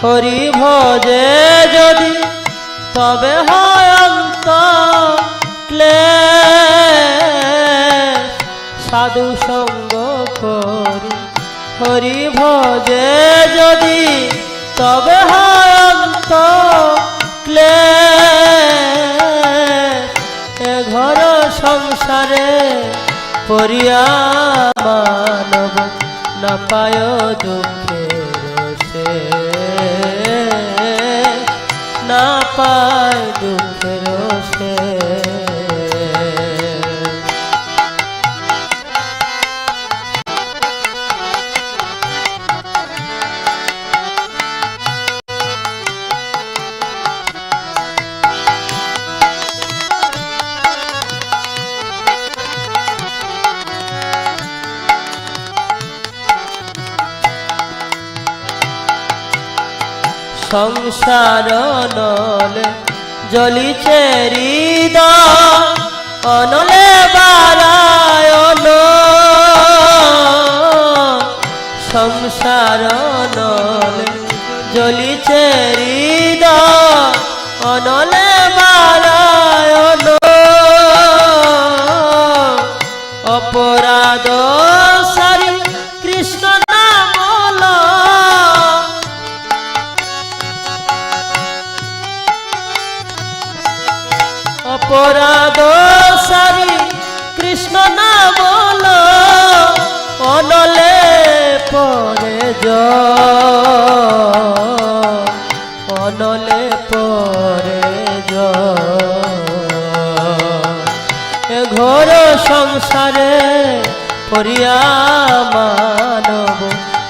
হরি ভজে যদি তবে হয় অন্ত ক্লেশ সাধু সঙ্গ করি হরি ভজে যদি তবে হয় অন্ত ক্লেশ এ ঘর সংসারে পরিয়া মানব না পায় দুঃখের শেষ না পায় দুঃখের শেষ সংসার নলে জ্বলিছে হৃদয় অনলে বারায়ণ সংসার নলে জ্বলিছে হৃদয় অনলে বারায়ণ অপরাধ সারি কৃষ্ণ অপরাধ সারি কৃষ্ণ না বল অনলে পরে অনলে পরে এ ঘোর সংসারে পরিয়া মানব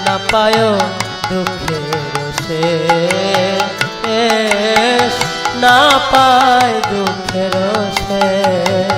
না পায় দুঃখের শেষ না পায় দুঃখের শেষ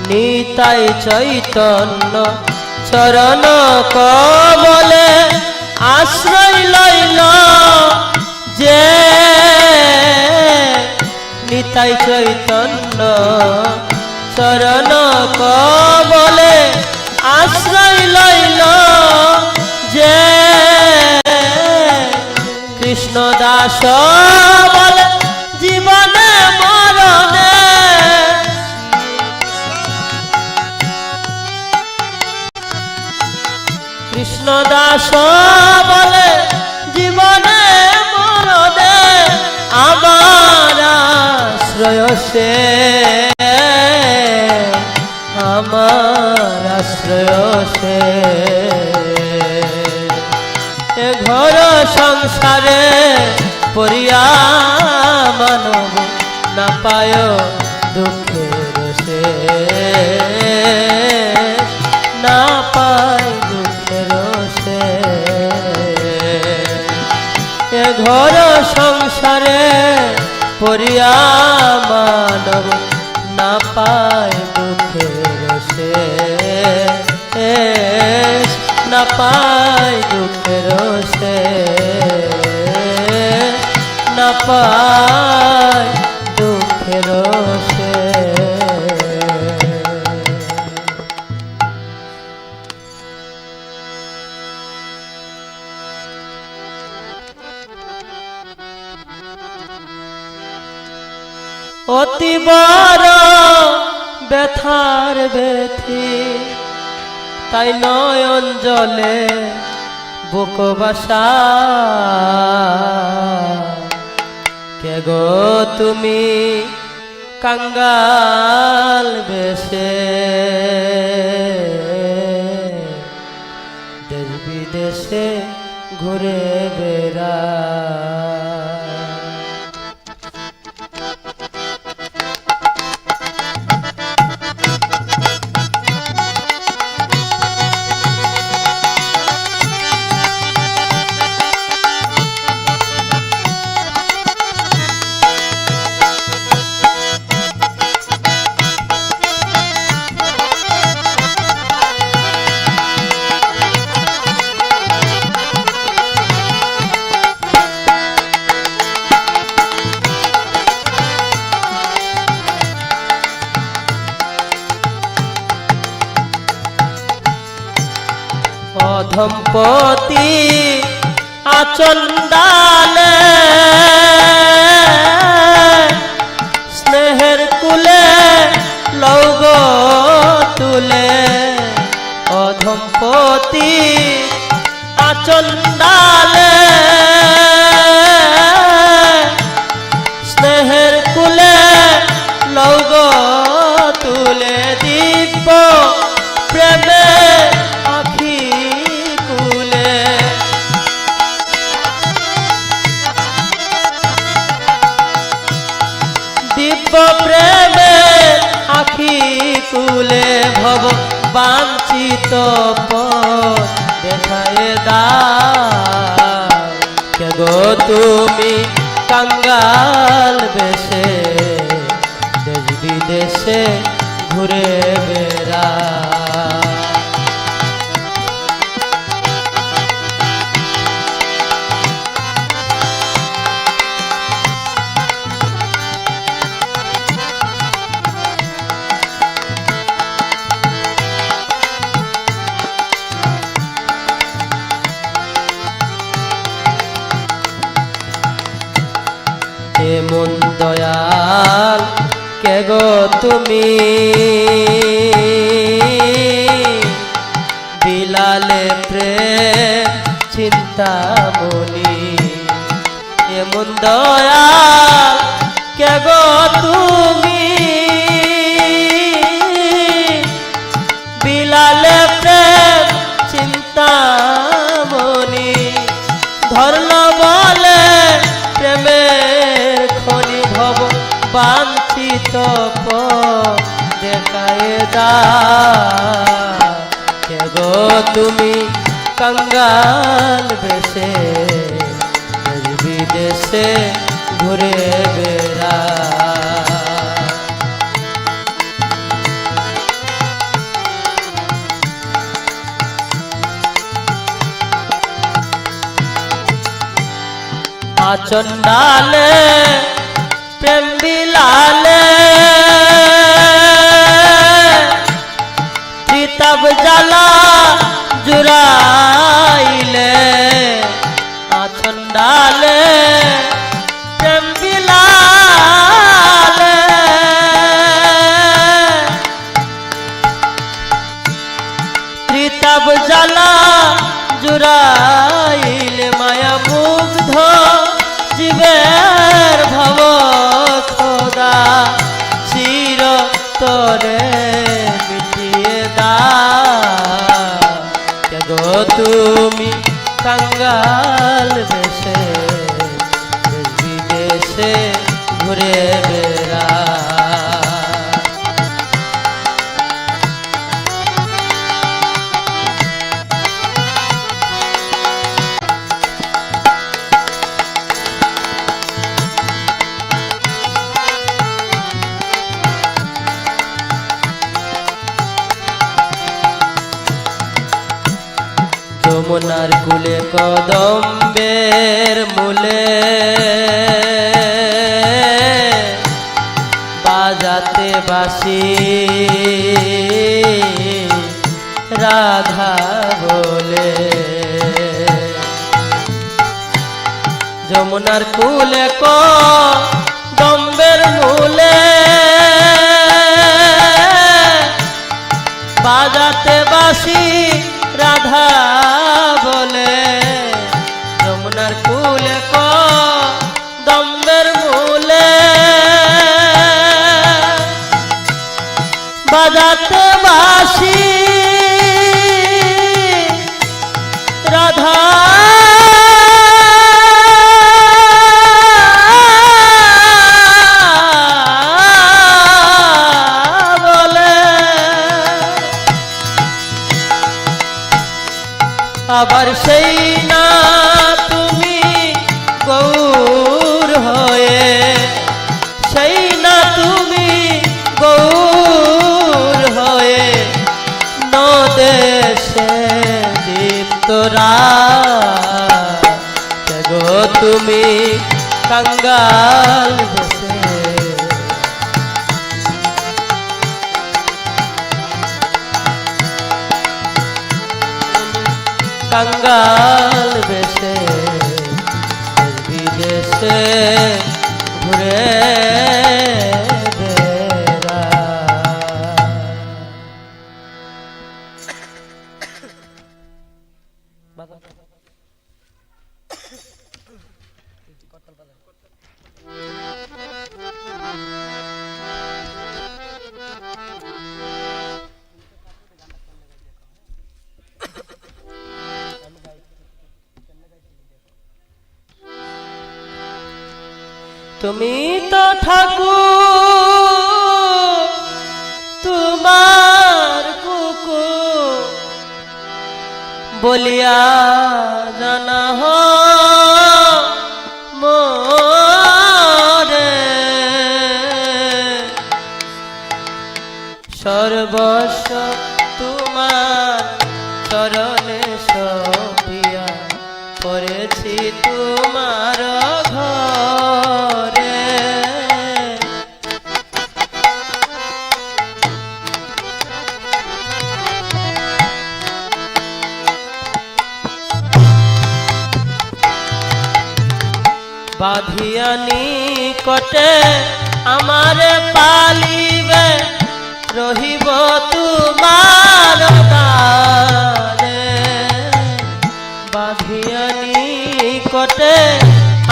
নিতাই চৈতন্য চরণ কমলে আশ্রয় লইল যে নিতাই চৈতন্য চরণ কমলে আশ্রয় লইল যে কৃষ্ণ দাস বলে জীবনে মরণে কৃষ্ণ দাস বলে জীবনে মরণে আমার আশ্রয় সে আমার আশ্রয় সে এ ঘর সংসারে পরিয়া মানব না পায় দুঃখের শেষ না পায় দুঃখের শেষ এ ঘর সংসারে পরিয়া মানব না পায় দুঃখের শেষ না পায় দুঃখের শেষ না পায় দুঃখের অতি বড় ব্যথার ব্যথি তাই নয়ন জলে বুক বাসা কে গো তুমি কাঙ্গাল বেশে দেশ বিদেশে ঘুরে বেড়া অধমপতি আচন্দালে স্নেহের কুলে লৌগ তুলে অধমপতি আচন্দালে স্নেহের কুলে লৌগ তুলে দিব্য প্রেমে আখি কুলে দিব্য প্রেমে আখি কুলে ভব বাঞ্ছিত পথ দেখায় দাও কে গো তুমি কাঙ্গাল বেশে দেশ বিদেশে ঘুরে বেড়া এমন দয়াল কে গো তুমি বিলালে প্রেম চিন্তামণি এমন দয়াল কে গো তুমি বিলালে প্রেম চিন্তামণি ধরল বলে প্রেমের খনি ভব বাঞ্ছিত পথ দেখায় দাও কে গো তুমি কাঙ্গাল বেশে দেশ বিদেশে ঘুরে বেড়া আচন্দালে প্রেম বিলালে প্রীতাব জ্বালা জুড়াইলে আচন্দালে প্রেম বিলালে প্রীতাব জ্বালা জুড়াইলে মায়া মুগ্ধ জীবের ভব খোদা চির তরে মিটিয়ে দাও কে গো তুমি কাঙ্গাল বেশে দেশ বিদেশে ঘুরে বেড়া যমুনার কুলে কদম্বের মূলে বাজাতে বাঁশি রাধা বলে যমুনার কুলে কদম্বের মূলে বাজাতে বাঁশি রাধা বলে যমুনার কুলে কদম্বের মূলে বাজাতে বাঁশি রাধা আবার সেই না তুমি গৌর হয়ে সেই না তুমি গৌর হয়ে নদেশে দীপ্তরা গো তুমি কাঙ্গাল বেশে কাঙ্গাল বেশে বিদেশে ঘুরে তুমি তো ঠাকুর তোমার কুকুর বলিয়া জানা মোরে সর্বস্ব তোমার চরণে সপিয়া পড়েছি তোমার ঘরে বাঁধিয়া নিকটে আমারে পালিবে রহিব তোমার দ্বারে বাঁধিয়া নিকটে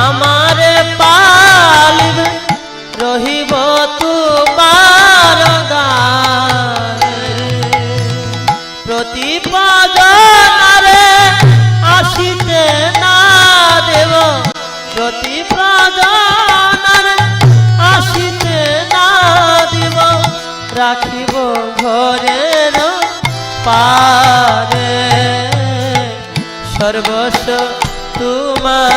আমারে পালিবে রহিব তোমার দ্বারে প্রতিপাদনারে আসিতে না দেব প্রতিপাদনারে আসিতে না দিব রাখিব ঘরের পারে সর্বস্ব তোমার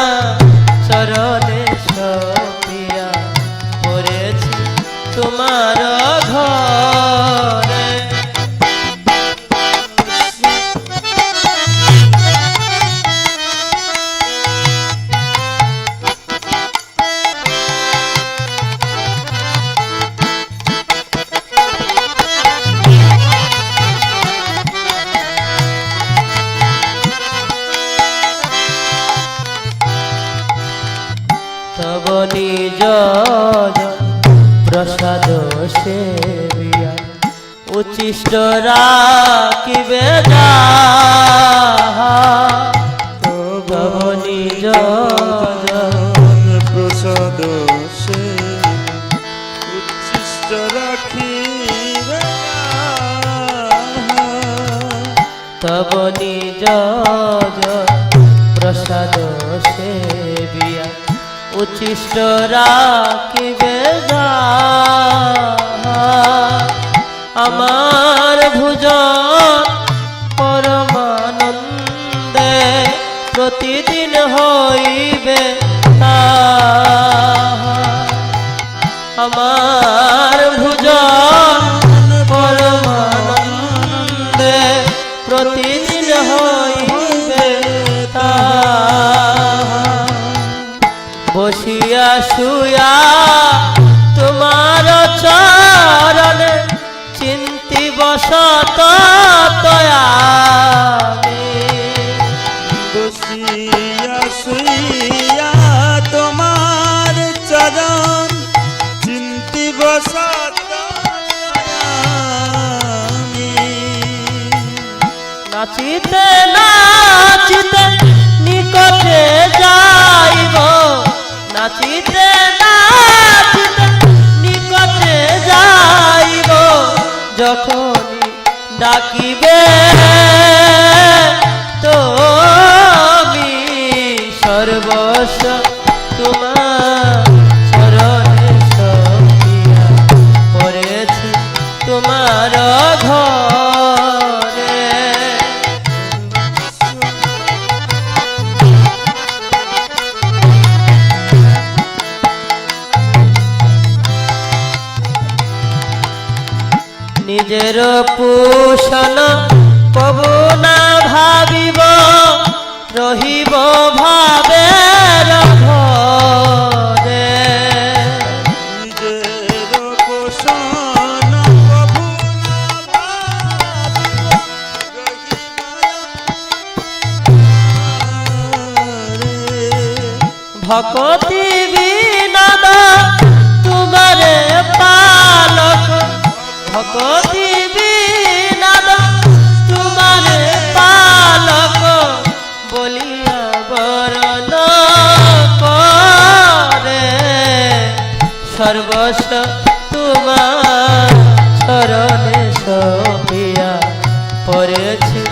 চরণে সপিয়া পড়েছি তোমার ঘরে তব নিজ প্রসাদ সেবিয়া উচ্ছিষ্ট রাখিবে তব নিজ প্রসাদ উচ্ছিষ্ট রাখিবে তব নিজ প্রসাদ সেবিয়া উচ্ছিষ্ট রাখিবে আমার ভুজন পরমানন্দে প্রতিদিন হইবে আমার ভুজন পরমানন্দে প্রতিদিন হইবে বসিয়া শুয়া তোমার চরণে চিন্তি বসত তয়ামি বসিয়া শুইয়া তোমার চরণ চিন্তি বসত নাচিতে নাচিতে নিকটে যাইব নাচিতে নাচিতে নিকটে যাইব যখনই ডাকিবে তুমি সর্বস্ব তোমার চরণে সপিয়া পড়েছি তোমার ঘরে নিজের পোষণ কবু না ভাবিব রহিব ভাবের ঘরে নিজের পোষণ প্রভু না সর্বস্ব তোমার চরণে সপিয়া পড়েছি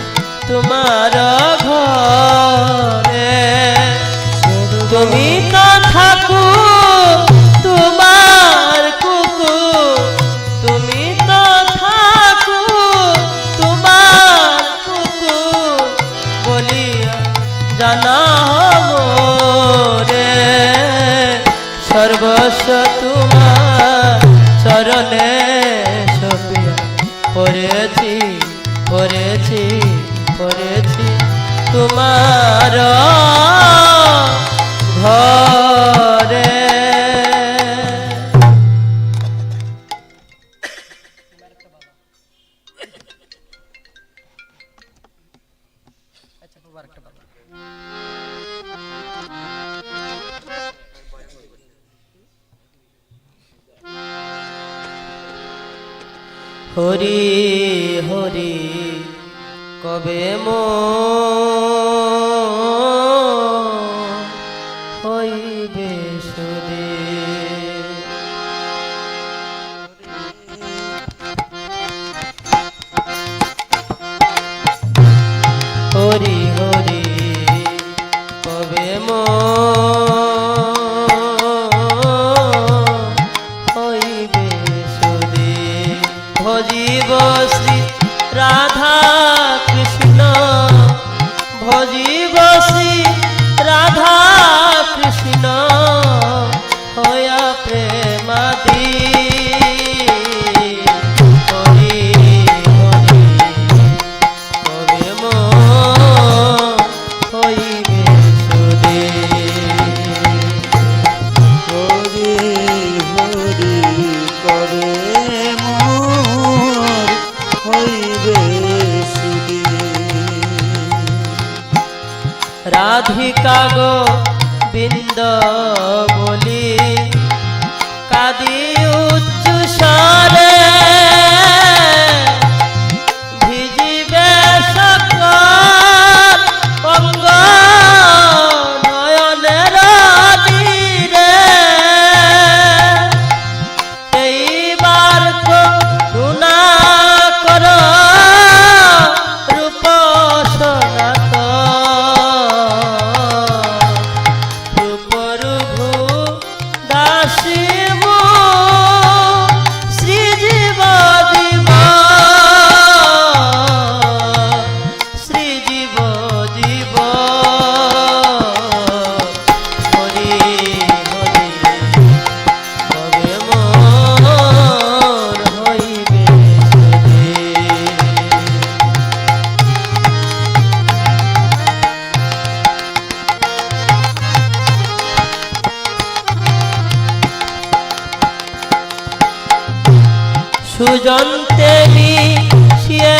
তোমার ঘরে। তুমি তো ঠাকুর তোমার কুকুর, তুমি তো ঠাকুর তোমার কুকুর বলিয়া জানা মোরে। সর্বস্ব তোমার চরণে সপিয়া পড়েছি পড়েছি পড়েছি তোমার ঘরে। হরি হরি কবে হইবে সুদে। হরি হরি কবে হইবে সুদে। ভজিব শ্রী রাধা কৃষ্ণ, ভজিব শ্রী রাধা কৃষ্ণ হয়া প্রেমাদি। হরি হরি কবে হইবে সুদে। হরি হরি করে মোর হইবে সুদে। রাধিকা গো বৃন্দ বলি কাদি উচ্চ স্বরে, ভিজিবে সকল অঙ্গ নয়নের তীরে। এইবার করুণা কর রূপ সনাতন, রূপ রঘু দাসী মো শ্রীজীব জীব, শ্রীজীব জীব। হরি হরি কবে মোর হইবে সুদে। সুজন্তে মিশিয়ে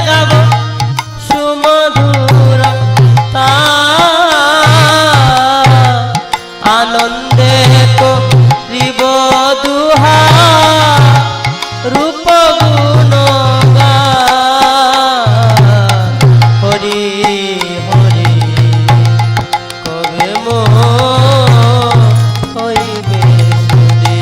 গাব সুমধুর তান, আনন্দে করিব দুহা রূপ গুণ গান। হরি হরি কবে হইবে সুদে।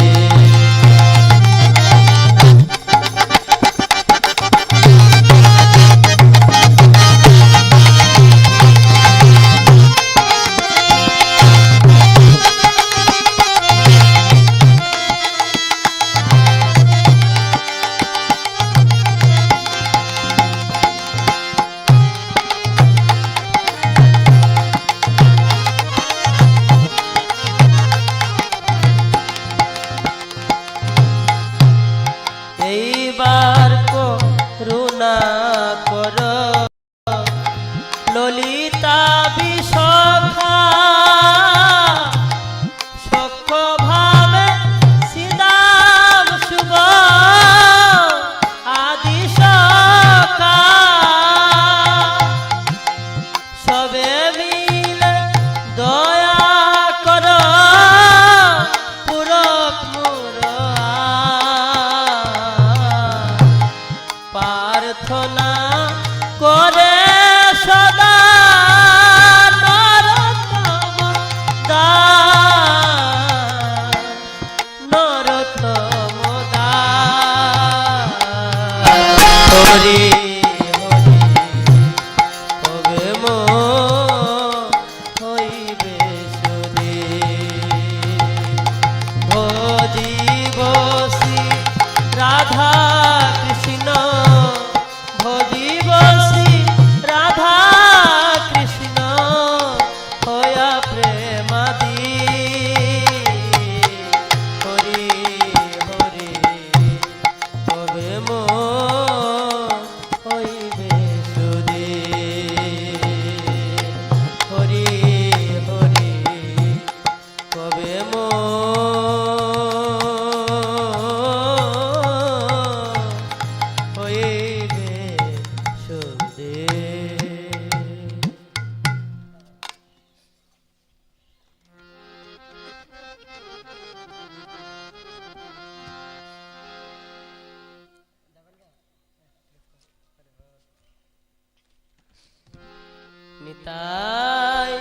নিতাই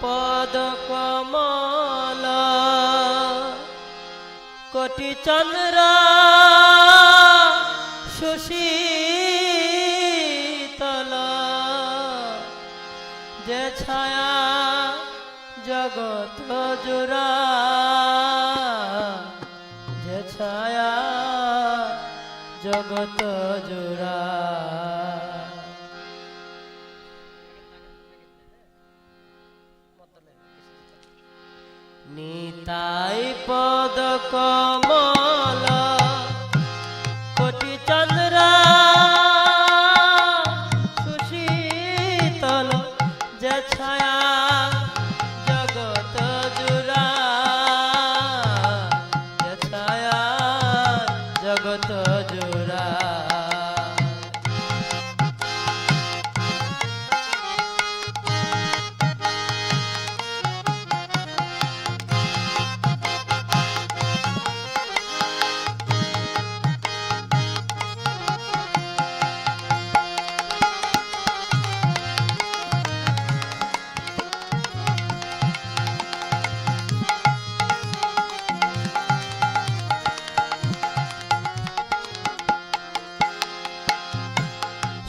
পদ কমল কোটি চন্দ্র সুশীতল যে ছায়া জগত জোড়া যে ছায়া জগত জোড়া নিতাই পদ কমল কোটি চন্দ্র সুশীতল যে ছায়া জগত জোড়া যে ছায়া জগত জোড়া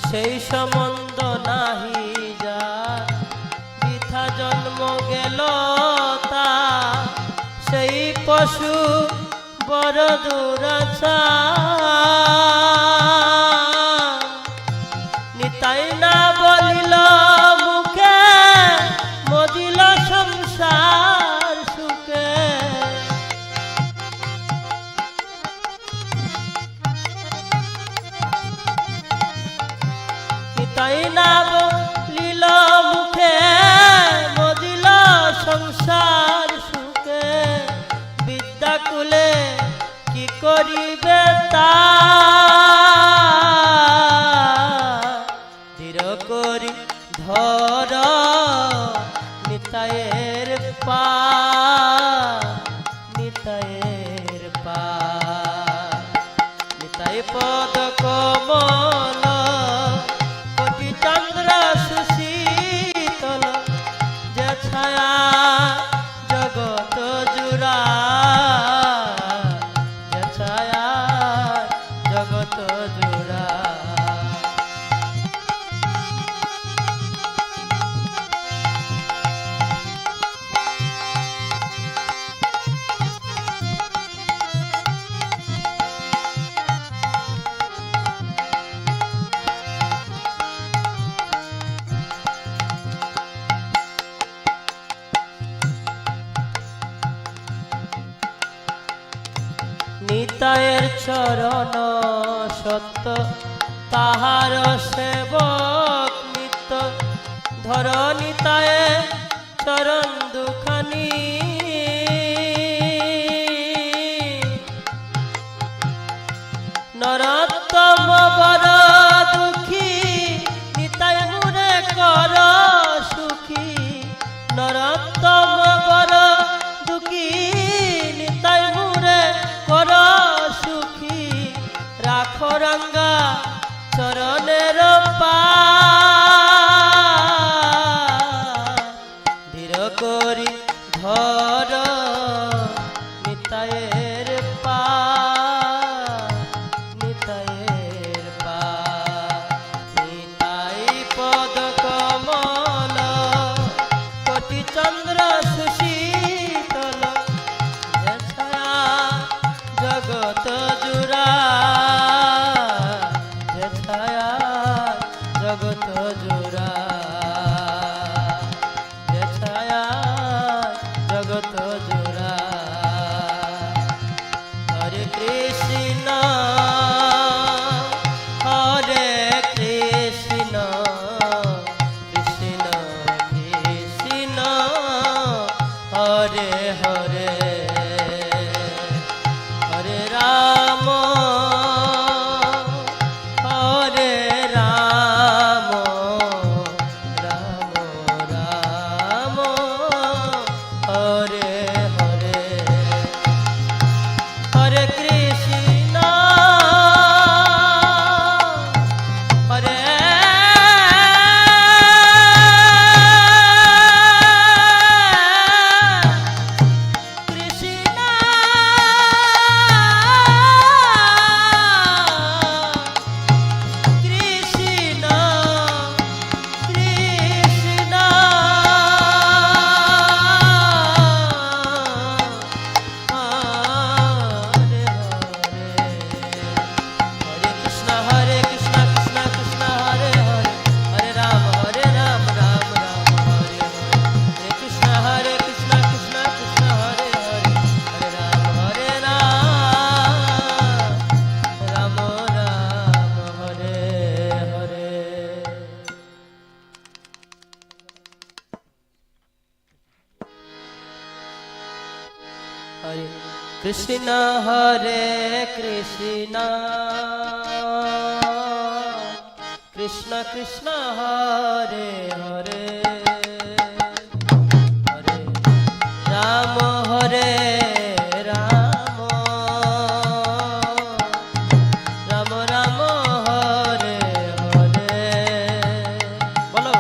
সেই সম্বন্ধ নাহি যা বৃথা জন্ম গেল তা সেই পশু বড় দুরাচা নিতাই না বলিল মুখে মদিল সংসার সুখে তাই না বলিল মুখে মদিল সংসার সুখে বিদ্যাকুলে কি করিবে তা ধীর করি ধর নিতায়ের পা নিতায়ের পা নিতাই পদ কমল চন্দ্র সুশীতল যে ছায়া জগত জোড়া যে ছায়া জগত জোড়া নিতায়ের চরণ সত্য তাহার সেবক নিত্য ধর নিতায়ে চরণ দুখানি নরোত্তম বড় দুঃখী নিতাই মুরে কর সুখী নরোত্তম বড় দুঃখী নিতাই মুরে কর সুখী রাখো রঙ্গা চরণের পা ধীর করি ধর নিতায়ের পা নিতায়ের পা নিতাই পদ কমল কোটি চন্দ্র সুশীতল যে ছায়া জগত জোড়া যে ছায়া জগত জোড়া যে ছায়া জগত জোড়া হরে কৃষ্ণ হরে কৃষ্ণ কৃষ্ণ কৃষ্ণ হরে হরে হরে রাম হরে রাম রাম রাম হরে হরে হরে কৃষ্ণ হরে Krishna Hare Krishna Krishna Krishna Hare Hare Hare Rama Hare Rama Rama Rama Hare Hare Bolo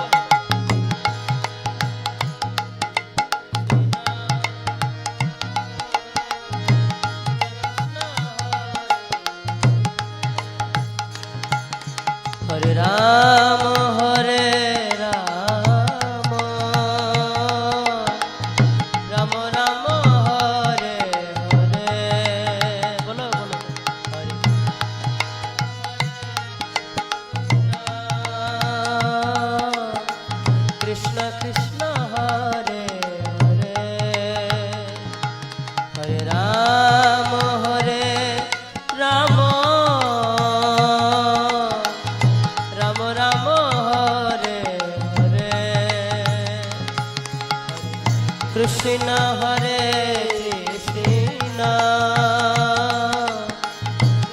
Hare Rama Hare Rama Rama Rama Hare Hare Bolo bolo Hare Krishna Krishna Hare Hare Hare Rama Hare Rama Rama Rama Hare Hare Krishna Hare Krishna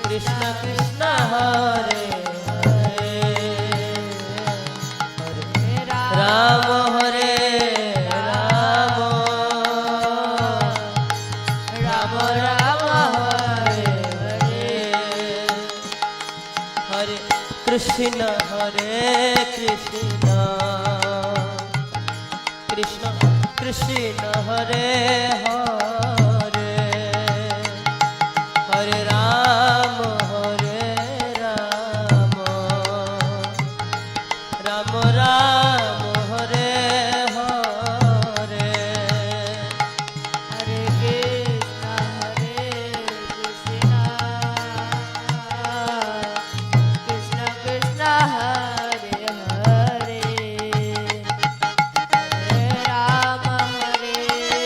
Krishna Krishna Hare Hare Hare Rama Hare Rama Rama Rama Hare Hare Hare Krishna Hare Krishna Krishna Krishna Hare Hare Hare Rama Hare Rama Rama Rama Hare Hare Hare Krishna Hare Krishna Krishna Krishna Hare Hare Hare Rama Hare Rama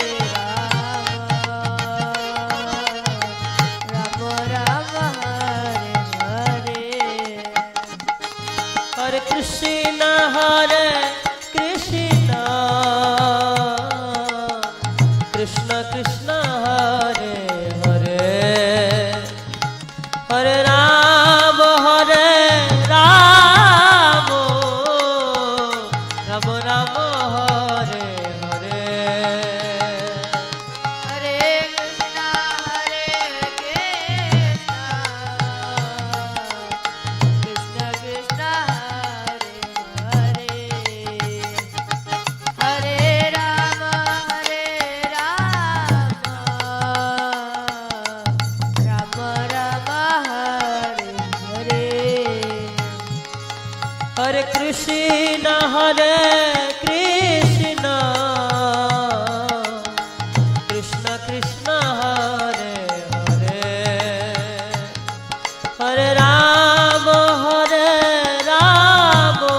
Rama Rama Hare Hare Hare Krishna Hare Krishna Krishna Krishna Hare Hare Hare Rama Hare Rama Rama Rama Hare Hare Hare Krishna Hare Krishna Krishna Krishna Hare Hare Hare Rama Hare Rama Rama Rama Hare Hare Hare Krishna Hare Krishna Krishna Krishna Hare Hare Hare Rama Hare Rama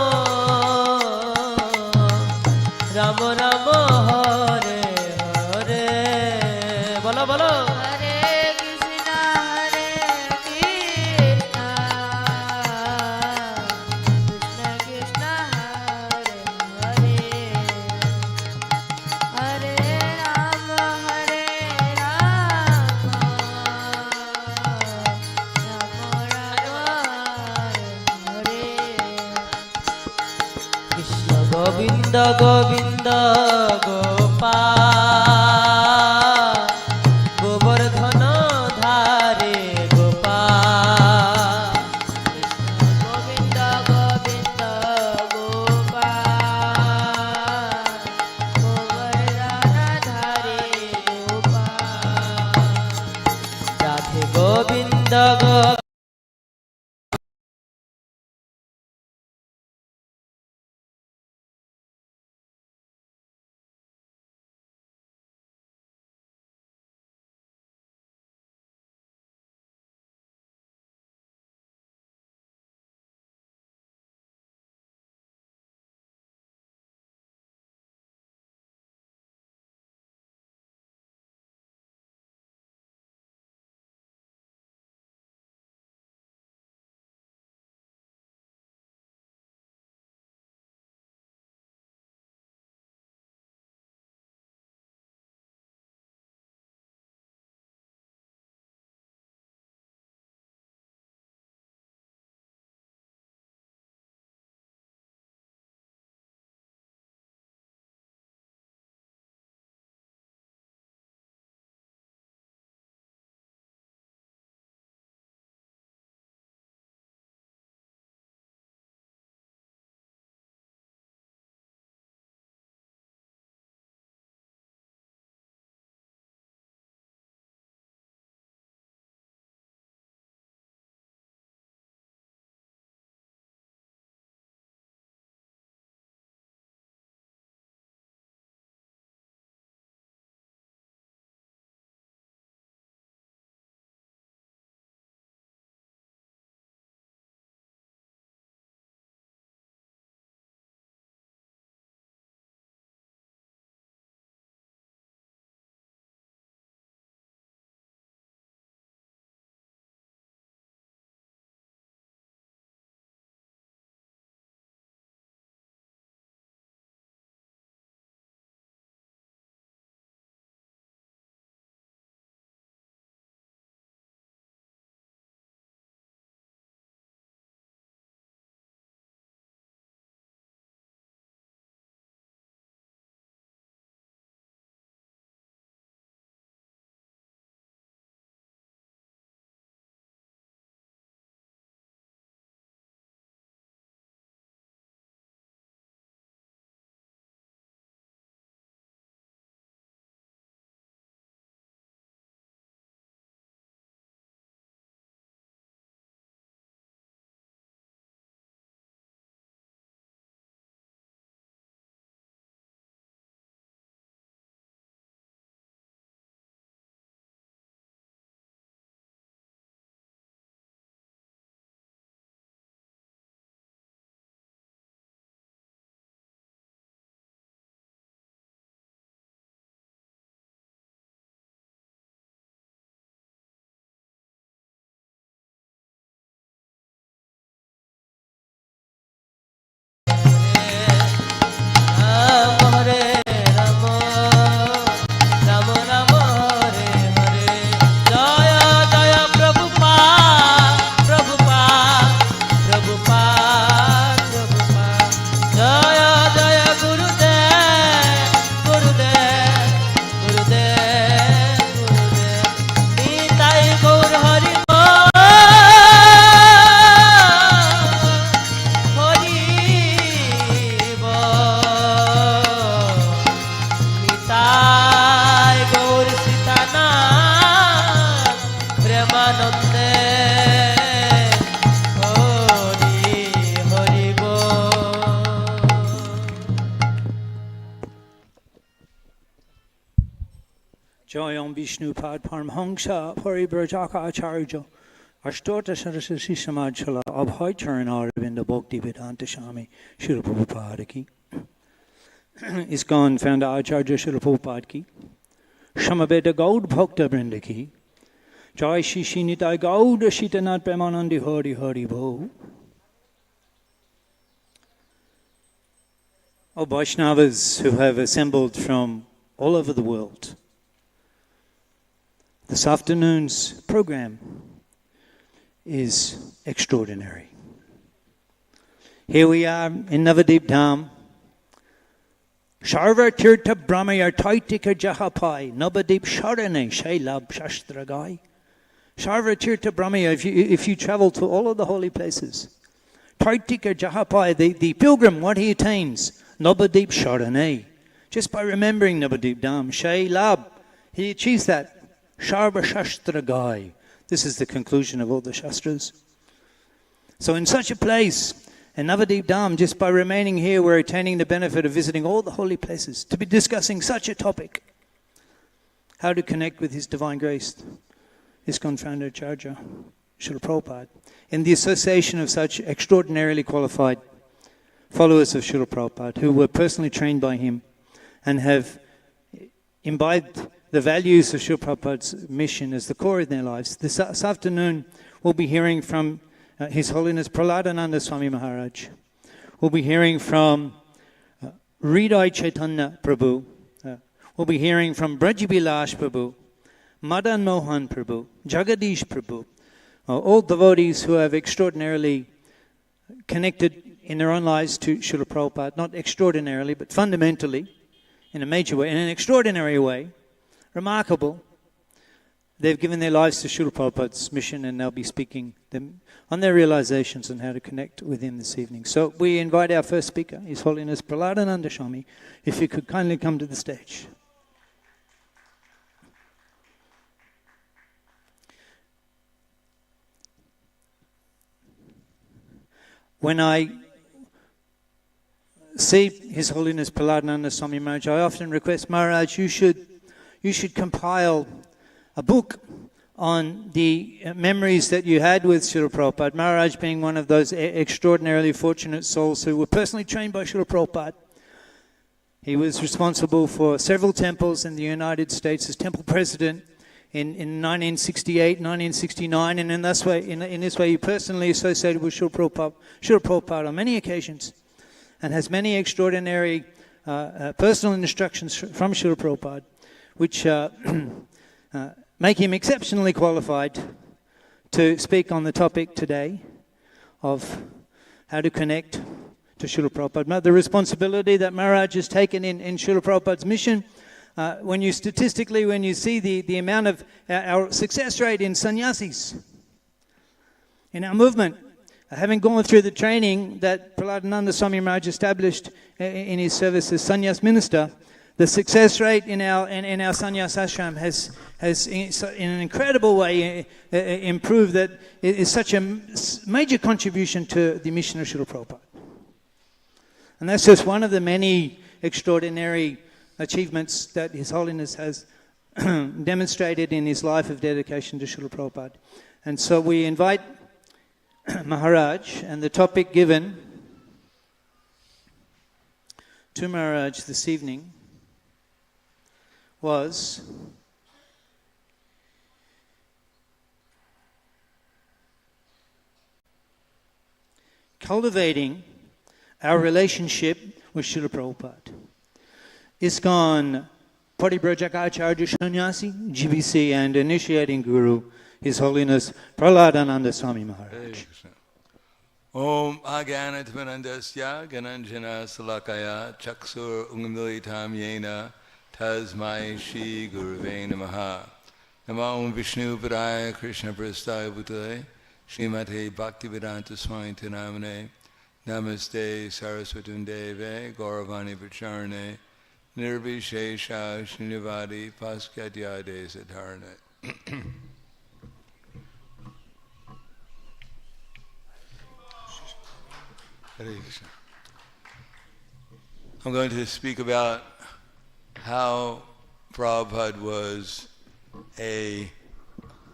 Rama Rama Hare Hare Bolo bolo Hare Krishna Hare Krishna Krishna Krishna Hare Hare Hare Rama Hare Rama Krishna Govinda Govinda Gopal Govardhana Dhare Gopal Krishna Govinda Govinda Gopal Govardhana Dhare Gopal Radhe Govinda Govinda Jayam Vishnu Pad Paramhamsa Paribrajaka Acharya Ashtota Saraswati Samajchala Abhay Charanaravindra Bhakti Vedanta Swami Srila Prabhupada ki ISKCON founder Acharya Srila Prabhupada ki Samaveda Gaud Bhakta Vrinda ki Jai Shri Nitai Gauda Shitanath Premanandi Hari Hari Bho. O Vaishnavas who have assembled from all over the world, this afternoon's program is extraordinary. Here we are in Navadip Dham. Sharva Tirtha Brahmaya Taitika Jahapai Navadip Sharane Shailab Shastragai. Sharva Tirtha Brahmaya, if you travel to all of the holy places, Taitika Jahapai, the pilgrim, what he attains, Navadip Sharane. Just by remembering Navadip Dham, Shailab, he achieves that. Sharva Shastragai. This is the conclusion of all the Shastras. So in such a place, in Navadip Dham, just by remaining here, we're attaining the benefit of visiting all the holy places, to be discussing such a topic, how to connect with His Divine Grace, ISKCON founder Acharya Srila Prabhupada, in the association of such extraordinarily qualified followers of Srila Prabhupada, who were personally trained by him and have imbibed the values of Srila Prabhupada's mission as the core of their lives. This afternoon, we'll be hearing from His Holiness Praladananda Swami Maharaj. We'll be hearing from Hridaya Chaitanya Prabhu. We'll be hearing from Brajabilash Prabhu, Madan Mohan Prabhu, Jagadish Prabhu, all devotees who have extraordinarily connected in their own lives to Srila Prabhupada, not extraordinarily, but fundamentally, in a major way, in an extraordinary way, remarkable. They've given their lives to Srila Prabhupada's mission, and they'll be speaking them on their realizations on how to connect with him this evening. So we invite our first speaker, His Holiness Praladananda Swami, if you could kindly come to the stage. When I see His Holiness Praladananda Swami Maharaj, I often request, Maharaj, you should compile a book on the memories that you had with Srila Prabhupada. Maharaj being one of those extraordinarily fortunate souls who were personally trained by Srila Prabhupada. He was responsible for several temples in the United States as temple president in 1968, 1969, and in this way he personally associated with Srila Prabhupada on many occasions, and has many extraordinary personal instructions from Srila Prabhupada, which make him exceptionally qualified to speak on the topic today of how to connect to Srila Prabhupada. The responsibility that Maharaj has taken in Srila Prabhupada's mission, when you see the amount of our success rate in sannyasis, in our movement, having gone through the training that Praladananda Swami Maharaj established in his service as sannyas minister, the success rate in our sannyas ashram has in an incredible way improved. That it is such a major contribution to the mission of Srila Prabhupada. And that's just one of the many extraordinary achievements that His Holiness has demonstrated in his life of dedication to Srila Prabhupada. And so we invite Maharaj, and the topic given to Maharaj this evening was cultivating our relationship with Srila Prabhupada. ISKCON Paribrajaka Acharya Sannyasi, GBC, and initiating Guru, His Holiness Praladananda Swami Maharaj. Om Agyanatmanandasya Gananjana Salakaya Chaksur Ungmilitam Yena Tasmai Shri Guruve Namaha. Namo Vishnu Padaya Krishna Prastaya Bhutale Srimate Bhaktivedanta Swami Tinamane Namaste Saraswatum Deve Gauravani Pacharane Nirvishesha Srinivadi Paskatyade Sadharane. Hare Krishna. I'm going to speak about how Prabhupada was a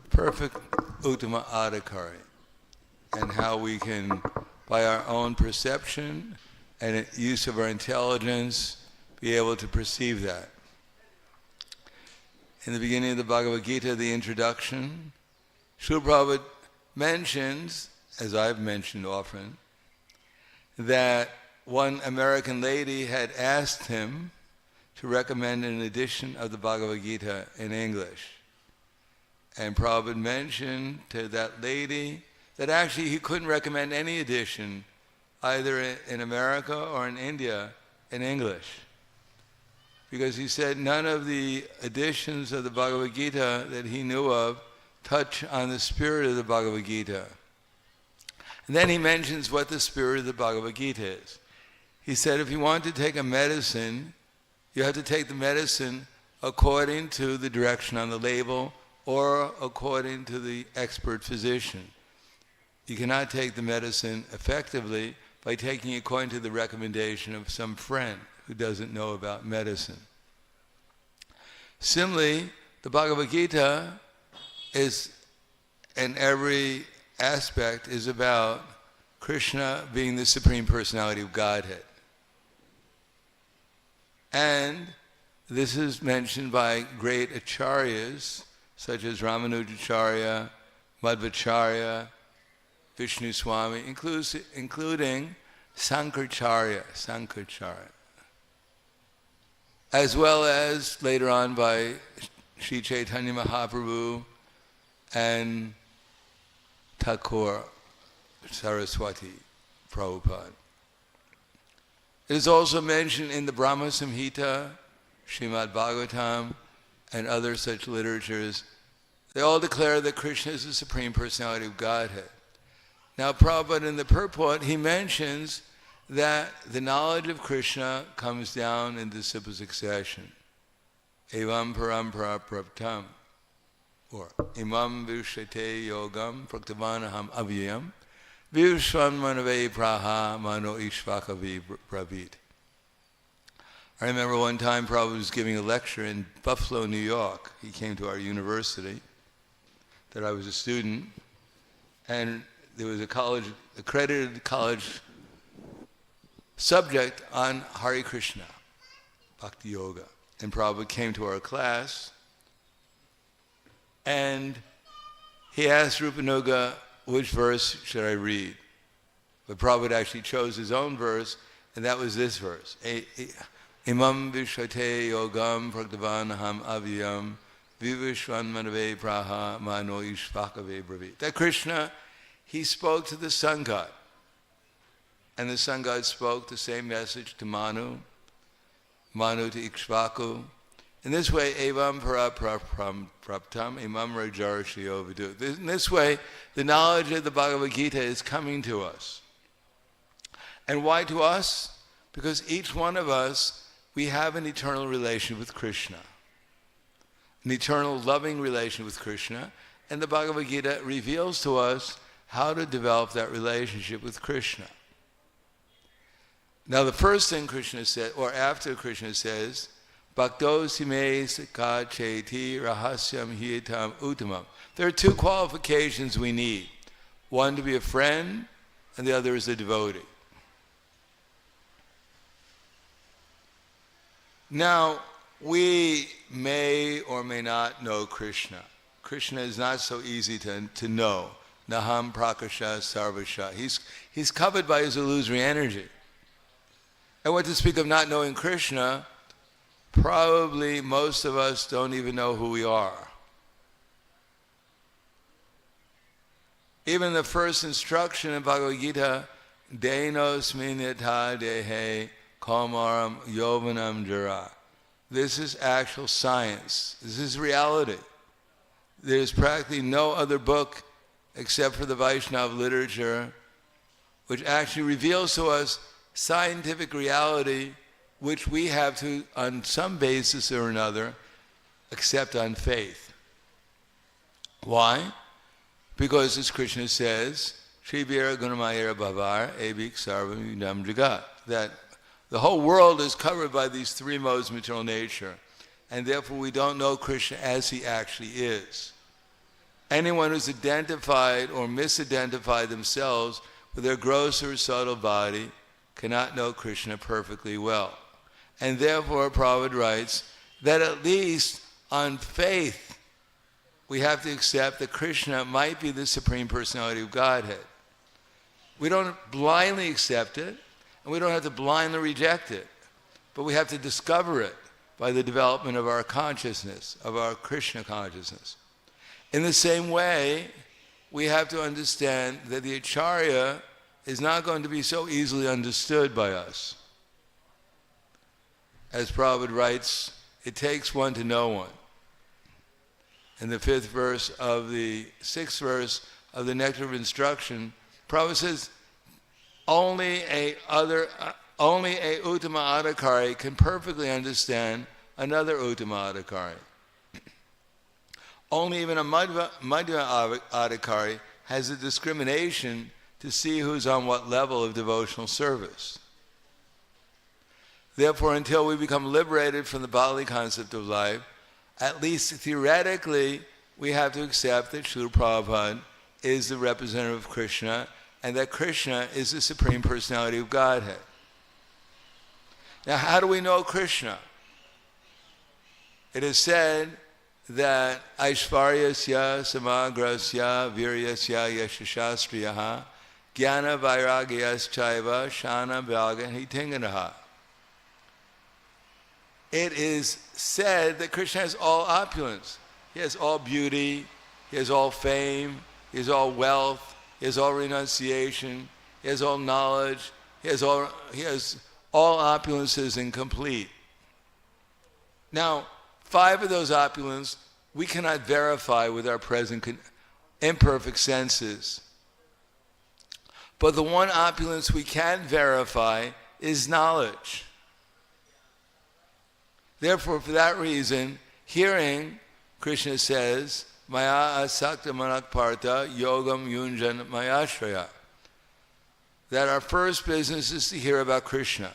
perfect Uttama Adhikari, and how we can, by our own perception and use of our intelligence, be able to perceive that. In the beginning of the Bhagavad Gita, the introduction, Srila Prabhupada mentions, as I've mentioned often, that one American lady had asked him to recommend an edition of the Bhagavad Gita in English. And Prabhupada mentioned to that lady that actually he couldn't recommend any edition, either in America or in India, in English. Because he said none of the editions of the Bhagavad Gita that he knew of touch on the spirit of the Bhagavad Gita. And then he mentions what the spirit of the Bhagavad Gita is. He said if you want to take a medicine, you have to take the medicine according to the direction on the label or according to the expert physician. You cannot take the medicine effectively by taking it according to the recommendation of some friend who doesn't know about medicine. Similarly, the Bhagavad Gita is, in every aspect, is about Krishna being the Supreme Personality of Godhead. And this is mentioned by great acharyas, such as Ramanujacharya, Madhvacharya, Vishnu Swami, including Sankaracharya, as well as later on by Sri Chaitanya Mahaprabhu and Thakur Saraswati Prabhupada. It is also mentioned in the Brahma Samhita, Srimad Bhagavatam, and other such literatures. They all declare that Krishna is the Supreme Personality of Godhead. Now, Prabhupada in the purport, he mentions that the knowledge of Krishna comes down in simple succession. Evam parampara praptam, or imam vishate yogam praktavanaham avyayam, vishwan manave praha mano ishvakavi pravit. I remember one time Prabhupada was giving a lecture in Buffalo, New York. He came to our university that I was a student, and there was a accredited college subject on Hare Krishna, Bhakti Yoga. And Prabhupada came to our class, and he asked Rupanuga, which verse should I read? But Prabhupada actually chose his own verse, and that was this verse. Imam vishate yogam praktavanaham avyam vivishwan manave praha mano ishvakave bravit. That Krishna, he spoke to the sun god. And the sun god spoke the same message to Manu to Ikshvaku. In this way, evam para praptam imam rajarshio vidu. In this way, the knowledge of the Bhagavad Gita is coming to us. And why to us? Because each one of us, we have an eternal relation with Krishna. An eternal loving relation with Krishna. And the Bhagavad Gita reveals to us how to develop that relationship with Krishna. Now the first thing Krishna said, or after Krishna says, Bhakto sime sakha cheti rahasyam hiyatam uttamam. There are two qualifications we need. One to be a friend, and the other is a devotee. Now, we may or may not know Krishna. Krishna is not so easy to know. Naham prakasha sarvasha. He's covered by his illusory energy. And what to speak of not knowing Krishna, probably most of us don't even know who we are. Even the first instruction in Bhagavad Gita, Denos minita dehe Kaumaram Yovanam Jara. This is actual science. This is reality. There's practically no other book except for the Vaishnava literature which actually reveals to us scientific reality which we have to, on some basis or another, accept on faith. Why? Because as Krishna says, Shrivira Gunamayera Bhavar Ebik Sarvam Yudam Jagat, that the whole world is covered by these three modes of material nature. and therefore we don't know Krishna as he actually is. Anyone who's identified or misidentified themselves with their gross or subtle body cannot know Krishna perfectly well. And therefore, Prabhupada writes that at least on faith, we have to accept that Krishna might be the Supreme Personality of Godhead. We don't blindly accept it, and we don't have to blindly reject it, but we have to discover it by the development of our consciousness, of our Krishna consciousness. In the same way, we have to understand that the Acharya is not going to be so easily understood by us. As Prabhupada writes, it takes one to know one. In the 5th verse of the 6th verse of the Nectar of Instruction, Prabhupada says, only a Uttama Adhikari can perfectly understand another Uttama Adhikari. Only even a Madhya Adhikari has a discrimination to see who's on what level of devotional service. Therefore, until we become liberated from the bodily concept of life, at least theoretically, we have to accept that Srila Prabhupada is the representative of Krishna, and that Krishna is the Supreme Personality of Godhead. Now, how do we know Krishna? It is said that Aishvaryasya Samagrasya Viryasya Yashashastriyaha Jnana Vairagyas Shana Bhyaga Hitinganaha. It is said that Krishna has all opulence. He has all beauty, he has all fame, he has all wealth, he has all renunciation, he has all knowledge, he has all opulences incomplete. Now, 5 of those opulences we cannot verify with our present imperfect senses. But the one opulence we can verify is knowledge. Therefore, for that reason, hearing, Krishna says, Maya asakta manakparta yogam yunjan mayashraya. That our first business is to hear about Krishna.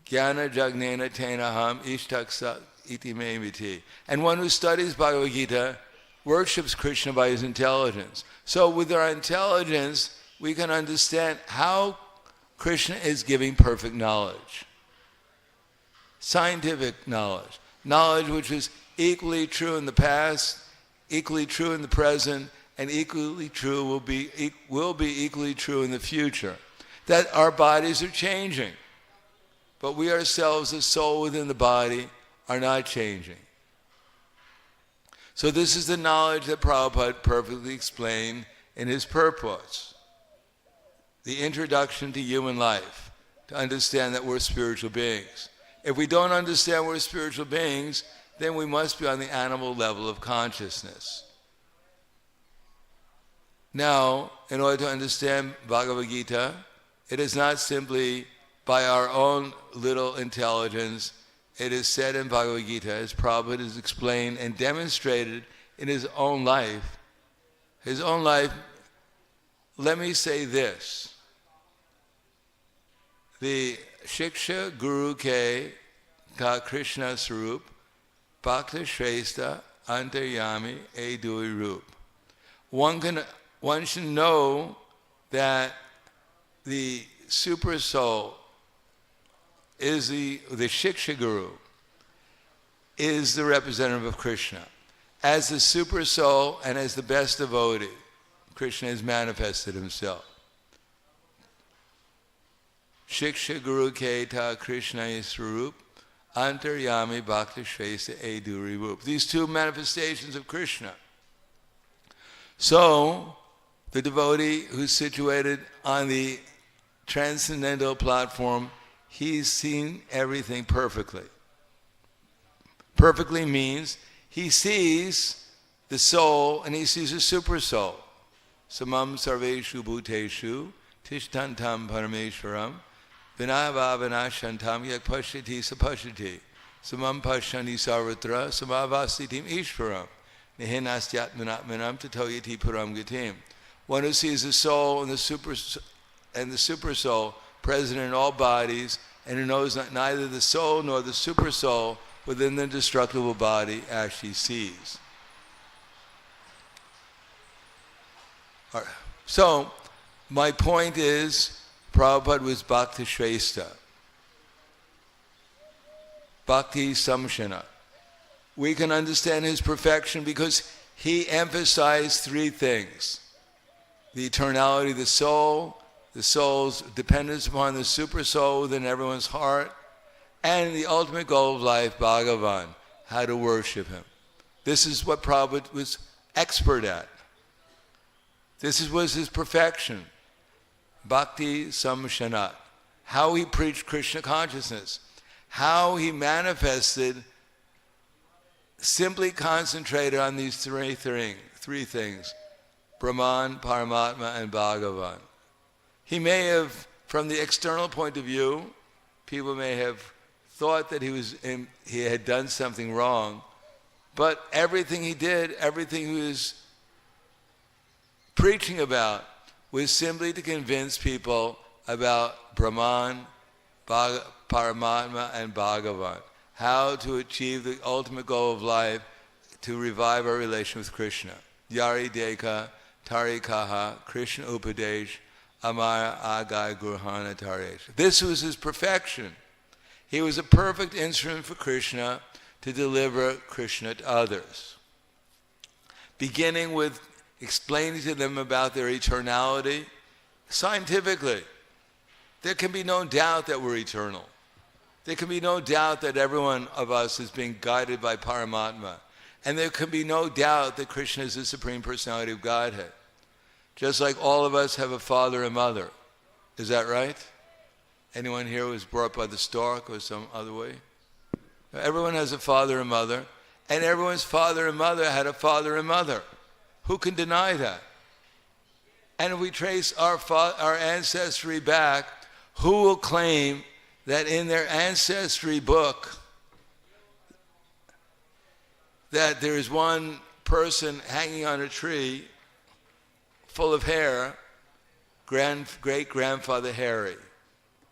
Jnana jagnena tenaham ishtaksa iti memiti. And one who studies Bhagavad Gita worships Krishna by his intelligence. So with our intelligence, we can understand how Krishna is giving perfect knowledge. Scientific knowledge. Knowledge which is equally true in the past, equally true in the present, and equally true will be equally true in the future. That our bodies are changing, but we ourselves, the soul within the body, are not changing. So this is the knowledge that Prabhupada perfectly explained in his purports. The introduction to human life, to understand that we're spiritual beings. If we don't understand we're spiritual beings, then we must be on the animal level of consciousness. Now, in order to understand Bhagavad Gita, it is not simply by our own little intelligence. It is said in Bhagavad Gita, as Prabhupada has explained and demonstrated in his own life. His own life, let me say this. The Shiksha Guru Ke Ka Krishna Sarup Bhakta Shrestha Antaryami Edui Rup. One should know that the Super Soul is the Shiksha Guru, is the representative of Krishna. As the Super Soul and as the best devotee, Krishna has manifested himself. Shiksha Guru Keta Krishna Yiswarup Antaryami Bhakta Shrestha Eduri Rup. These 2 manifestations of Krishna. So, the devotee who's situated on the transcendental platform, he's seen everything perfectly. Perfectly means he sees the soul and he sees a super soul. Samam sarveshu bhuteshu tishtantam parameshwaram vinayavavanashantam yak pashyati sapashyati samam pashyani sarvatra samavasitim ishvaram nihenastyatmanatmanam tatoyati param gatim. One who sees the soul and the super soul present in all bodies, and who knows that neither the soul nor the super soul within the indestructible body actually sees. All right. So, my point is, Prabhupada was Bhakti Shrestha. Bhakti Samshana. We can understand his perfection because he emphasized three things: the eternality of the soul's dependence upon the super soul within everyone's heart, and the ultimate goal of life, Bhagavan, how to worship him. This is what Prabhupada was expert at. This was his perfection. Bhakti Samshanat. How he preached Krishna consciousness. How he manifested, simply concentrated on these three things. Brahman, Paramatma, and Bhagavan. He may have, from the external point of view, people may have thought that he had done something wrong, but everything he did, everything he was preaching about, was simply to convince people about Brahman, Paramatma, and Bhagavan. How to achieve the ultimate goal of life, to revive our relation with Krishna. Yari Deka, Tari Kaha, Krishna Upadesh, Amara Agai Gurhana Taresh. This was his perfection. He was a perfect instrument for Krishna to deliver Krishna to others. Beginning with explaining to them about their eternality scientifically. There can be no doubt that we're eternal. There can be no doubt that every one of us is being guided by Paramatma. And there can be no doubt that Krishna is the Supreme Personality of Godhead. Just like all of us have a father and mother. Is that right? Anyone here was brought up by the stork or some other way? Everyone has a father and mother. And everyone's father and mother had a father and mother. Who can deny that? And if we trace our ancestry back, who will claim that in their ancestry book that there is one person hanging on a tree full of hair, great-grandfather Harry?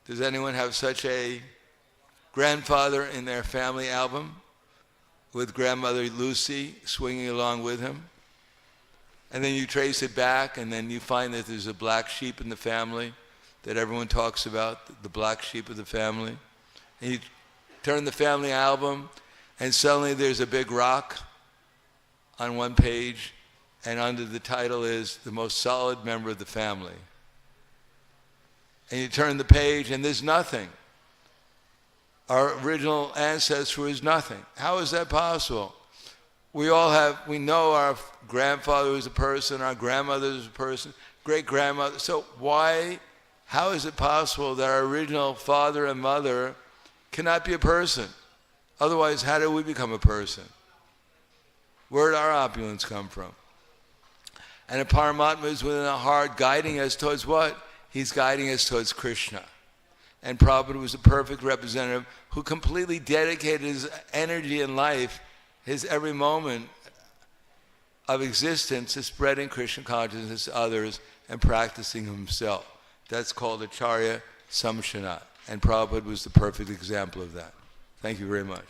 Does anyone have such a grandfather in their family album with grandmother Lucy swinging along with him? And then you trace it back, and then you find that there's a black sheep in the family that everyone talks about, the black sheep of the family. And you turn the family album, and suddenly there's a big rock on one page, and under the title is the most solid member of the family. And you turn the page, and there's nothing. Our original ancestor was nothing. How is that possible? We know our grandfather was a person, our grandmother was a person, great-grandmother. So how is it possible that our original father and mother cannot be a person? Otherwise, how do we become a person? Where did our opulence come from? And the Paramatma is within our heart guiding us towards what? He's guiding us towards Krishna. And Prabhupada was a perfect representative who completely dedicated his energy and life, his every moment of existence, to spreading Krishna consciousness to others and practicing himself. That's called Acharya Samshanat. And Prabhupada was the perfect example of that. Thank you very much.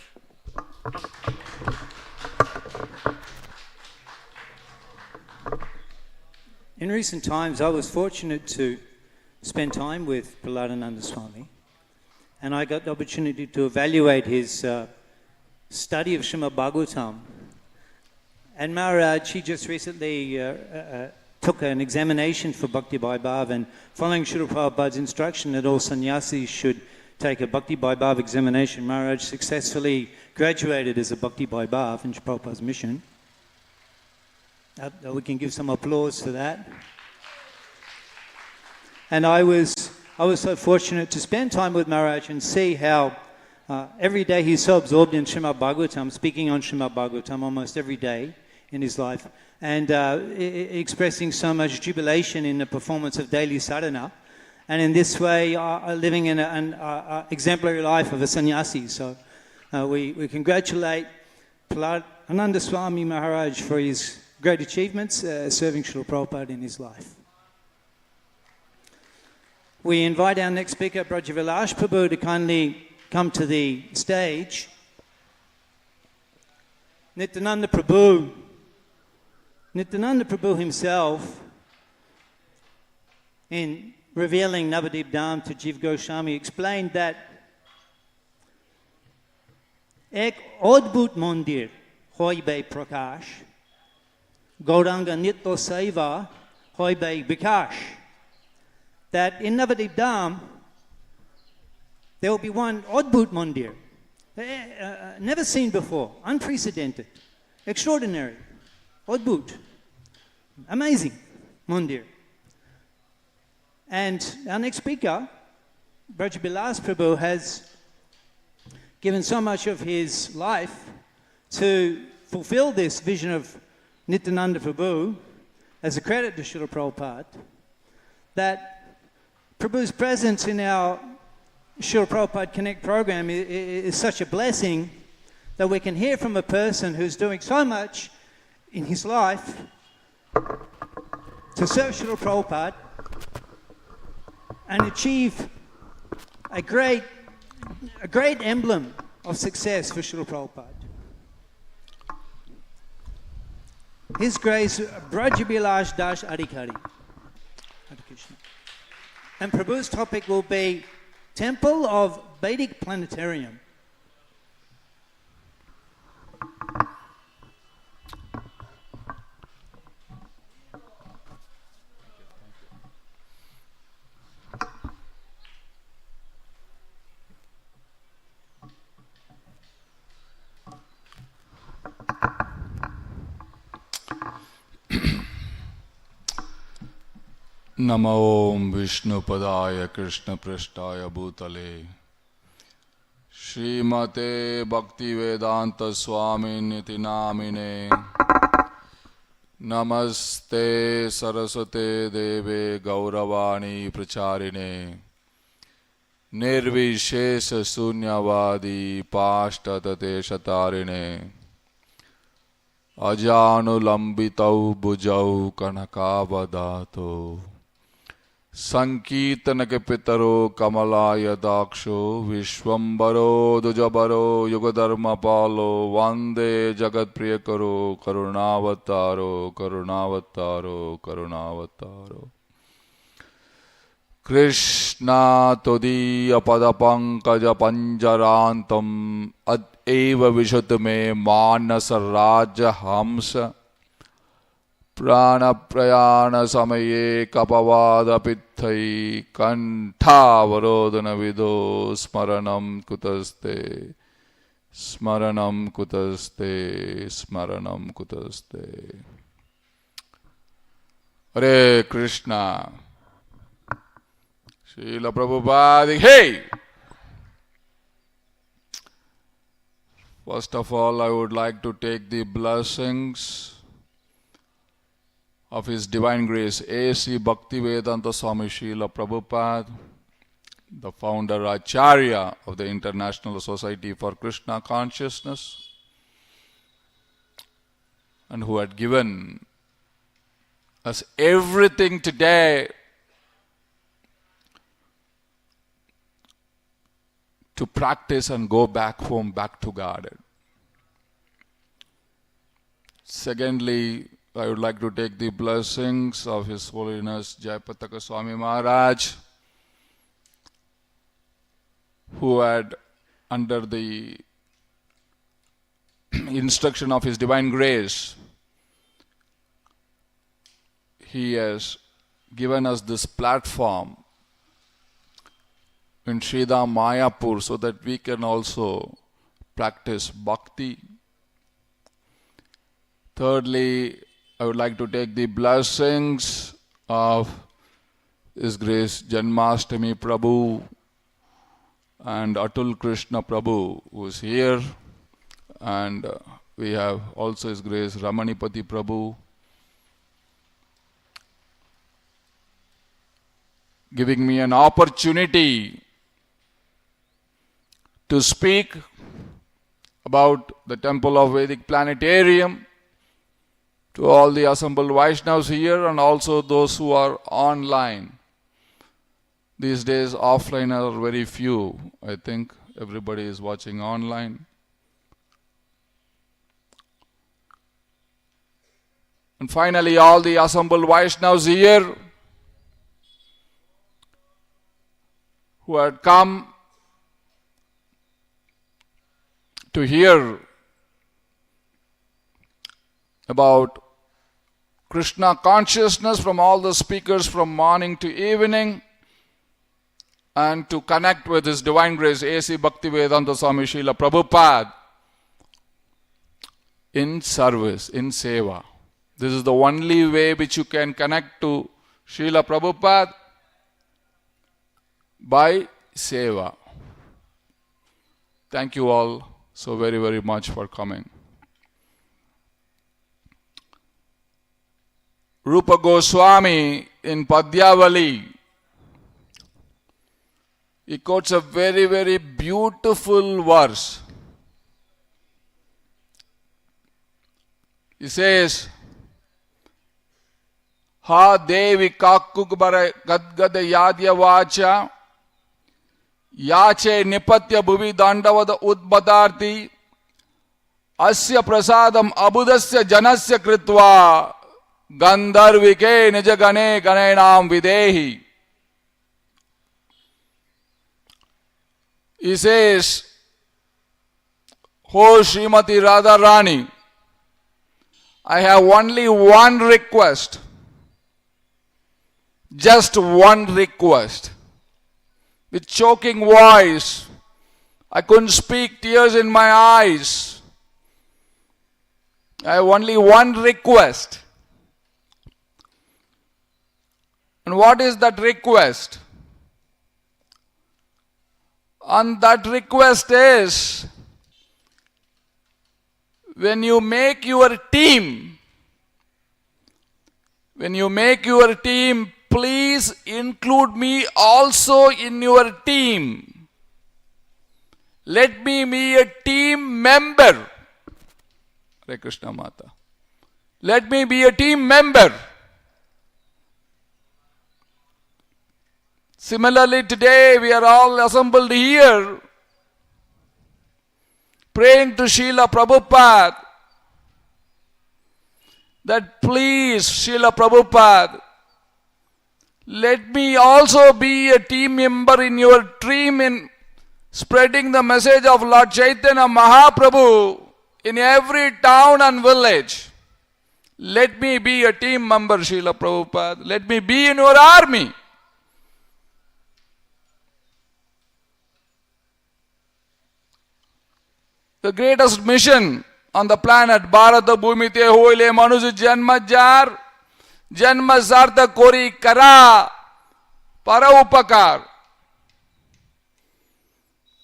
In recent times, I was fortunate to spend time with Prahladananda Swami, and I got the opportunity to evaluate his study of Srimad Bhagavatam. And Maharaj, he just recently took an examination for Bhakti Vaibhav, and following Srila Prabhupada's instruction that all sannyasis should take a Bhakti Vaibhav examination, Maharaj successfully graduated as a Bhakti Vaibhav in Prabhupada's mission. We can give some applause for that. And I was so fortunate to spend time with Maharaj and see how every day he's so absorbed in Srimad Bhagavatam, speaking on Srimad Bhagavatam almost every day in his life, and expressing so much jubilation in the performance of daily sadhana, and in this way living in an exemplary life of a sannyasi. So we congratulate Prahladananda Swami Maharaj for his great achievements serving Srila Prabhupada in his life. We invite our next speaker, Brajavilash Prabhu, to kindly come to the stage. Nityananda Prabhu himself, in revealing Navadip Dham to Jiv Goswami, explained that ek adbhut mandir hoy be prakash, Gauranga Nitya Seva hoy be vikash. That in Navadip Dham, there will be one adbhut mandir, never seen before, unprecedented, extraordinary, adbhut, amazing mandir. And our next speaker, Braj Bilas Prabhu, has given so much of his life to fulfill this vision of Nityananda Prabhu as a credit to Srila Prabhupada, that Prabhu's presence in our Srila Prabhupada Connect program is such a blessing that we can hear from a person who's doing so much in his life to serve Srila Prabhupada and achieve a great emblem of success for Srila Prabhupada. His Grace Brajabilash Das Adhikari. Hare Krishna. And Prabhu's topic will be Temple of Vedic Planetarium. Namo Vishnupadaya Krishna Prishtaya Bhutale Srimate Bhaktivedanta Swami Niti Namine Namaste Saraswate Deve Gauravani Pracharine Nirvishesha Sunyavadi Pashtatate Shatarine Ajanulambitau Bujau Kanakavadato Sankirtan ke pitaro kamalaya daksho Vishwambaro dujabaro yugadharma palo Vande jagat priyakaro karunavataro karunavataro karunavataro Krishna todiya padapankaja panjarantam Ad eva vishutme manasa raja hamsa Prana prayana samaye kapavada pitthai Kantha varodana vido smaranam kutaste Smaranam kutaste Smaranam kutaste Hare Krishna Srila Prabhupada, hey! First of all, I would like to take the blessings of His Divine Grace, A.C. Bhaktivedanta Swami Srila Prabhupada, the founder Acharya of the International Society for Krishna Consciousness, and who had given us everything today to practice and go back home, back to garden. Secondly, I would like to take the blessings of His Holiness Jayapataka Swami Maharaj, who had, under the instruction of His Divine Grace, he has given us this platform in Dham Mayapur so that we can also practice bhakti. Thirdly, I would like to take the blessings of His Grace Janmashtami Prabhu and Atul Krishna Prabhu, who is here, and we have also His Grace Ramanipati Prabhu, giving me an opportunity to speak about the Temple of Vedic Planetarium to all the assembled Vaishnavas here and also those who are online. These days offline are very few. I think everybody is watching online. And finally, all the assembled Vaishnavas here who had come to hear about Krishna consciousness from all the speakers from morning to evening, and to connect with His Divine Grace A.C. Bhaktivedanta Swami Srila Prabhupada in service, in seva. This is the only way which you can connect to Srila Prabhupada, by seva. Thank you all so very, very much for coming. Rupa Goswami in Padyavali, he quotes a very, very beautiful verse. He says, Ha Devi Kakkugbara Gadgada Yadya Vacha Yache Nipatya Bhuvi Dandavada Udbadarti Asya Prasadam Abudasya Janasya Kritva Gandharvike Nijagane Ganenam Videhi. He says, Ho Srimati Radharani, I have only one request. Just one request. With choking voice, I couldn't speak, tears in my eyes. I have only one request. And what is that request? And that request is, when you make your team, please include me also in your team. Let me be a team member. Hare Krishna Mata. Let me be a team member. Similarly, today we are all assembled here praying to Srila Prabhupada that please, Srila Prabhupada, let me also be a team member in your team in spreading the message of Lord Chaitanya Mahaprabhu in every town and village. Let me be a team member, Srila Prabhupada. Let me be in your army. The greatest mission on the planet, Bharata Bhumite Hoile Manuj Janma Jar, Janma Sartha Kori Kara, Para Upakar.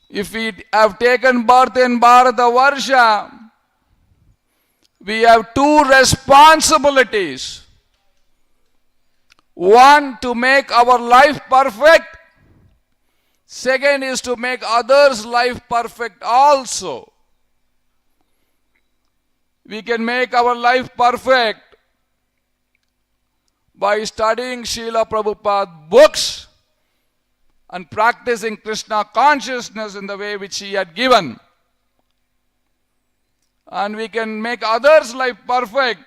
If we have taken birth in Bharata Varsha, we have two responsibilities. One, to make our life perfect. Second is to make others' life perfect also. We can make our life perfect by studying Srila Prabhupada books and practicing Krishna consciousness in the way which he had given. And we can make others' life perfect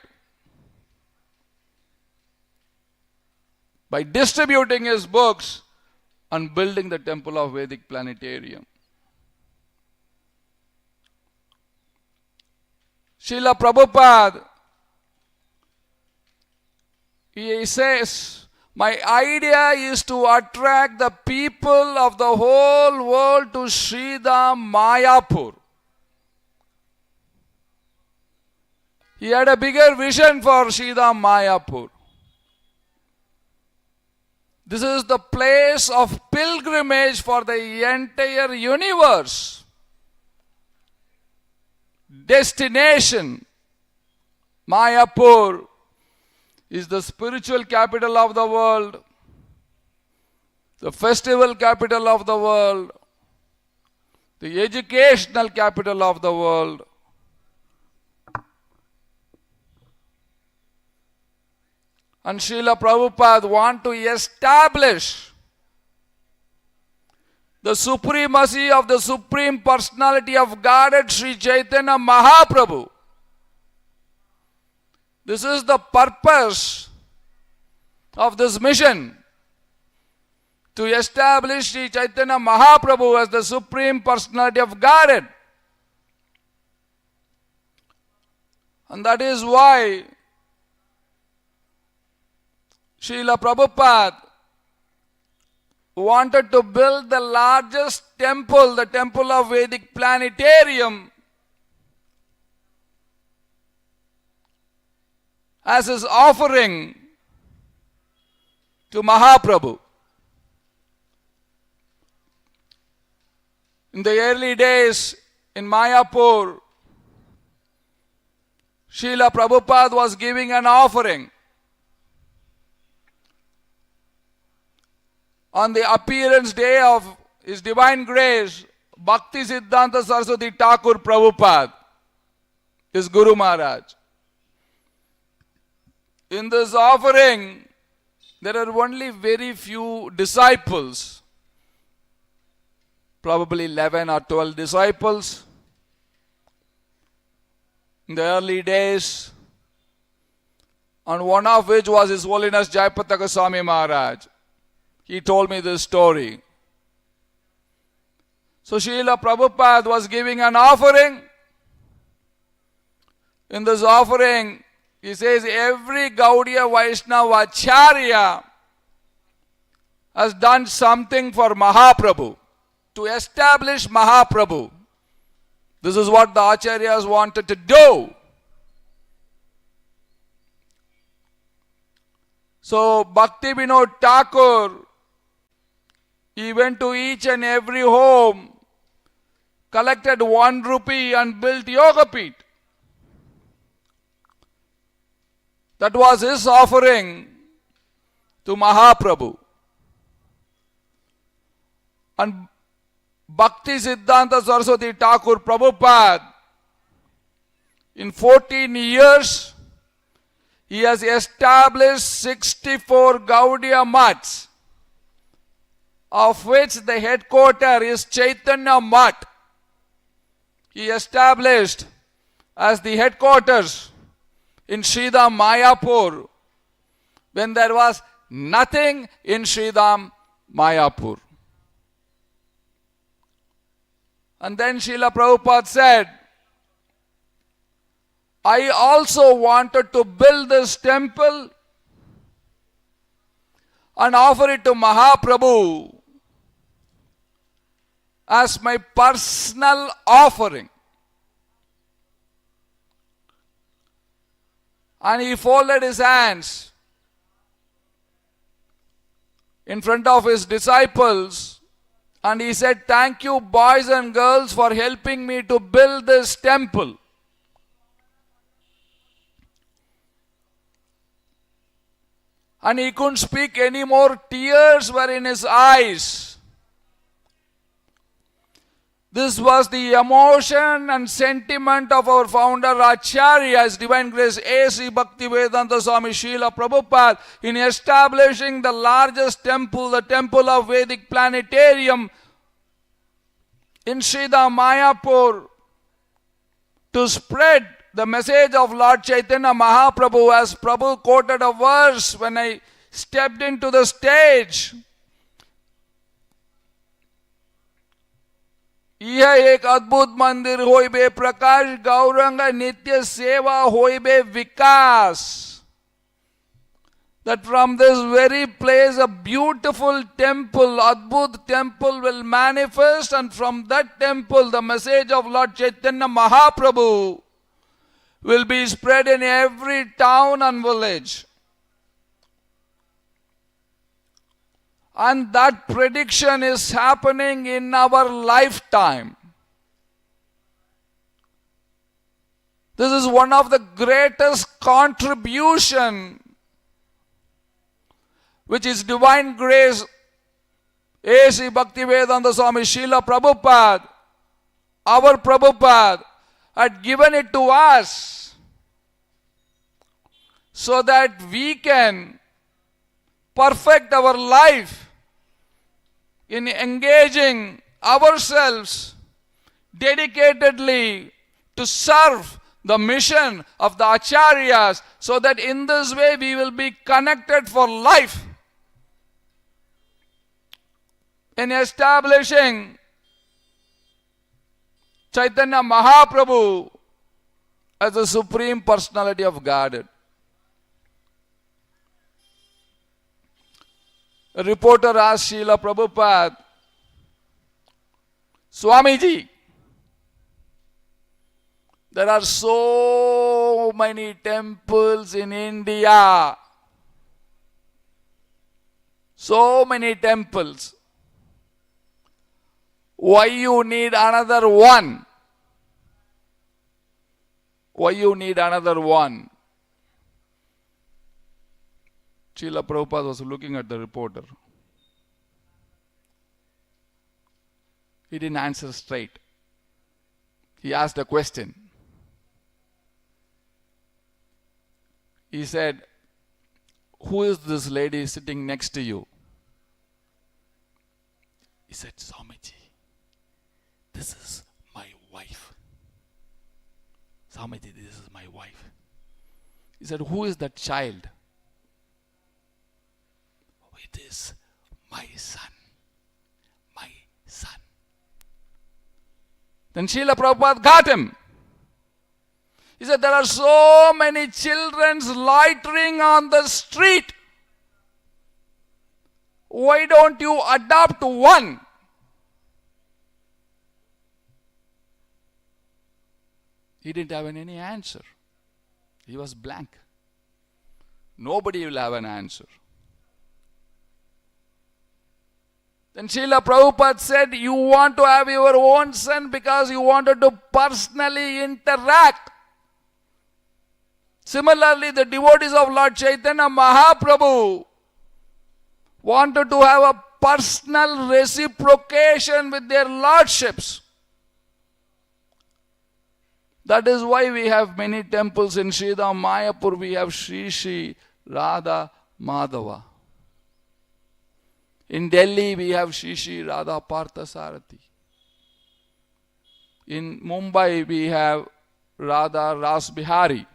by distributing his books and building the temple of Vedic Planetarium. Srila Prabhupada, he says, my idea is to attract the people of the whole world to Sri Dham, Mayapur. He had a bigger vision for Sri Dham, Mayapur. This is the place of pilgrimage for the entire universe. Destination. Mayapur is the spiritual capital of the world, the festival capital of the world, the educational capital of the world. And Srila Prabhupada want to establish the supremacy of the Supreme Personality of Godhead, Sri Chaitanya Mahaprabhu, This is the purpose of this mission, to establish Sri Chaitanya Mahaprabhu as the Supreme Personality of Godhead. And that is why Srila Prabhupada wanted to build the largest temple, the temple of Vedic Planetarium, as his offering to Mahaprabhu. In the early days in Mayapur, Srila Prabhupada was giving an offering. On the appearance day of His Divine Grace, Bhakti Siddhanta Saraswati Thakur Prabhupada, his Guru Maharaj. In this offering, there are only very few disciples, probably 11 or 12 disciples. In the early days, and one of which was His Holiness Jayapataka Swami Maharaj. He told me this story. So Srila Prabhupada was giving an offering. In this offering, he says every Gaudiya Vaishnava Acharya has done something for Mahaprabhu, to establish Mahaprabhu. This is what the Acharyas wanted to do. So Bhakti Vinod Thakur, he went to each and every home, collected 1 rupee and built Yoga Peeth. That was his offering to Mahaprabhu. And Bhakti Siddhanta Saraswati Thakur Prabhupada, in 14 years, he has established 64 Gaudiya Maths, of which the headquarter is Chaitanya Math. He established as the headquarters in Sridham Mayapur, when there was nothing in Sridham Mayapur. And then Srila Prabhupada said, I also wanted to build this temple and offer it to Mahaprabhu as my personal offering. And he folded his hands in front of his disciples and he said, thank you boys and girls for helping me to build this temple. And he couldn't speak anymore. Tears were in his eyes. This was the emotion and sentiment of our founder Acharya, His Divine Grace A.C. Bhaktivedanta Swami Srila Prabhupada, in establishing the largest temple, the temple of Vedic Planetarium in Sridham Mayapur, to spread the message of Lord Chaitanya Mahaprabhu, as Prabhu quoted a verse when I stepped into the stage. यह एक अद्भुत मंदिर होइबे प्रकाश गौरंग नित्य सेवा होइबे विकास. That from this very place a beautiful temple, Adbhut temple will manifest, and from that temple the message of Lord Chaitanya Mahaprabhu will be spread in every town and village. And that prediction is happening in our lifetime. This is one of the greatest contribution which is Divine Grace A.C. Bhaktivedanta Swami Srila Prabhupada, our Prabhupada, had given it to us so that we can perfect our life in engaging ourselves dedicatedly to serve the mission of the acharyas, so that in this way we will be connected for life. In establishing Chaitanya Mahaprabhu as the Supreme Personality of Godhead. A reporter asked Srila Prabhupada, Swamiji, there are so many temples in India. So many temples. Why you need another one? Why you need another one? Srila Prabhupada was looking at the reporter. He didn't answer straight. He asked a question. He said, who is this lady sitting next to you? He said, Swamiji, this is my wife. Swamiji, this is my wife. He said, who is that child? It is my son. My son. Then Srila Prabhupada got him. He said, there are so many children loitering on the street. Why don't you adopt one? He didn't have any answer. He was blank. Nobody will have an answer. Then Srila Prabhupada said, you want to have your own son because you wanted to personally interact. Similarly, the devotees of Lord Chaitanya Mahaprabhu wanted to have a personal reciprocation with their lordships. That is why we have many temples in Sridham, Mayapur. We have Shri Shri Radha Madhava. In Delhi, we have Shri Shri Radha Parthasarathi. In Mumbai, we have Radha Ras Bihari.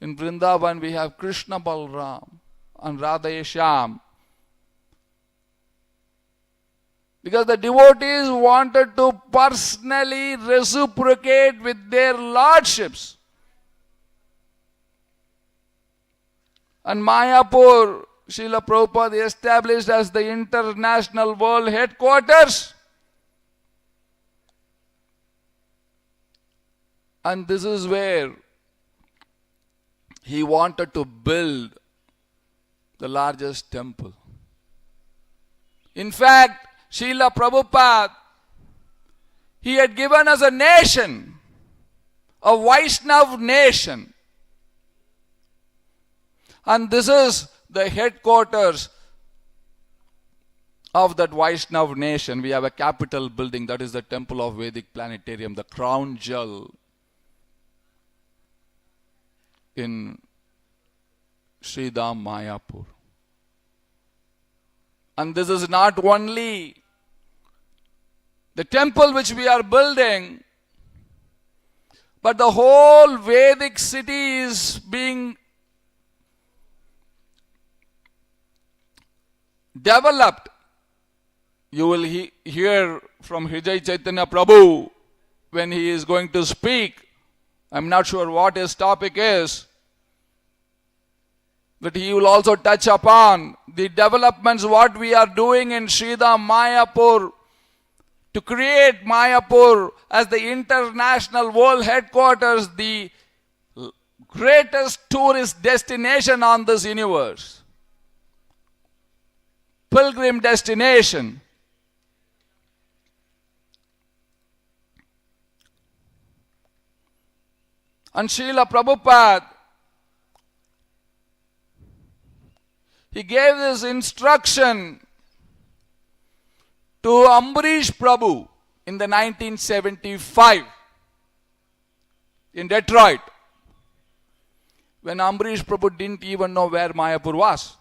In Vrindavan, we have Krishna Balram and Radha Yasham. Because the devotees wanted to personally reciprocate with their lordships. And Mayapur, Srila Prabhupada established as the international world headquarters. And this is where he wanted to build the largest temple. In fact, Srila Prabhupada, he had given us a nation, a Vaishnav nation. And this is the headquarters of that Vaishnav nation. We have a capital building, that is the temple of Vedic Planetarium, the crown jewel in Sridham, Mayapur. And this is not only the temple which we are building, but the whole Vedic city is being developed. You will hear from Hridaya Chaitanya Prabhu when he is going to speak. I'm not sure what his topic is, but he will also touch upon the developments what we are doing in Sridham, Mayapur, to create Mayapur as the international world headquarters, the greatest tourist destination on this universe. Pilgrim destination. And Srila Prabhupada, he gave this instruction to Ambarish Prabhu in the 1975 in Detroit, when Ambarish Prabhu didn't even know where Mayapur was.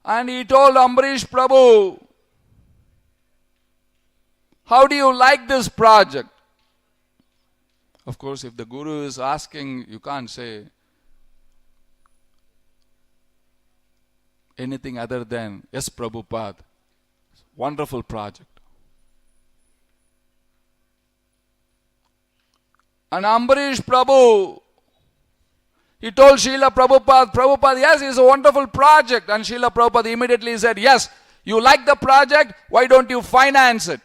And he told Ambarish Prabhu, How do you like this project? Of course, if the Guru is asking, you can't say anything other than, yes, Prabhupada, wonderful project. And Ambarish Prabhu, he told Srila Prabhupada, Prabhupada, yes, it's a wonderful project. And Srila Prabhupada immediately said, yes, you like the project, why don't you finance it?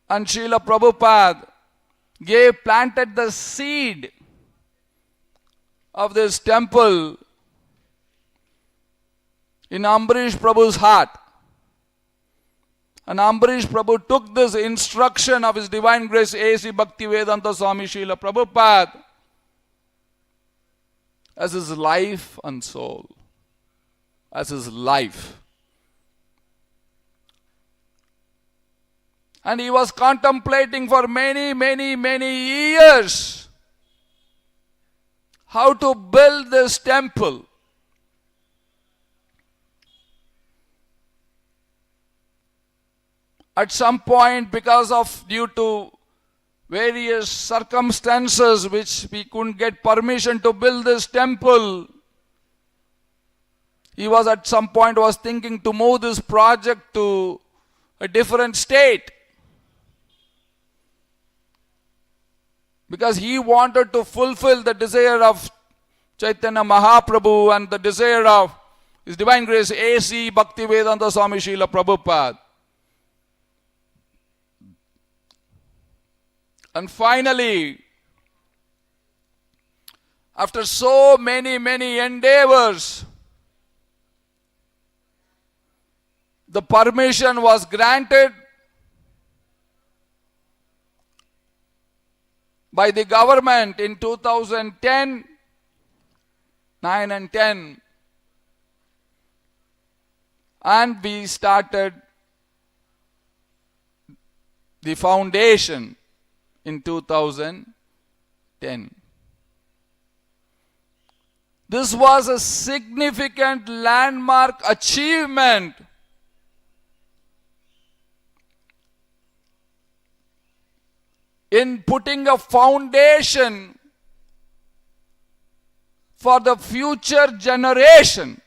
And Srila Prabhupada planted the seed of this temple in Ambarish Prabhu's heart. And Ambarish Prabhu took this instruction of His Divine Grace A.C. Bhaktivedanta Swami Srila Prabhupada as his life and soul, as his life. And he was contemplating for many, many, many years how to build this temple. At some point, due to various circumstances which we couldn't get permission to build this temple, he was at some point was thinking to move this project to a different state. Because he wanted to fulfill the desire of Chaitanya Mahaprabhu and the desire of His Divine Grace A.C. Bhaktivedanta Swami Srila Prabhupada. And finally, after so many, many endeavors, the permission was granted by the government in 2010, 9 and 10. And we started the foundation in 2010. This was a significant landmark achievement in putting a foundation for the future generation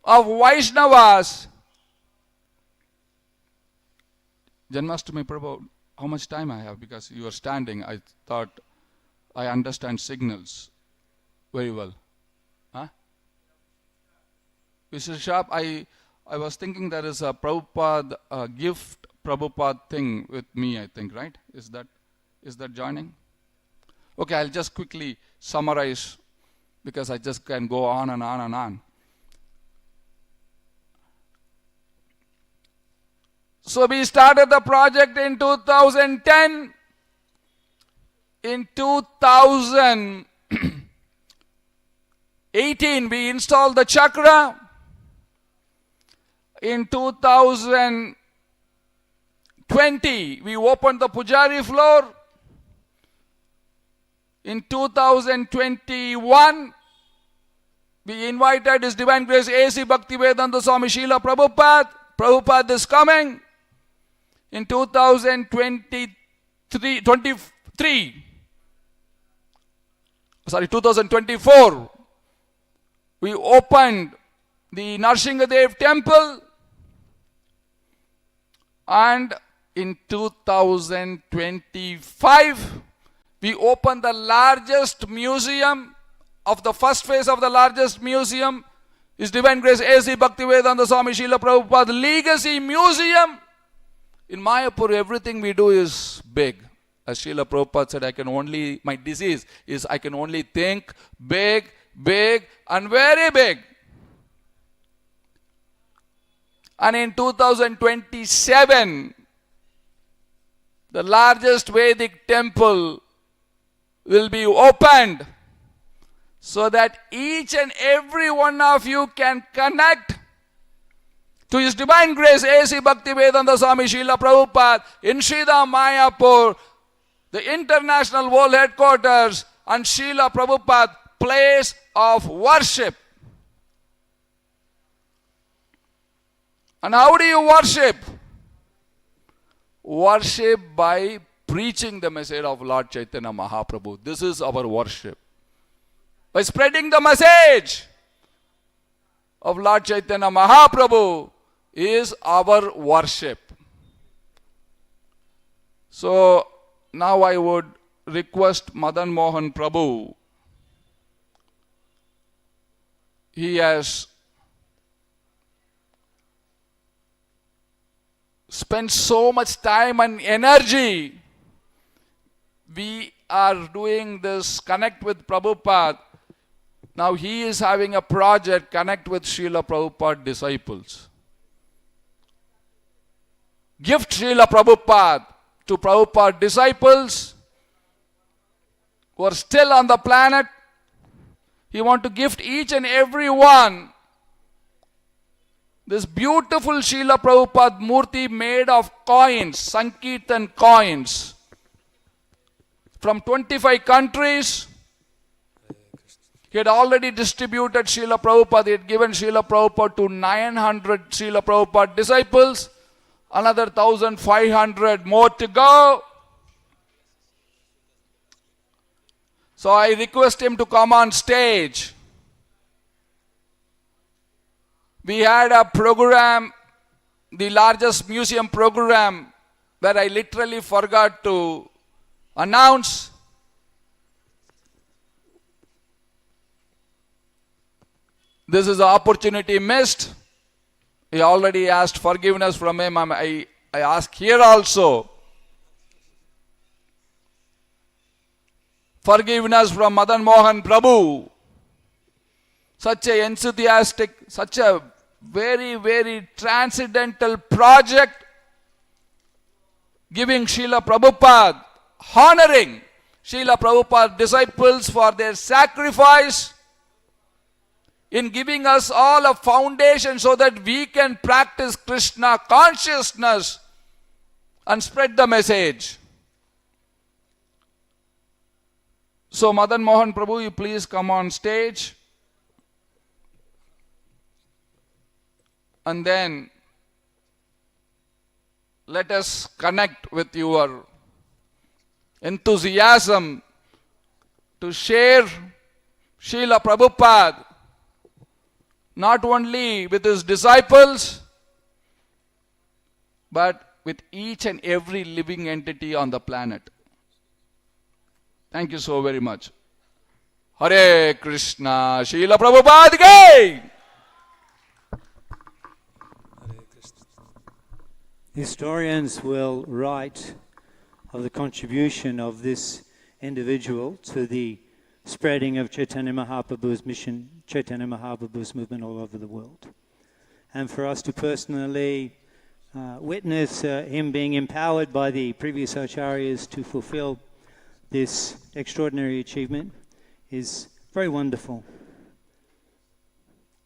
of Vaishnavas. Janmashtami Prabhu, how much time I have? Because you are standing, I thought I understand signals very well. Huh? Mr. Sharp, I was thinking there is a Prabhupada gift Prabhupada thing with me, I think, right? Is that joining? Okay, I'll just quickly summarize because I just can go on and on and on. So we started the project in 2010. In 2018, we installed the chakra. In 2020, we opened the Pujari floor. In 2021, we invited His Divine Grace A.C. Bhaktivedanta Swami Srila Prabhupada. Prabhupada is coming. In 2024, we opened the Narsinghadev temple. And in 2025, we opened the largest museum of the first phase of the largest museum, His Divine Grace A.C. Bhaktivedanta Swami Srila Prabhupada Legacy Museum. In Mayapur, everything we do is big. As Srila Prabhupada said, my disease is I can only think big, big, and very big. And in 2027, the largest Vedic temple will be opened so that each and every one of you can connect to His Divine Grace A.C. Bhaktivedanta Swami Srila Prabhupada in Sridham Mayapur, the international world headquarters, and Srila Prabhupada place of worship. And how do you worship? Worship by preaching the message of Lord Chaitanya Mahaprabhu. This is our worship. By spreading the message of Lord Chaitanya Mahaprabhu is our worship. So now I would request Madan Mohan Prabhu. He has spent so much time and energy. We are doing this Connect with Prabhupada. Now he is having a project, Connect with Srila Prabhupada Disciples. Gift Srila Prabhupada to Prabhupada disciples who are still on the planet. He wants to gift each and every one this beautiful Srila Prabhupada Murti made of coins, Sankirtan coins, from 25 countries. He had already distributed Srila Prabhupada. He had given Srila Prabhupada to 900 Srila Prabhupada disciples. Another 1,500 more to go. So I request him to come on stage. We had a program, the largest museum program, where I literally forgot to announce. This is an opportunity missed. He already asked forgiveness from him. I ask here also. Forgiveness from Madan Mohan Prabhu. Such a enthusiastic, such a very, very transcendental project, giving Srila Prabhupada, honoring Srila Prabhupada disciples for their sacrifice in giving us all a foundation so that we can practice Krishna consciousness and spread the message. So Madan Mohan Prabhu, you please come on stage. And then let us connect with your enthusiasm to share Srila Prabhupada not only with his disciples, but with each and every living entity on the planet. Thank you so very much. Hare Krishna, Srila Prabhupada ki! Historians will write of the contribution of this individual to the spreading of Chaitanya Mahaprabhu's mission, Chaitanya Mahaprabhu's movement all over the world. And for us to personally witness him being empowered by the previous acharyas to fulfill this extraordinary achievement is very wonderful.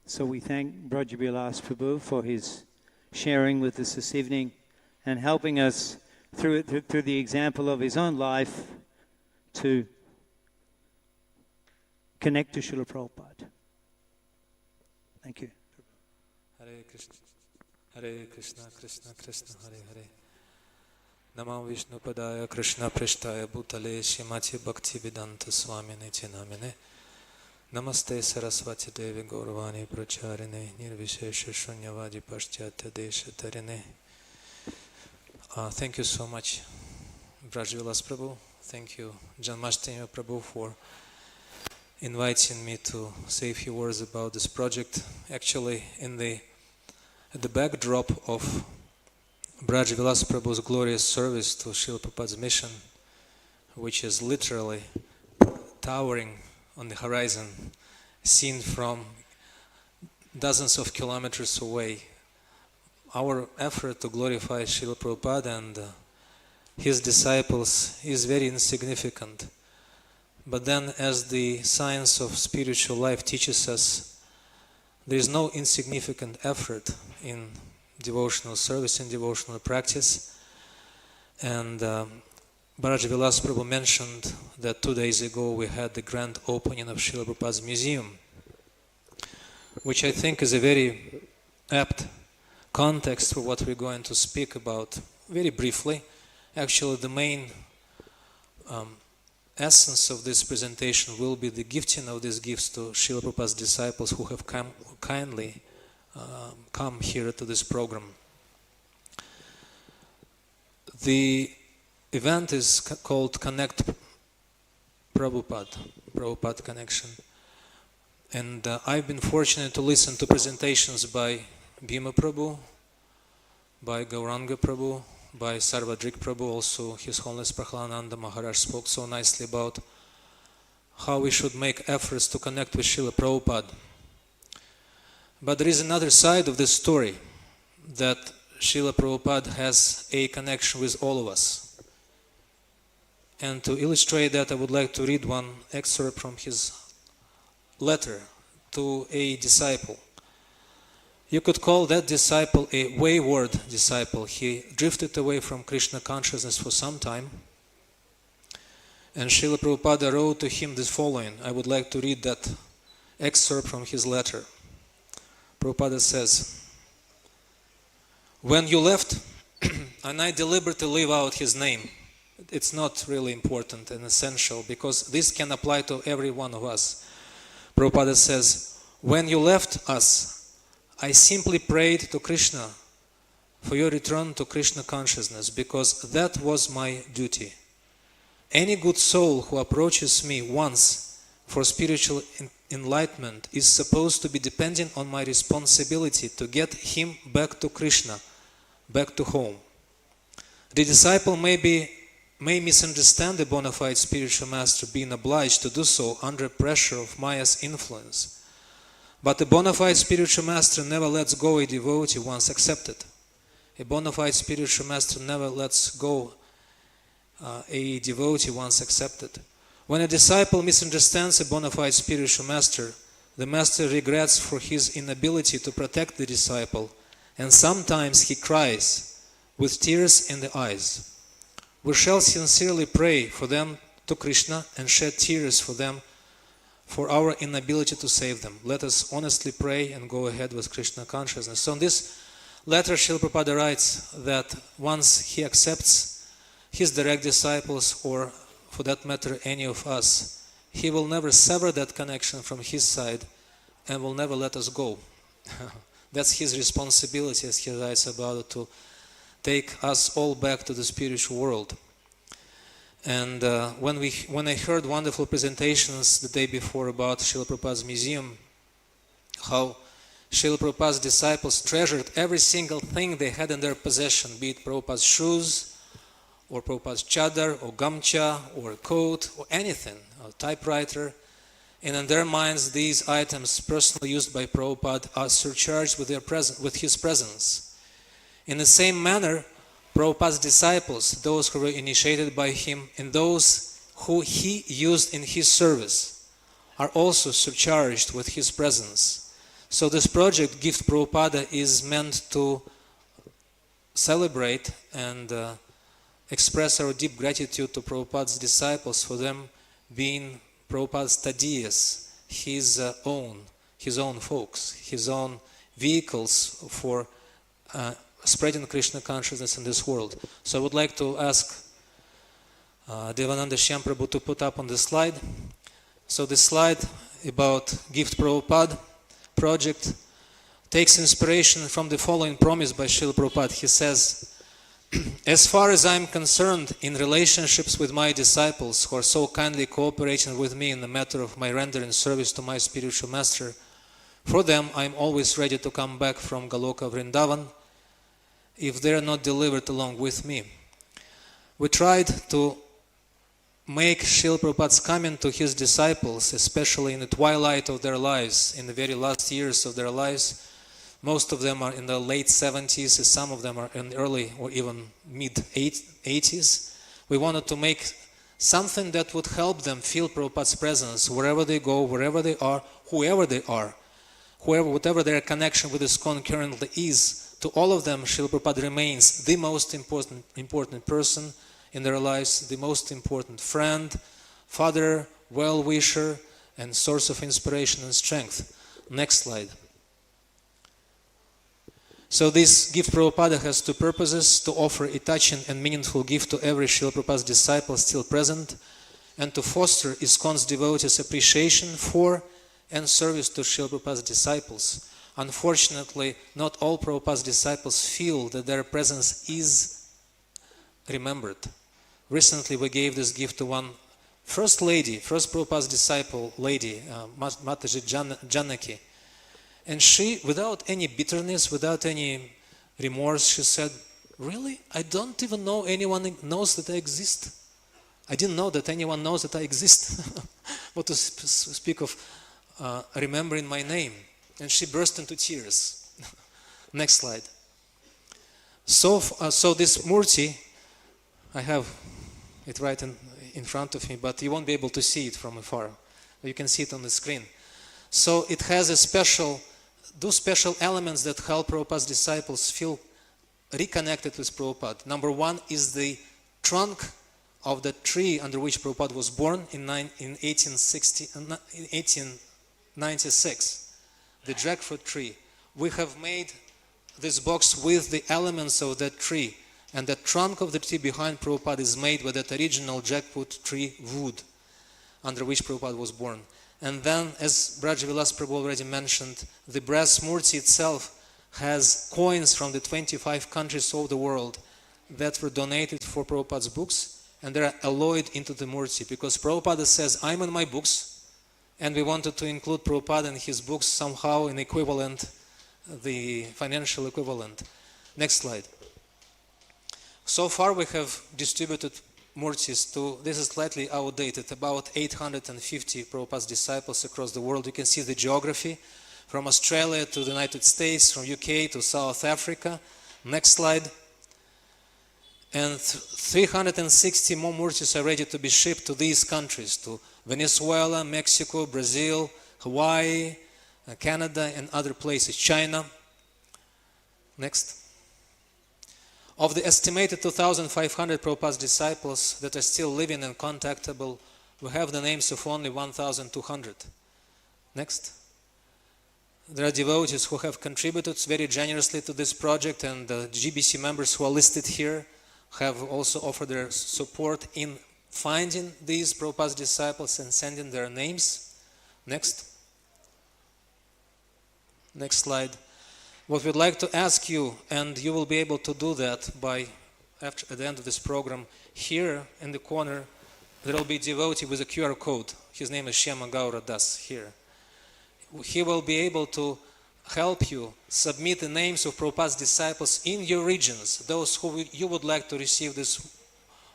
So we thank Brajavilas Prabhu for his sharing with us this evening and helping us through the example of his own life to connect to Srila Prabhupada. Thank you. Hare Krishna, Krishna Krishna, Hare Hare. Namah Vishnu Padaya Krishna Prishtaya Bhutale Shrimati Bhakti Vedanta Swamine Chinamine. Namaste Saraswati Devi Gauravani Pracharine Nirvishesha Shunyavadi Paschatya Desha Tarine. Thank you so much, Brajavilas Prabhu. Thank you, Janmashtami Prabhu, for inviting me to say a few words about this project. Actually, at the backdrop of Brajavilas Prabhu's glorious service to Srila Prabhupada's mission, which is literally towering on the horizon, seen from dozens of kilometers away, our effort to glorify Srila Prabhupada and his disciples is very insignificant. But then, as the science of spiritual life teaches us, there is no insignificant effort in devotional service and devotional practice. And Brajavilas Prabhu mentioned that 2 days ago we had the grand opening of Srila Prabhupada's museum, which I think is a very apt context for what we're going to speak about very briefly. Actually, the main essence of this presentation will be the gifting of these gifts to Srila Prabhupada's disciples who have kindly come here to this program. The event is called Connect Prabhupada Connection. And I've been fortunate to listen to presentations by Bhima Prabhu, by Gauranga Prabhu, by Sarvadrik Prabhu. Also His Holiness Prahalananda Maharaj spoke so nicely about how we should make efforts to connect with Srila Prabhupada. But there is another side of this story, that Srila Prabhupada has a connection with all of us. And to illustrate that, I would like to read one excerpt from his letter to a disciple. You could call that disciple a wayward disciple. He drifted away from Krishna consciousness for some time. And Srila Prabhupada wrote to him this following. I would like to read that excerpt from his letter. Prabhupada says, "When you left," and I deliberately leave out his name. It's not really important and essential because this can apply to every one of us. Prabhupada says, "When you left us, I simply prayed to Krishna for your return to Krishna consciousness because that was my duty. Any good soul who approaches me once for spiritual enlightenment is supposed to be dependent on my responsibility to get him back to Krishna, back to home. The disciple may misunderstand the bona fide spiritual master being obliged to do so under pressure of Maya's influence. But a bona fide spiritual master never lets go a devotee once accepted. A bona fide spiritual master never lets go a devotee once accepted. When a disciple misunderstands a bona fide spiritual master, the master regrets for his inability to protect the disciple, and sometimes he cries with tears in the eyes. We shall sincerely pray for them to Krishna and shed tears for them for our inability to save them. Let us honestly pray and go ahead with Krishna consciousness." So in this letter, Srila Prabhupada writes that once he accepts his direct disciples, or for that matter any of us, he will never sever that connection from his side and will never let us go. That's his responsibility, as he writes about it, to take us all back to the spiritual world. And when I heard wonderful presentations the day before about Srila Prabhupada's museum, how Srila Prabhupada's disciples treasured every single thing they had in their possession, be it Prabhupada's shoes, or Prabhupada's chadar, or gamcha, or a coat, or anything, a typewriter. And in their minds, these items personally used by Prabhupada are surcharged with his presence. In the same manner, Prabhupada's disciples, those who were initiated by him and those who he used in his service, are also surcharged with his presence. So this project, Gift Prabhupada, is meant to celebrate and express our deep gratitude to Prabhupada's disciples for them being Prabhupada's tadiyas, his own folks, his own vehicles for spreading Krishna consciousness in this world. So I would like to ask Devananda Shyam Prabhu to put up on the slide. So the slide about Gift Prabhupada project takes inspiration from the following promise by Srila Prabhupada. He says, "As far as I am concerned in relationships with my disciples who are so kindly cooperating with me in the matter of my rendering service to my spiritual master, for them I am always ready to come back from Goloka Vrindavan if they are not delivered along with me." We tried to make Srila Prabhupada's coming to his disciples, especially in the twilight of their lives, in the very last years of their lives. Most of them are in the late 70s, some of them are in the early or even mid-80s. We wanted to make something that would help them feel Prabhupada's presence wherever they go, wherever they are, whoever they are, whatever their connection with ISKCON currently is. To all of them, Srila Prabhupada remains the most important person in their lives, the most important friend, father, well-wisher, and source of inspiration and strength. Next slide. So this gift Prabhupada has two purposes: to offer a touching and meaningful gift to every Srila Prabhupada's disciple still present, and to foster ISKCON's devotees' appreciation for and service to Srila Prabhupada's disciples. Unfortunately, not all Prabhupada's disciples feel that their presence is remembered. Recently, we gave this gift to one first Prabhupada's disciple lady, Mataji Janaki. And she, without any bitterness, without any remorse, she said, "Really? I don't even know anyone knows that I exist. I didn't know that anyone knows that I exist." What to speak of remembering my name. And she burst into tears. Next slide. So this Murti, I have it right in front of me, but you won't be able to see it from afar. You can see it on the screen. So it has those special elements that help Prabhupada's disciples feel reconnected with Prabhupada. Number one is the trunk of the tree under which Prabhupada was born in 1896, the jackfruit tree. We have made this box with the elements of that tree, and the trunk of the tree behind Prabhupada is made with that original jackfruit tree wood under which Prabhupada was born. And then, as Brajavilas Prabhu already mentioned, the brass Murti itself has coins from the 25 countries of the world that were donated for Prabhupada's books, and they are alloyed into the Murti, because Prabhupada says, "I'm in my books," and we wanted to include Prabhupada in his books somehow in equivalent, the financial equivalent. Next slide. So far we have distributed Murtis to, this is slightly outdated, about 850 Prabhupada's disciples across the world. You can see the geography from Australia to the United States, from UK to South Africa. Next slide. And 360 more Murtis are ready to be shipped to these countries, to Venezuela, Mexico, Brazil, Hawaii, Canada, and other places, China. Next. Of the estimated 2,500 Prabhupada's disciples that are still living and contactable, we have the names of only 1,200. Next. There are devotees who have contributed very generously to this project, and the GBC members who are listed here have also offered their support in finding these Prabhupada's disciples and sending their names. Next. Next slide. What we'd like to ask you, and you will be able to do that at the end of this program, here in the corner, there will be a devotee with a QR code. His name is Shema Gaura Das here. He will be able to help you submit the names of Prabhupada's disciples in your regions, those who you would like to receive these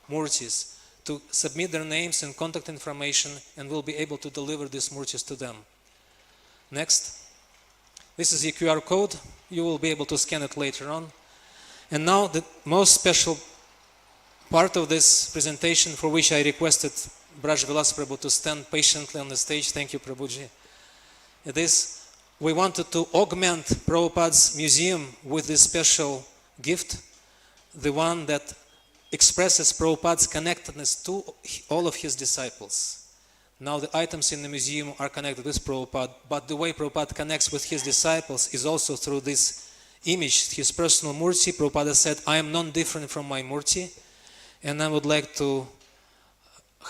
Murtis, to submit their names and contact information, and we'll be able to deliver these Murtis to them. Next. This is the QR code. You will be able to scan it later on. And now the most special part of this presentation, for which I requested Brajavilas Prabhu to stand patiently on the stage. Thank you, Prabhuji. It is, we wanted to augment Prabhupada's museum with this special gift, the one that expresses Prabhupada's connectedness to all of his disciples. Now the items in the museum are connected with Prabhupada, but the way Prabhupada connects with his disciples is also through this image, his personal Murti. Prabhupada said, "I am non-different from my Murti," and I would like to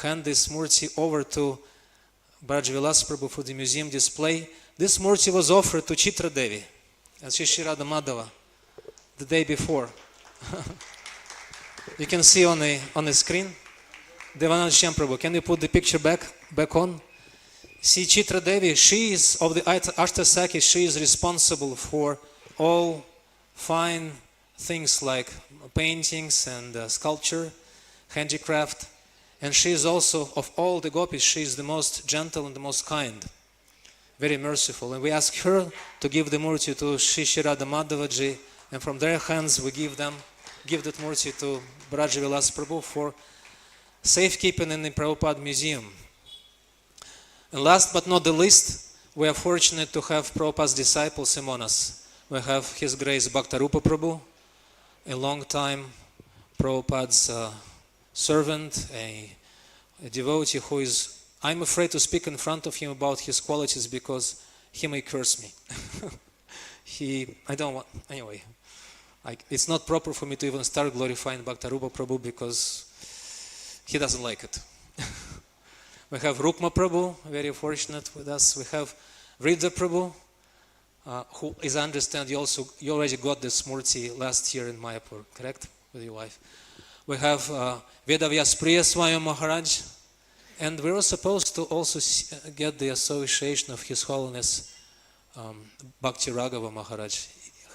hand this Murti over to Brajavilas Prabhu for the museum display. This Murti was offered to Chitra Devi and Shri Radha Madhava the day before. You can see on the screen. Devanand Shyam Prabhu, can you put the picture back on? See, Chitra Devi, she is of the Ashtasakhi, she is responsible for all fine things like paintings and sculpture, handicraft, and she is also, of all the gopis, she is the most gentle and the most kind, very merciful. And we ask her to give the Murti to Shri Radha Madhavaji, and from their hands we give that Murti to Brajavilas Prabhu for safekeeping in the Prabhupada Museum. And last but not the least, we are fortunate to have Prabhupada's disciples among us. We have His Grace Bhaktarupa Prabhu, a long time Prabhupada's servant, a devotee who is, I'm afraid to speak in front of him about his qualities because he may curse me. Anyway. It's not proper for me to even start glorifying Bhaktarupa Prabhu because he doesn't like it. We have Rukma Prabhu, very fortunate with us. We have Vrida Prabhu, who, as I understand, you already got this Murti last year in Mayapur, correct? With your wife. We have Vedavyas Priya Swami Maharaj, and we were supposed to also get the association of His Holiness Bhakti Raghava Maharaj.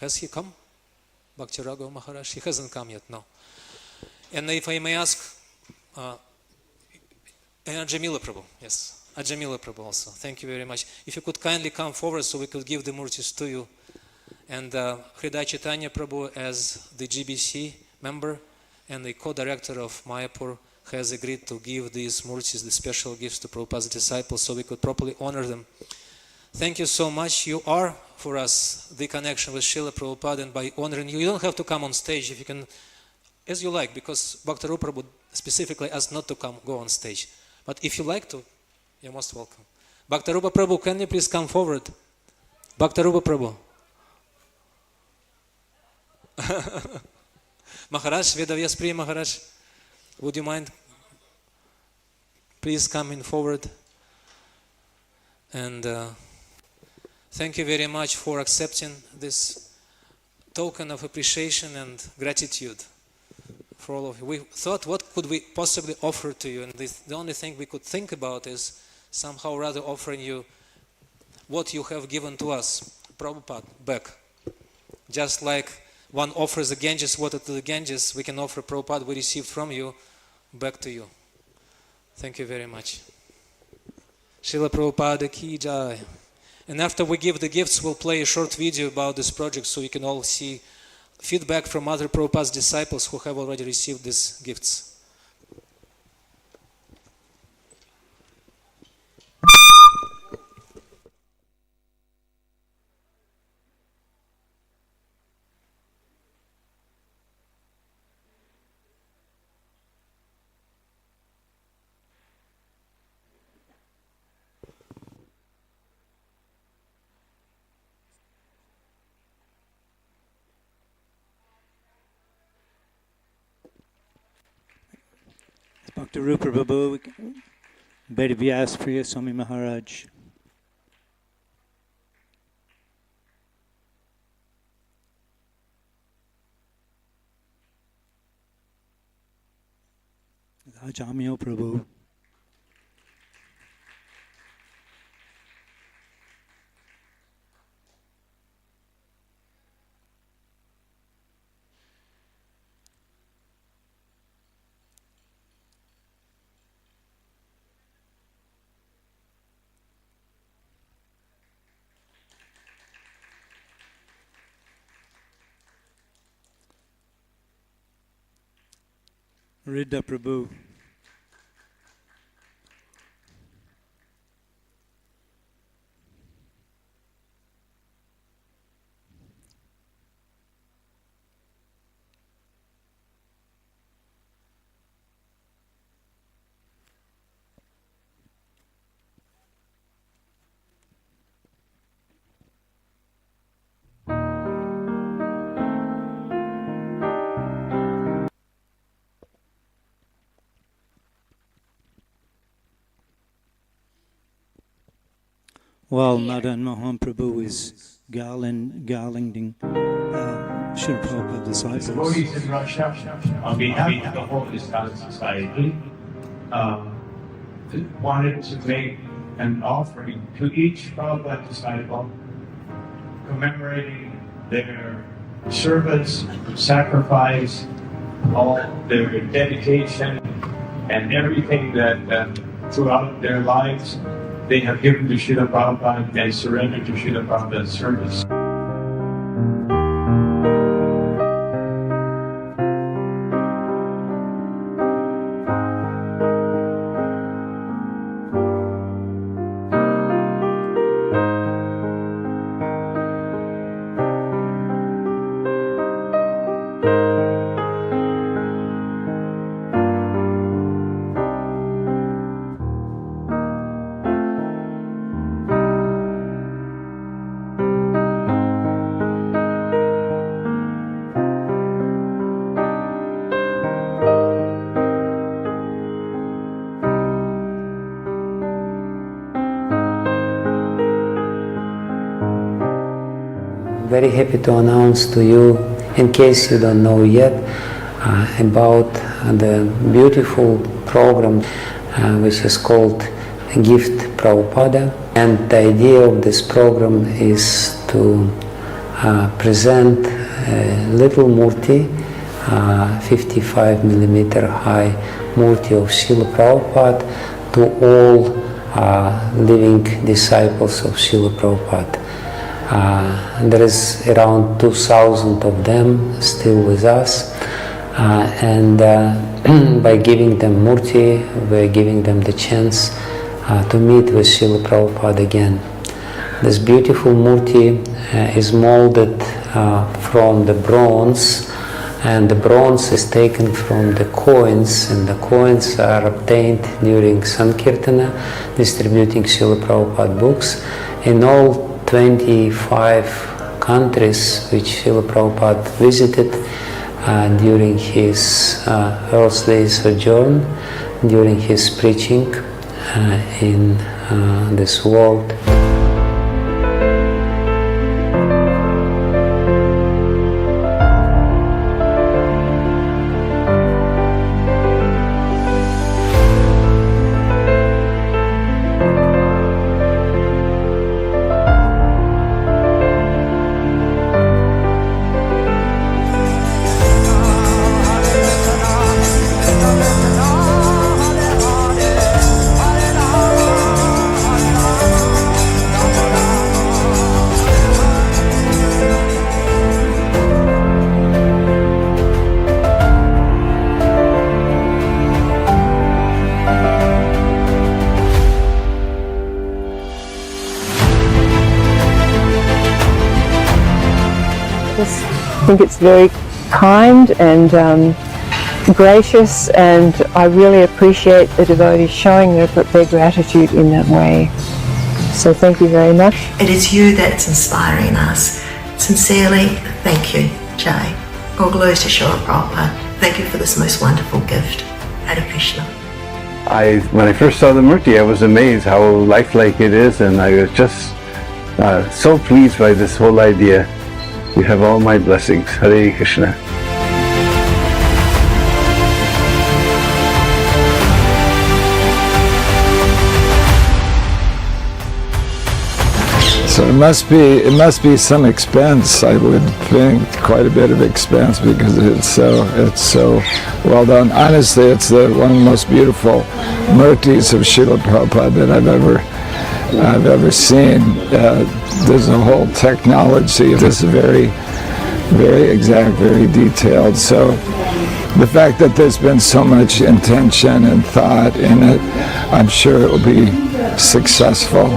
Has he come? Bhakti Raghava Maharaj? He hasn't come yet, no. And if I may ask, and Ajamila Prabhu, yes. Ajamila Prabhu also. Thank you very much. If you could kindly come forward so we could give the murtis to you. And Hridaya Chaitanya Prabhu, as the GBC member and the co-director of Mayapur, has agreed to give these murtis, the special gifts to Prabhupada's disciples, so we could properly honor them. Thank you so much. You are, for us, the connection with Srila Prabhupada, and by honoring you, you don't have to come on stage if you can, as you like, because Bhaktarupa Prabhu specifically asked not to go on stage. But if you like to, you're most welcome. Bhaktarupa Prabhu, can you please come forward? Bhaktarupa Prabhu. Maharaj, Vedavyas Priya Maharaj, would you mind please coming forward? And thank you very much for accepting this token of appreciation and gratitude for all of you. We thought, what could we possibly offer to you? And the only thing we could think about is somehow rather offering you what you have given to us, Prabhupada, back. Just like one offers the Ganges water to the Ganges, we can offer Prabhupada we received from you back to you. Thank you very much. Srila Prabhupada ki jai. And after we give the gifts, we'll play a short video about this project so you can all see feedback from other Prabhupada's disciples who have already received these gifts. Bhaktarupa Prabhu, Vedavyas Priya Swami Maharaj. Ajamila Prabhu. Ridha Prabhu. While Madan Mohan Prabhu is garlanding Srila Prabhupada disciples. Devotees in Russia, on behalf of the whole Iskon Society, wanted to make an offering to each Prabhupada disciple, commemorating their service, sacrifice, all their dedication, and everything that throughout their lives they have given to Srila Prabhupada and surrendered to Srila Prabhupada's service. very happy to announce to you, in case you don't know yet, about the beautiful program which is called Gift Prabhupada. And the idea of this program is to present a little murti, 55 millimeter high murti of Srila Prabhupada to all living disciples of Srila Prabhupada. There is around 2,000 of them still with us, and by giving them murti, we're giving them the chance to meet with Srila Prabhupada again. This beautiful murti is molded from the bronze, and the bronze is taken from the coins, and the coins are obtained during Sankirtana, distributing Srila Prabhupada books. In all 25 countries which Srila Prabhupada visited during his earthly sojourn, during his preaching in this world. I think it's very kind and gracious, and I really appreciate the devotees showing their gratitude in that way. So thank you very much. It is you that's inspiring us. Sincerely, thank you, Jai. All glories to Srila Prabhupada. Thank you for this most wonderful gift. Hare Krishna. When I first saw the murti, I was amazed how lifelike it is, and I was just so pleased by this whole idea. You have all my blessings. Hare Krishna. So it must be some expense, I would think, quite a bit of expense, because it's so well done. Honestly, it's one of the most beautiful murtis of Srila Prabhupada that I've ever seen. There's a whole technology. This is very, very exact, very detailed. So the fact that there's been so much intention and thought in it, I'm sure it will be successful.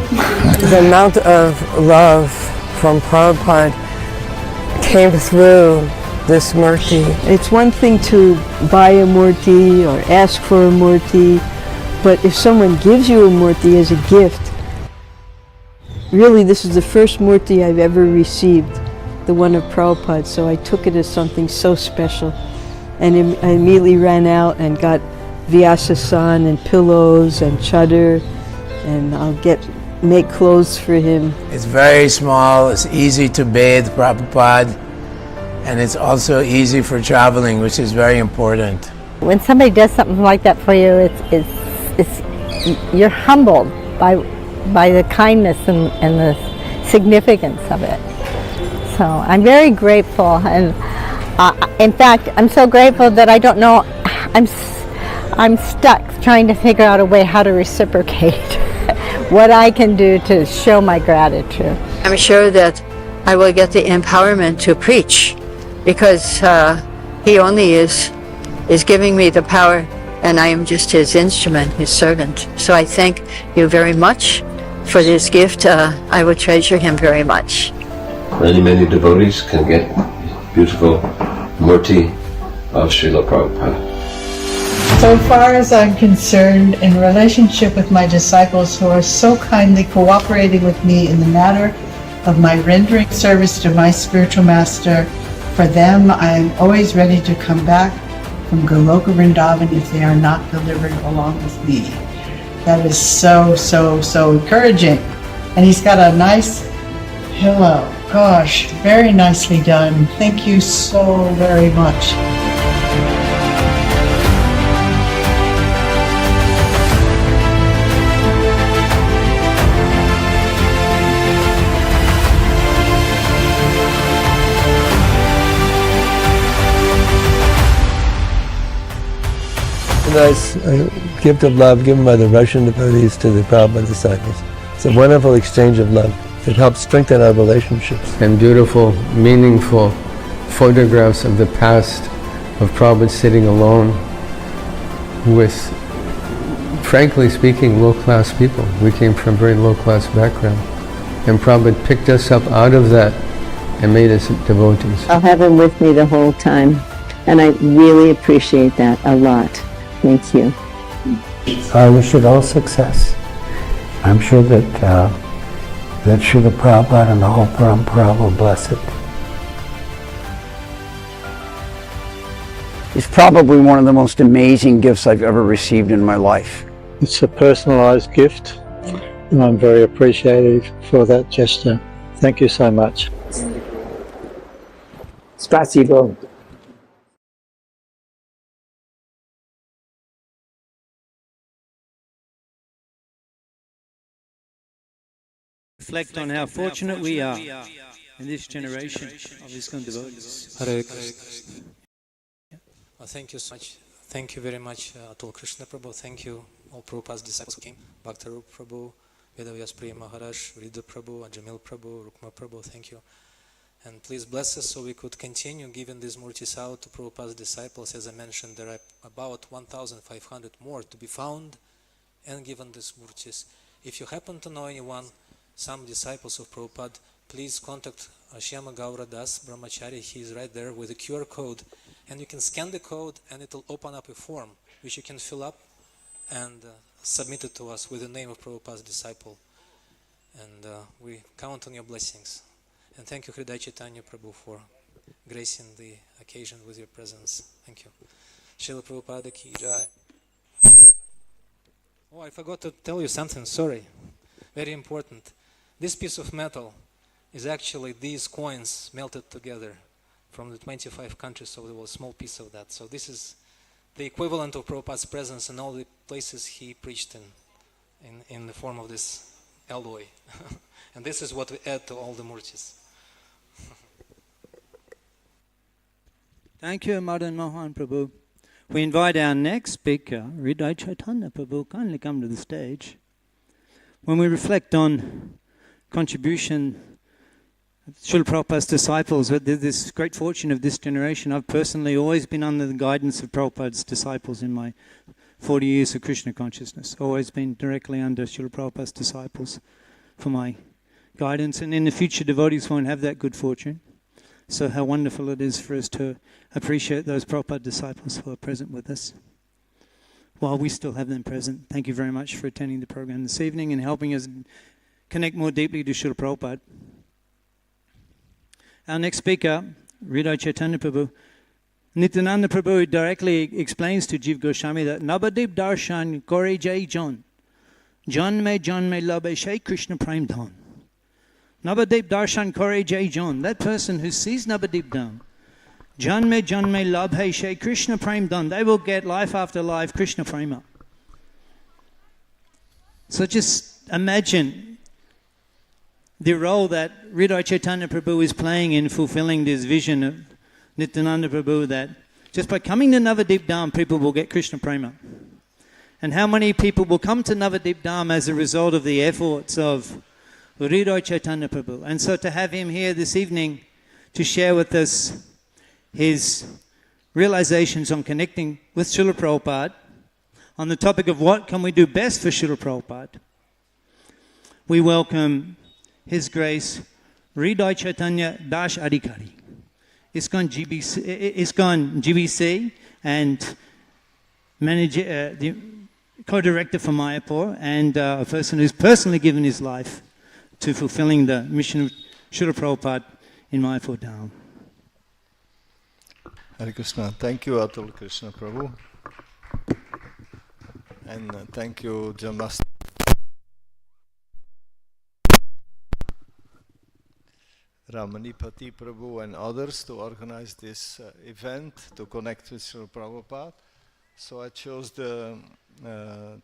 The amount of love from Prabhupada came through this murti. It's one thing to buy a murti or ask for a murti, but if someone gives you a murti as a gift, really this is the first murti I've ever received, the one of Prabhupada, so I took it as something so special. And I immediately ran out and got Vyasasan and pillows and chadar, and I'll make clothes for him. It's very small, it's easy to bathe Prabhupada, and it's also easy for traveling, which is very important. When somebody does something like that for you, you're humbled by the kindness and the significance of it. So I'm very grateful, and in fact, I'm so grateful that I don't know, I'm stuck trying to figure out a way how to reciprocate what I can do to show my gratitude. I'm sure that I will get the empowerment to preach, because he only is giving me the power, and I am just his instrument, his servant. So I thank you very much for this gift. I will treasure him very much. Many devotees can get beautiful murti of Srila Prabhupada. So far as I'm concerned, in relationship with my disciples who are so kindly cooperating with me in the matter of my rendering service to my spiritual master, for them I am always ready to come back from Goloka Vrindavan if they are not delivered along with me. That is so encouraging. And he's got a nice pillow. Gosh, very nicely done. Thank you so very much. A nice gift of love given by the Russian devotees to the Prabhupada disciples. It's a wonderful exchange of love. It helps strengthen our relationships. And beautiful, meaningful photographs of the past of Prabhupada sitting alone with, frankly speaking, low-class people. We came from a very low-class background. And Prabhupada picked us up out of that and made us devotees. I'll have him with me the whole time. And I really appreciate that a lot. Thank you. I wish it all success. I'm sure that that Srila Prabhupada and the whole Parampara will bless it. It's probably one of the most amazing gifts I've ever received in my life. It's a personalized gift, and I'm very appreciative for that gesture. Thank you so much. Spasibo. Reflect on how fortunate we are in this generation of ISKCON devotees. Hare Krishna. Thank you so much. Thank you very much, Atul Krishna Prabhu. Thank you, all Prabhupada's disciples who came. Bhaktarup Prabhu, Vedavyas Priya Maharaj, Rida Prabhu, Ajamil Prabhu, Rukma Prabhu. Thank you. And please bless us so we could continue giving these murtis out to Prabhupada's disciples. As I mentioned, there are about 1,500 more to be found and given these murtis. If you happen to know anyone, some disciples of Prabhupada, please contact Shyama Gaura Das Brahmachari. He is right there with a QR code, and you can scan the code and it will open up a form which you can fill up and submit it to us with the name of Prabhupada's disciple. And we count on your blessings. And thank you, Hridaya Chaitanya Prabhu, for gracing the occasion with your presence. Thank you. Srila Prabhupada ki jai. Oh, I forgot to tell you something, sorry. Very important. This piece of metal is actually these coins melted together from the 25 countries of the world, a small piece of that. So this is the equivalent of Prabhupada's presence in all the places he preached in the form of this alloy. And this is what we add to all the murtis. Thank you, Madan Mohan Prabhu. We invite our next speaker, Hridaya Chaitanya Prabhu, kindly come to the stage. When we reflect on contribution of Srila Prabhupada's disciples, this great fortune of this generation, I've personally always been under the guidance of Prabhupada's disciples in my 40 years of Krishna consciousness. Always been directly under Srila Prabhupada's disciples for my guidance, and in the future devotees won't have that good fortune. So how wonderful it is for us to appreciate those Prabhupada disciples who are present with us while we still have them present. Thank you very much for attending the program this evening and helping us connect more deeply to Srila Prabhupada. Our next speaker, Hridaya Chaitanya Prabhu. Nityananda Prabhu directly explains to Jiv Goswami that Nabadip Darshan Kore Jai John Janme Labe Shai Krishna Prime Dham. Nabadip Darshan Kore Jai John, that person who sees Nabadip Dham, Janme Labhe Shai Krishna Prime Dham, they will get life after life Krishna Prema. So just imagine the role that Hridaya Chaitanya Prabhu is playing in fulfilling this vision of Nityananda Prabhu, that just by coming to Navadip Dham, people will get Krishna Prema. And how many people will come to Navadip Dham as a result of the efforts of Hridaya Chaitanya Prabhu. And so to have him here this evening to share with us his realizations on connecting with Srila Prabhupada on the topic of what can we do best for Srila Prabhupada, we welcome His Grace Hridaya Chaitanya Das Adhikari, ISKCON GBC and manager, the co-director for Mayapur, and a person who's personally given his life to fulfilling the mission of Srila Prabhupada in Mayapur Dham. Hare Krishna. Thank you, Atul Krishna Prabhu. And thank you, Janmashtami. Ramanipati Prabhu and others to organize this event to connect with Srila Prabhupada. So I chose the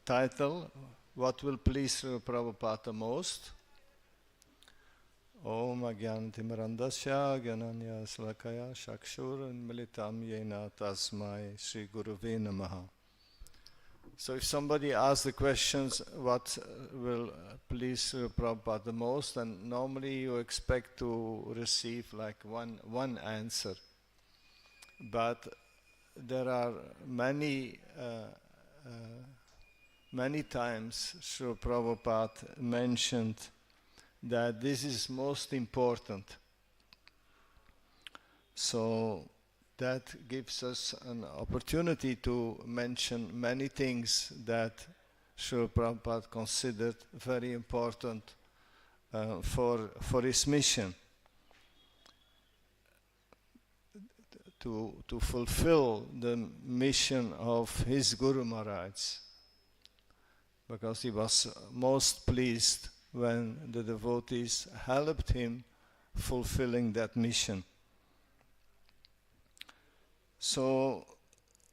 title, What Will Please Srila Prabhupada the Most? Om Agyanatimarandasya Gyananya Slakaya Shakshur Militam Yena Tasmai Sri Guruve Namaha. So if somebody asks the questions, what will please Srila Prabhupada the most, and normally you expect to receive like one answer. But there are many times Srila Prabhupada mentioned that this is most important. So that gives us an opportunity to mention many things that Srila Prabhupada considered very important for his mission. To fulfill the mission of his Guru Maharaj, because he was most pleased when the devotees helped him fulfilling that mission. So,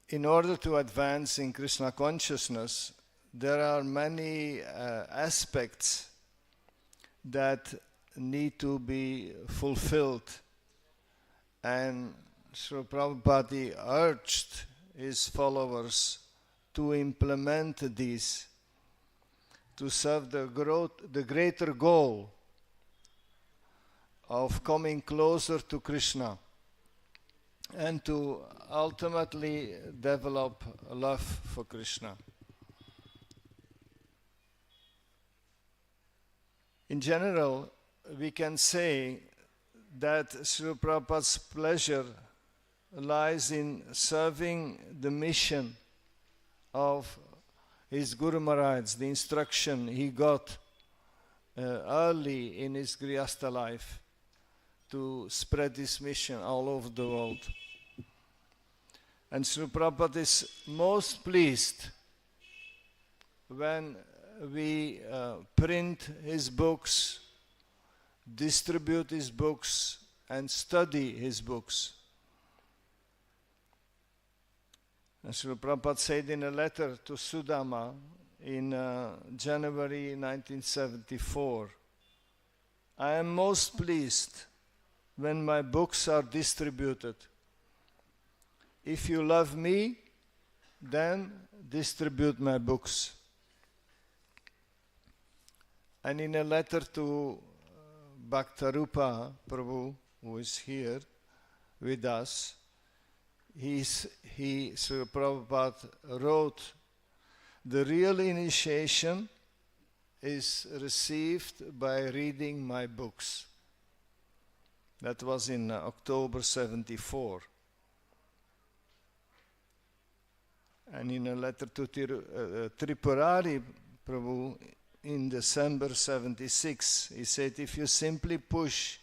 in order to advance in Krishna consciousness, there are many aspects that need to be fulfilled, and Srila Prabhupada urged his followers to implement these to serve the greater goal of coming closer to Krishna and to ultimately develop love for Krishna. In general, we can say that Srila Prabhupada's pleasure lies in serving the mission of his Guru Maharaj, the instruction he got early in his Grihastha life to spread this mission all over the world. And Srila Prabhupada is most pleased when we print his books, distribute his books, and study his books. And Srila Prabhupada said in a letter to Sudama in January 1974, I am most pleased when my books are distributed. If you love me, then distribute my books. And in a letter to Bhaktarupa Prabhu, who is here with us, Srila Prabhupada wrote, the real initiation is received by reading my books. That was in October 74. And in a letter to Tripurari Prabhu in December 76, he said, if you simply push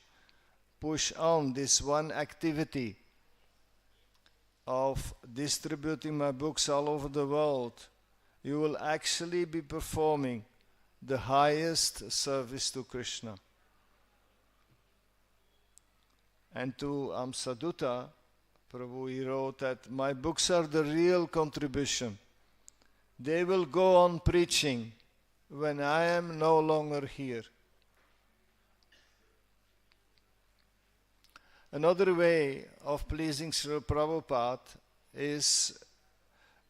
on this one activity of distributing my books all over the world, you will actually be performing the highest service to Krishna. And to Amsaduta Prabhu, he wrote that my books are the real contribution. They will go on preaching when I am no longer here. Another way of pleasing Srila Prabhupada is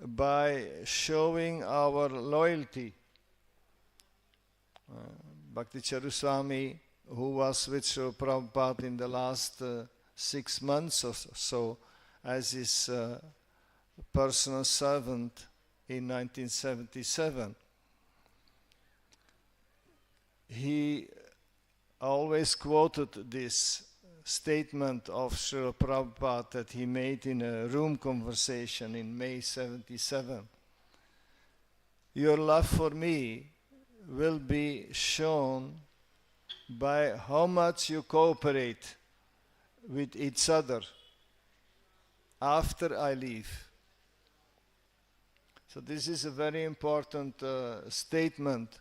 by showing our loyalty. Bhakti Charuswami, who was with Srila Prabhupada in the last 6 months or so, as his personal servant in 1977, he always quoted this statement of Srila Prabhupada that he made in a room conversation in May 77. Your love for me will be shown by how much you cooperate with each other after I leave. So this is a very important statement,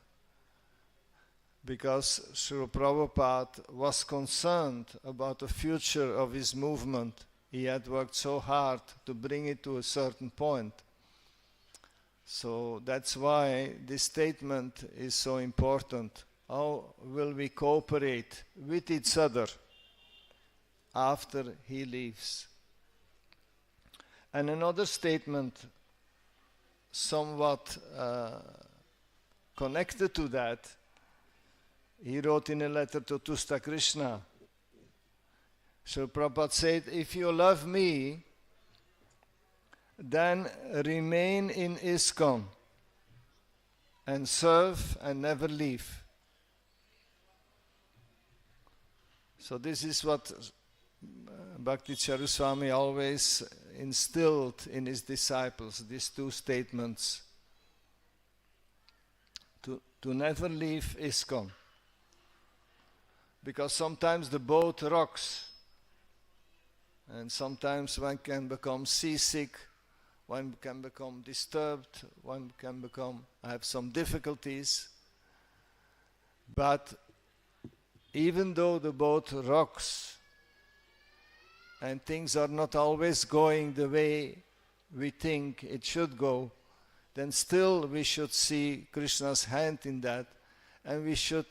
because Srila Prabhupada was concerned about the future of his movement. He had worked so hard to bring it to a certain point. So that's why this statement is so important. How will we cooperate with each other after he leaves? And another statement, somewhat connected to that, he wrote in a letter to Tusta Krishna. Srila Prabhupada said, if you love me, then remain in ISKCON and serve and never leave. So this is what Bhakti Charuswami always instilled in his disciples, these two statements. To never leave ISKCON. Because sometimes the boat rocks, and sometimes one can become seasick, one can become disturbed, one can have some difficulties. But even though the boat rocks and things are not always going the way we think it should go, then still we should see Krishna's hand in that, and we should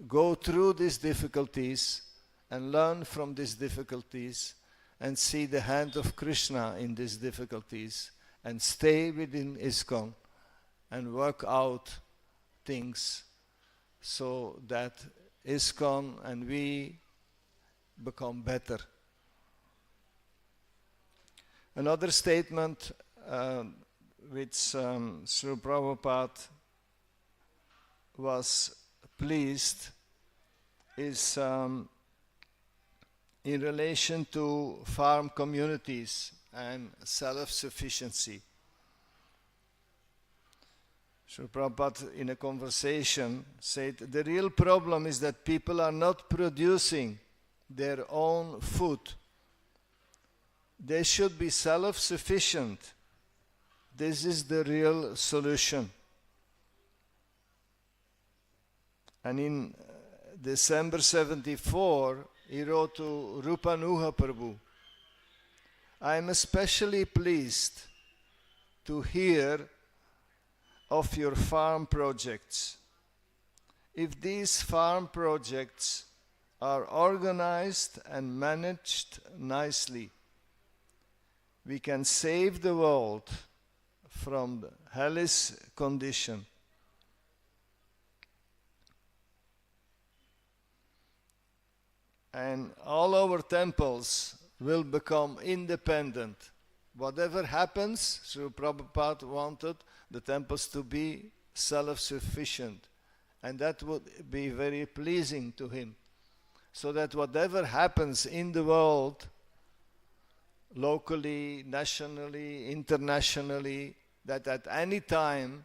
go through these difficulties and learn from these difficulties and see the hand of Krishna in these difficulties and stay within ISKCON and work out things so that ISKCON and we become better. Another statement which Srila Prabhupada was pleased is in relation to farm communities and self-sufficiency. Srila Prabhupada in a conversation said, the real problem is that people are not producing their own food. They should be self-sufficient. This is the real solution. And in December 74, he wrote to Rupanuga Prabhu, I am especially pleased to hear of your farm projects. If these farm projects are organized and managed nicely, we can save the world from the hellish condition. And all our temples will become independent. Whatever happens, Srila Prabhupada wanted the temples to be self-sufficient. And that would be very pleasing to him. So that whatever happens in the world, locally, nationally, internationally, that at any time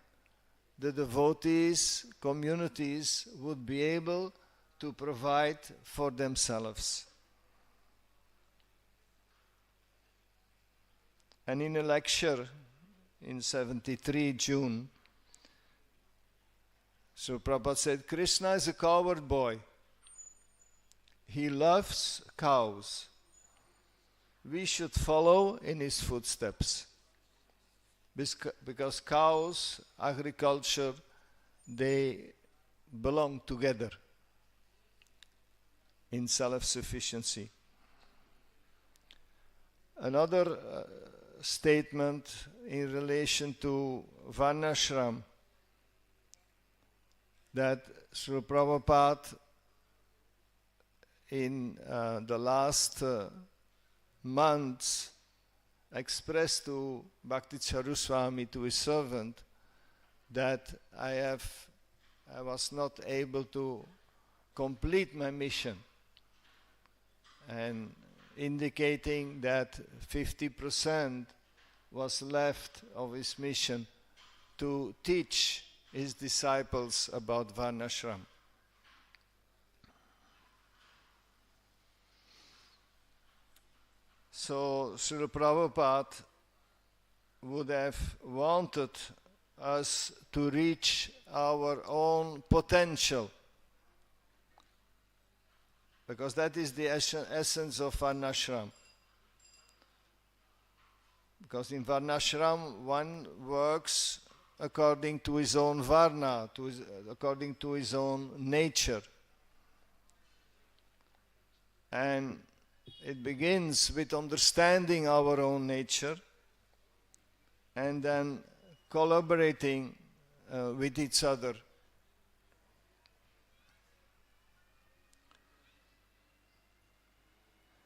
the devotees, communities would be able to provide for themselves. And in a lecture in 73 June, Srila Prabhupada said, Krishna is a coward boy. He loves cows. We should follow in his footsteps. Because cows, agriculture, they belong together in self-sufficiency. Another statement in relation to Varnashram, that Srila Prabhupada in the last months expressed to Bhakti Charuswami, to his servant, that I was not able to complete my mission, and indicating that 50% was left of his mission to teach his disciples about Varnashram. So Srila Prabhupada would have wanted us to reach our own potential because that is the essence of Varnashram. Because in Varnashram one works according to his own Varna, according to his own nature. And it begins with understanding our own nature and then collaborating with each other.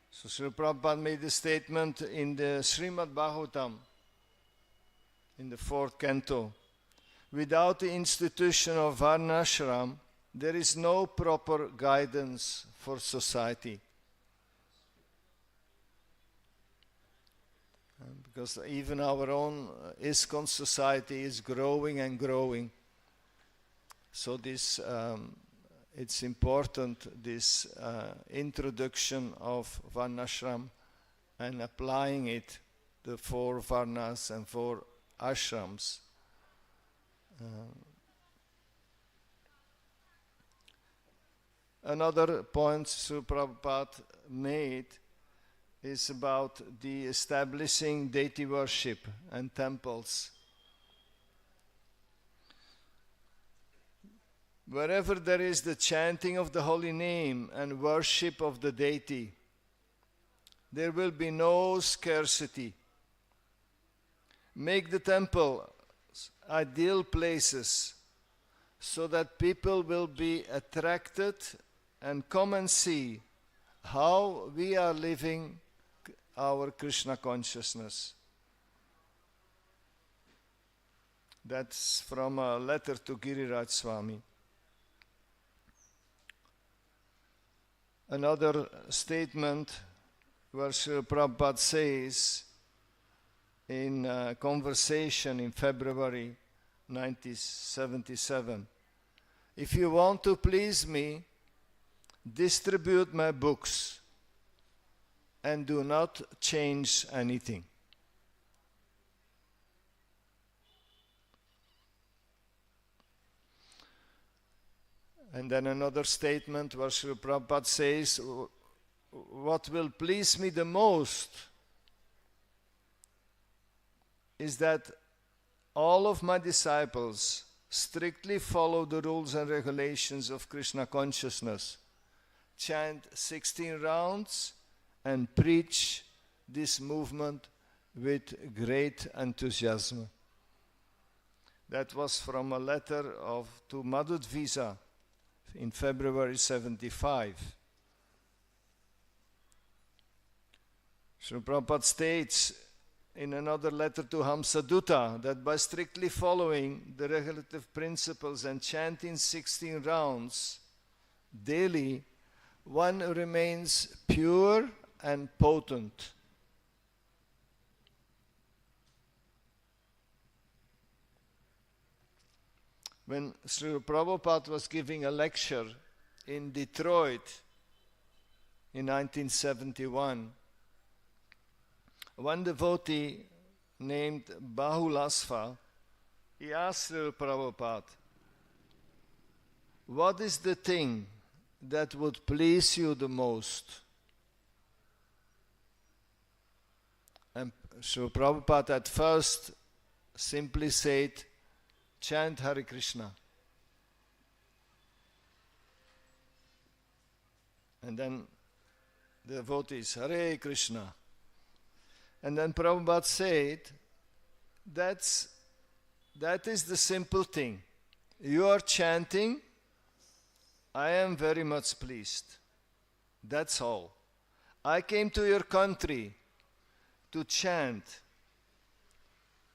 So Srila Prabhupada made a statement in the Srimad Bhagavatam, in the 4th canto. Without the institution of Varnashram, there is no proper guidance for society. Because even our own ISKCON society is growing and growing. So this, it's important, this introduction of Varnashram and applying it, the 4 Varnas and 4 ashrams. Another point Srila Prabhupada made is about the establishing deity worship and temples. Wherever there is the chanting of the holy name and worship of the deity, there will be no scarcity. Make the temple ideal places so that people will be attracted and come and see how we are living our Krishna consciousness. That's from a letter to Giriraj Swami. Another statement where Srila Prabhupada says in a conversation in February 1977, if you want to please me, distribute my books and do not change anything. And then another statement where Srila Prabhupada says, what will please me the most is that all of my disciples strictly follow the rules and regulations of Krishna consciousness, chant 16 rounds, and preach this movement with great enthusiasm. That was from a letter to Madhudvisa in February 75. Srila Prabhupada states in another letter to Hamsadutta that by strictly following the regulative principles and chanting 16 rounds daily, one remains pure and potent. When Srila Prabhupada was giving a lecture in Detroit in 1971, one devotee named Bahulasva, he asked Srila Prabhupada, what is the thing that would please you the most? And Srila Prabhupada at first simply said, chant Hare Krishna. And then the devotees, Hare Krishna. And then Prabhupada said, that is the simple thing. You are chanting, I am very much pleased. That's all. I came to your country to chant,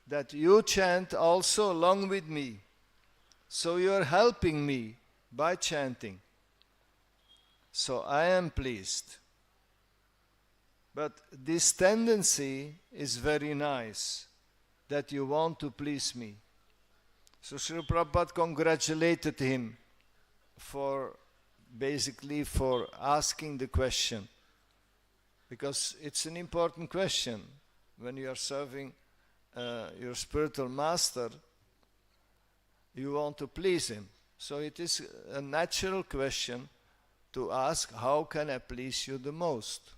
that you chant also along with me. So you are helping me by chanting. So I am pleased. But this tendency is very nice, that you want to please me. So Srila Prabhupada congratulated him for asking the question. Because it's an important question. When you are serving your spiritual master, you want to please him. So it is a natural question to ask, how can I please you the most?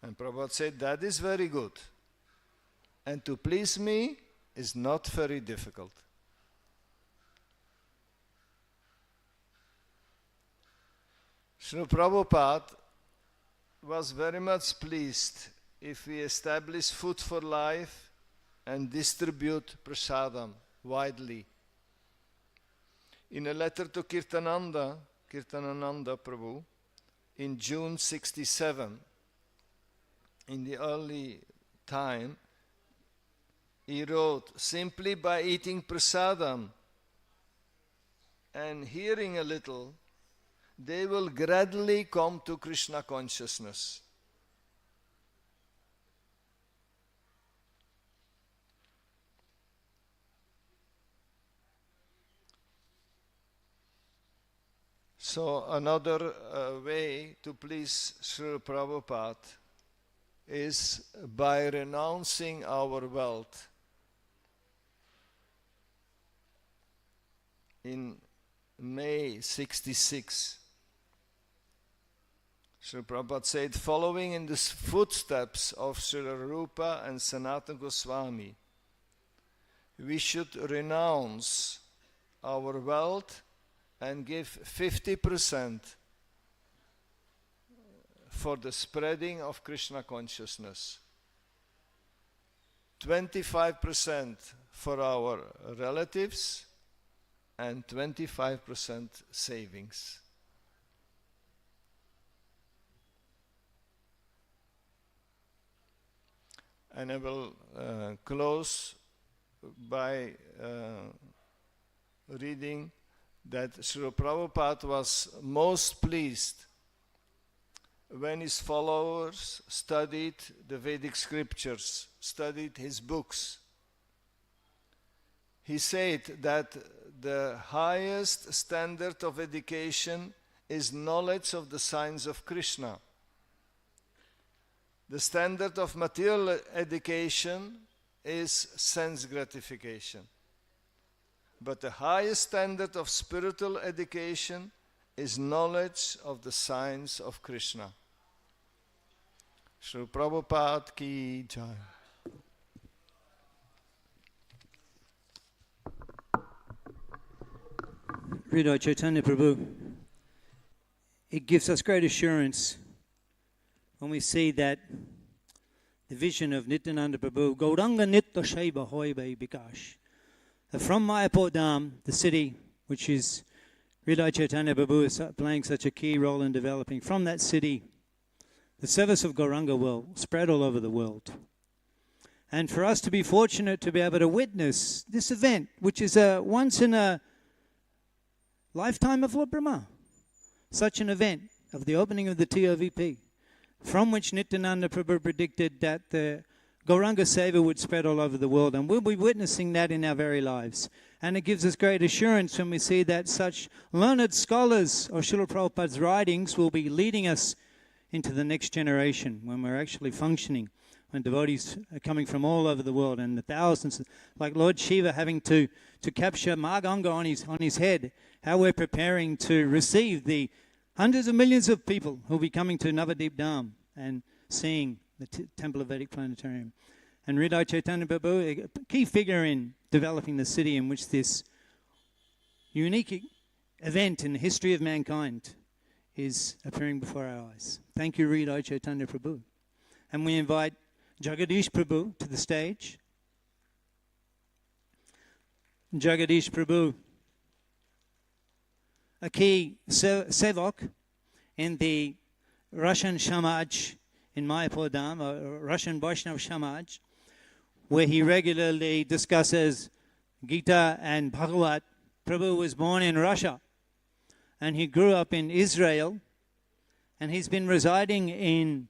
And Prabhupada said, that is very good. And to please me is not very difficult. Srila Prabhupada was very much pleased if we establish Food for Life and distribute prasadam widely. In a letter to Kirtanananda Prabhu, in June 67, in the early time, he wrote, simply by eating prasadam and hearing a little, they will gradually come to Krishna consciousness. So another way to please Srila Prabhupada is by renouncing our wealth. In May 66, Srila Prabhupada said, following in the footsteps of Srila Rupa and Sanatana Goswami, we should renounce our wealth and give 50% for the spreading of Krishna consciousness, 25% for our relatives, and 25% savings. And I will close by reading that Srila Prabhupada was most pleased when his followers studied the Vedic scriptures, studied his books. He said that the highest standard of education is knowledge of the signs of Krishna. The standard of material education is sense gratification. But the highest standard of spiritual education is knowledge of the signs of Krishna. Srila Prabhupada ki jai. Hridaya Chaitanya Prabhu, it gives us great assurance when we see that the vision of Nityananda Prabhu, Gauranga Nitya Shaiva Hoy Bhai Bikash, from Mayapur Dham, the city which is Hridaya Chaitanya Prabhu is playing such a key role in developing, from that city, the service of Gauranga will spread all over the world. And for us to be fortunate to be able to witness this event, which is a once in a lifetime of Lord Brahma, such an event of the opening of the TOVP, from which Nityananda Prabhu predicted that the Gauranga Seva would spread all over the world, and we'll be witnessing that in our very lives. And it gives us great assurance when we see that such learned scholars of Srila Prabhupada's writings will be leading us into the next generation, when we're actually functioning, when devotees are coming from all over the world, and the thousands, like Lord Shiva having to capture Marganga on his head, how we're preparing to receive the hundreds of millions of people who will be coming to Navadip Dham and seeing the Temple of Vedic Planetarium. And Hridaya Chaitanya Prabhu, a key figure in developing the city in which this unique event in the history of mankind is appearing before our eyes. Thank you, Hridaya Chaitanya Prabhu. And we invite Jagadish Prabhu to the stage. Jagadish Prabhu, a key sevak in the Russian Samaj in Mayapur Dham, or Russian Vaishnav Samaj, where he regularly discusses Gita and Bhagavad. Prabhu was born in Russia, and he grew up in Israel, and he's been residing in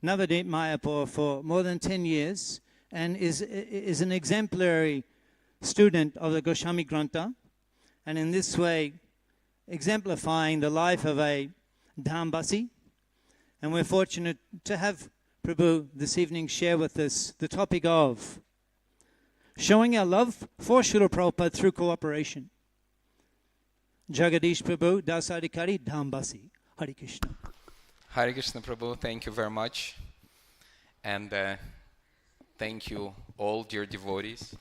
Navadip Mayapur for more than 10 years, and is an exemplary student of the Goswami Grantha, and in this way exemplifying the life of a Dhambasi. And we're fortunate to have Prabhu this evening share with us the topic of showing our love for Srila Prabhupada through cooperation. Jagadish Prabhu, Dasadikari, Dhambasi. Hare Krishna. Hare Krishna Prabhu, thank you very much. And thank you all dear devotees.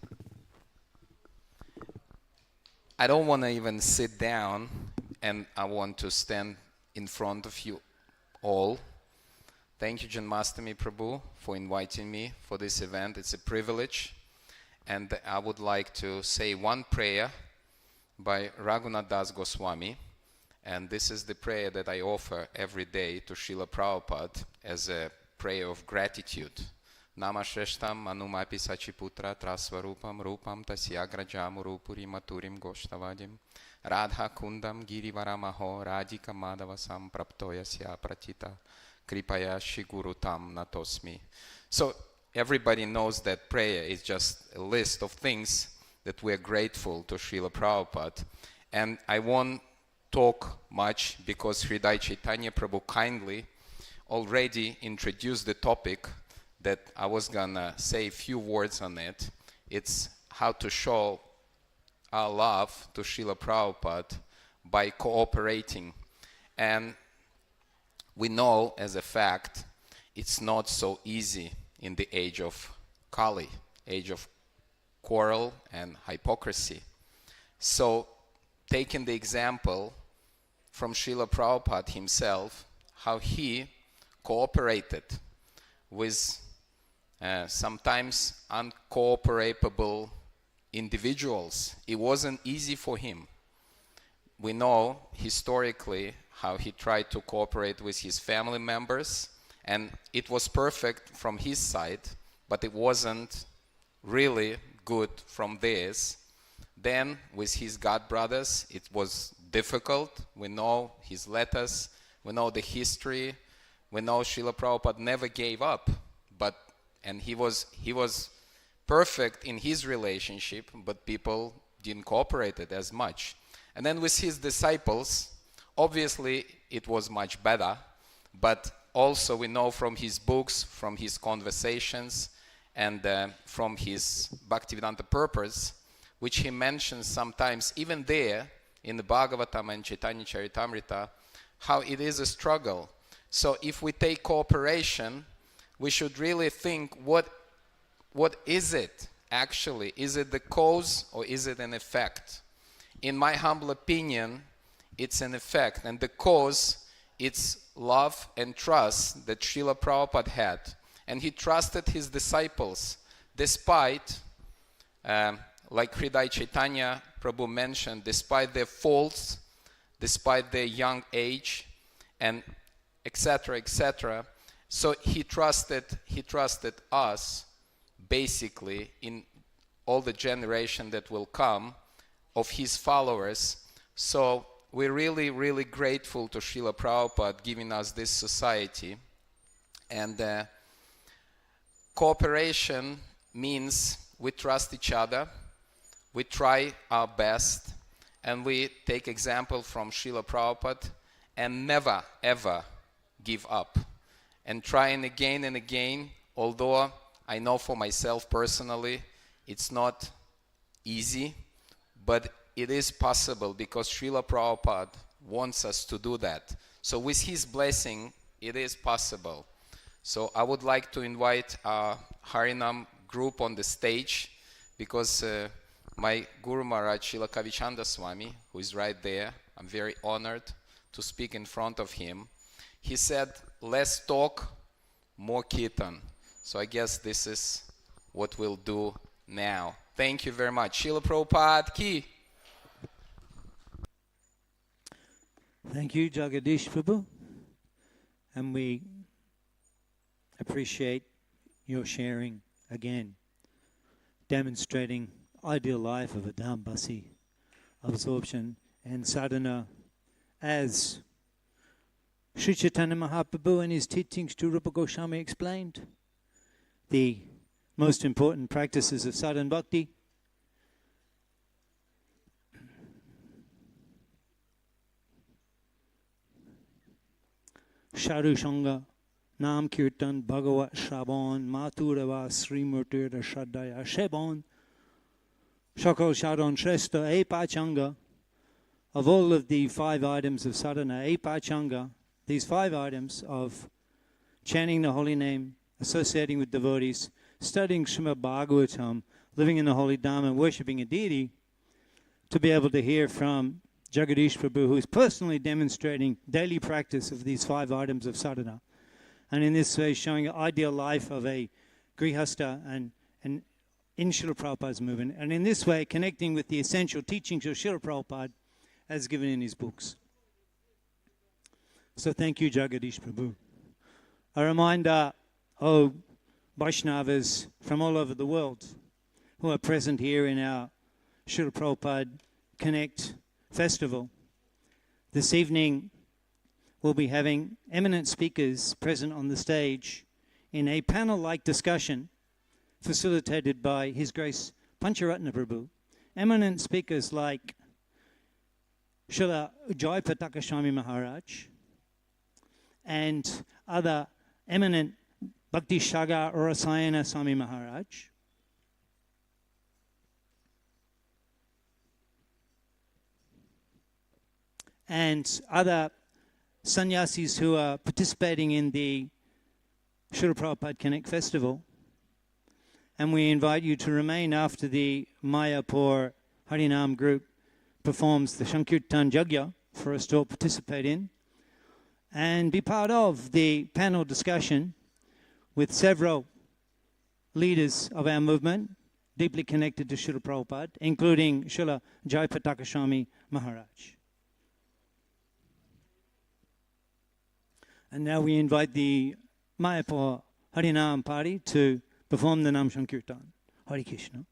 I don't want to even sit down, and I want to stand in front of you all. Thank you, Janmastami Prabhu, for inviting me for this event. It's a privilege. And I would like to say one prayer by Raghunath Das Goswami. And this is the prayer that I offer every day to Srila Prabhupada as a prayer of gratitude. Namasheshtam anumapi sachiputra trasvarupam rupam tasyagrajamu rupuri maturim goshtavadim radha kundam girivaramaho radhika madavasam praptoyasya pratita kripaya shigurutam natosmi. So everybody knows that prayer is just a list of things that we are grateful to Srila Prabhupada. And I won't talk much because Hridaya Chaitanya Prabhu kindly already introduced the topic that I was gonna say a few words on it. It's how to show our love to Srila Prabhupada by cooperating. And we know as a fact it's not so easy in the age of Kali, age of quarrel and hypocrisy. So taking the example from Srila Prabhupada himself, how he cooperated with sometimes uncooperable individuals. It wasn't easy for him. We know historically how he tried to cooperate with his family members, and it was perfect from his side, but it wasn't really good from theirs. Then with his god brothers, it was difficult. We know his letters, we know the history, we know Srila Prabhupada never gave up, and he was perfect in his relationship, but people didn't cooperate it as much. And then with his disciples, obviously it was much better, but also we know from his books, from his conversations, and from his Bhaktivedanta purpose, which he mentions sometimes even there in the Bhagavatam and Chaitanya Charitamrita, how it is a struggle. So if we take cooperation, we should really think what is it actually? Is it the cause or is it an effect? In my humble opinion, it's an effect, and the cause, it's love and trust that Srila Prabhupada had. And he trusted his disciples despite, like Hridaya Chaitanya Prabhu mentioned, despite their faults, despite their young age, and etc., etc. So he trusted us, basically, in all the generation that will come of his followers. So we're really, really grateful to Srila Prabhupada giving us this society. And cooperation means we trust each other, we try our best, and we take example from Srila Prabhupada and never, ever give up. And trying again and again, although I know for myself personally, it's not easy, but it is possible because Srila Prabhupada wants us to do that. So with his blessing, it is possible. So I would like to invite our Harinam group on the stage because my Guru Maharaj, Srila Kavichanda Swami, who is right there, I'm very honored to speak in front of him. He said, less talk, more Kirtan. So I guess this is what we'll do now. Thank you very much. Srila Prabhupada ki. Thank you, Jagadish Prabhu. And we appreciate your sharing again, demonstrating ideal life of a Dhambasi, absorption and sadhana, as Sri Chaitanya Mahaprabhu in his teachings to Rupa Goswami explained, the most important practices of sadhana bhakti. Sharu Shanga, Nam Kirtan, Bhagavat Shravan, Maturava, Srimurtir, Shraddaya, Shebon, Shakal Sharon Shrestha, E Pachanga, of all of the 5 items of sadhana, Epachanga, these 5 items of chanting the holy name, associating with devotees, studying Srimad Bhagavatam, living in the holy Dham, and worshipping a deity, to be able to hear from Jagadish Prabhu, who is personally demonstrating daily practice of these 5 items of sadhana. And in this way, showing an ideal life of a grihasta and in Srila Prabhupada's movement. And in this way, connecting with the essential teachings of Srila Prabhupada as given in his books. So thank you, Jagadish Prabhu. A reminder, Vaishnavas from all over the world who are present here in our Srila Prabhupada Connect Festival. This evening, we'll be having eminent speakers present on the stage in a panel-like discussion facilitated by His Grace Pancharatna Prabhu. Eminent speakers like Srila Jayapataka Swami Maharaj and other eminent Bhakti Sagar Rasayana Swami Maharaj. And other sannyasis who are participating in the Srila Prabhupada Connect Festival. And we invite you to remain after the Mayapur Harinam group performs the Sankirtan Yajna for us to all participate in and be part of the panel discussion with several leaders of our movement deeply connected to Srila Prabhupada, including Srila Jayapataka Swami Maharaj. And now we invite the Mayapur Harinam party to perform the Nam Sankirtan. Hare Krishna.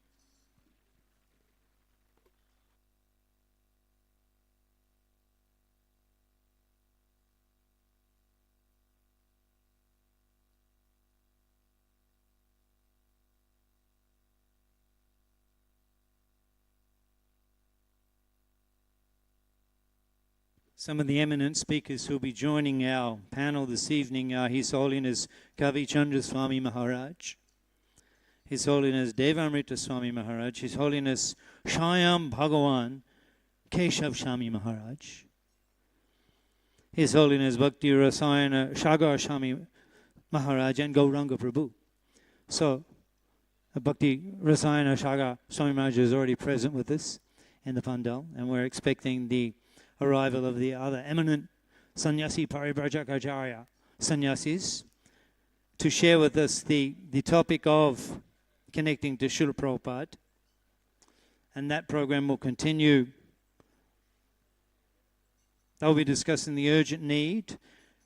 Some of the eminent speakers who will be joining our panel this evening are His Holiness Kavi Chandra Swami Maharaj, His Holiness Devamrita Swami Maharaj, His Holiness Shyam Bhagawan Keshav Swami Maharaj, His Holiness Bhakti Rasayana Sagar Swami Maharaj, and Gauranga Prabhu. So, Bhakti Rasayana Sagar Swami Maharaj is already present with us in the pandal, and we're expecting the arrival of the other eminent sannyasi paribrajakaracharya sannyasis to share with us the topic of connecting to Srila Prabhupada. And that program will continue. They'll be discussing the urgent need.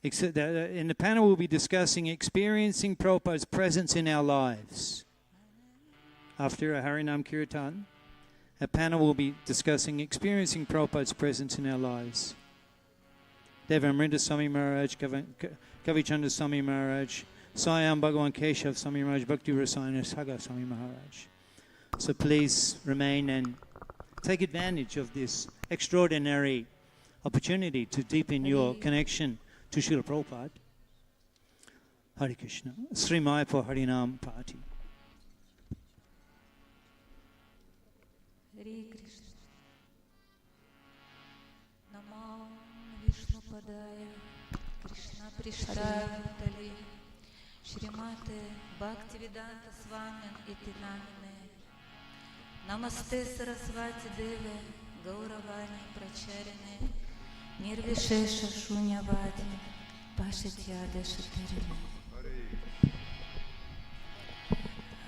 In the panel, we'll be discussing experiencing Prabhupada's presence in our lives. After a Harinam Kirtan, a panel will be discussing experiencing Prabhupada's presence in our lives. Devamrita Swami Maharaj, Kavichandra Swami Maharaj, Sayam Bhagavan Keshav Swami Maharaj, Bhakti Rasayana Sagar Swami Maharaj. So please remain and take advantage of this extraordinary opportunity to deepen your connection to Srila Prabhupada. Hare Krishna. Sri Mayapur Harinam Party. Hare Krishna. Namo Vishnu Padaya Krishna Prishtaya Tali Shrimate Bhaktivedanta Swami Iti Namine Namaste Sarasvati Deve Gauravani Pracharine Nirvishesha Shunyavadi Pashityade Shatarine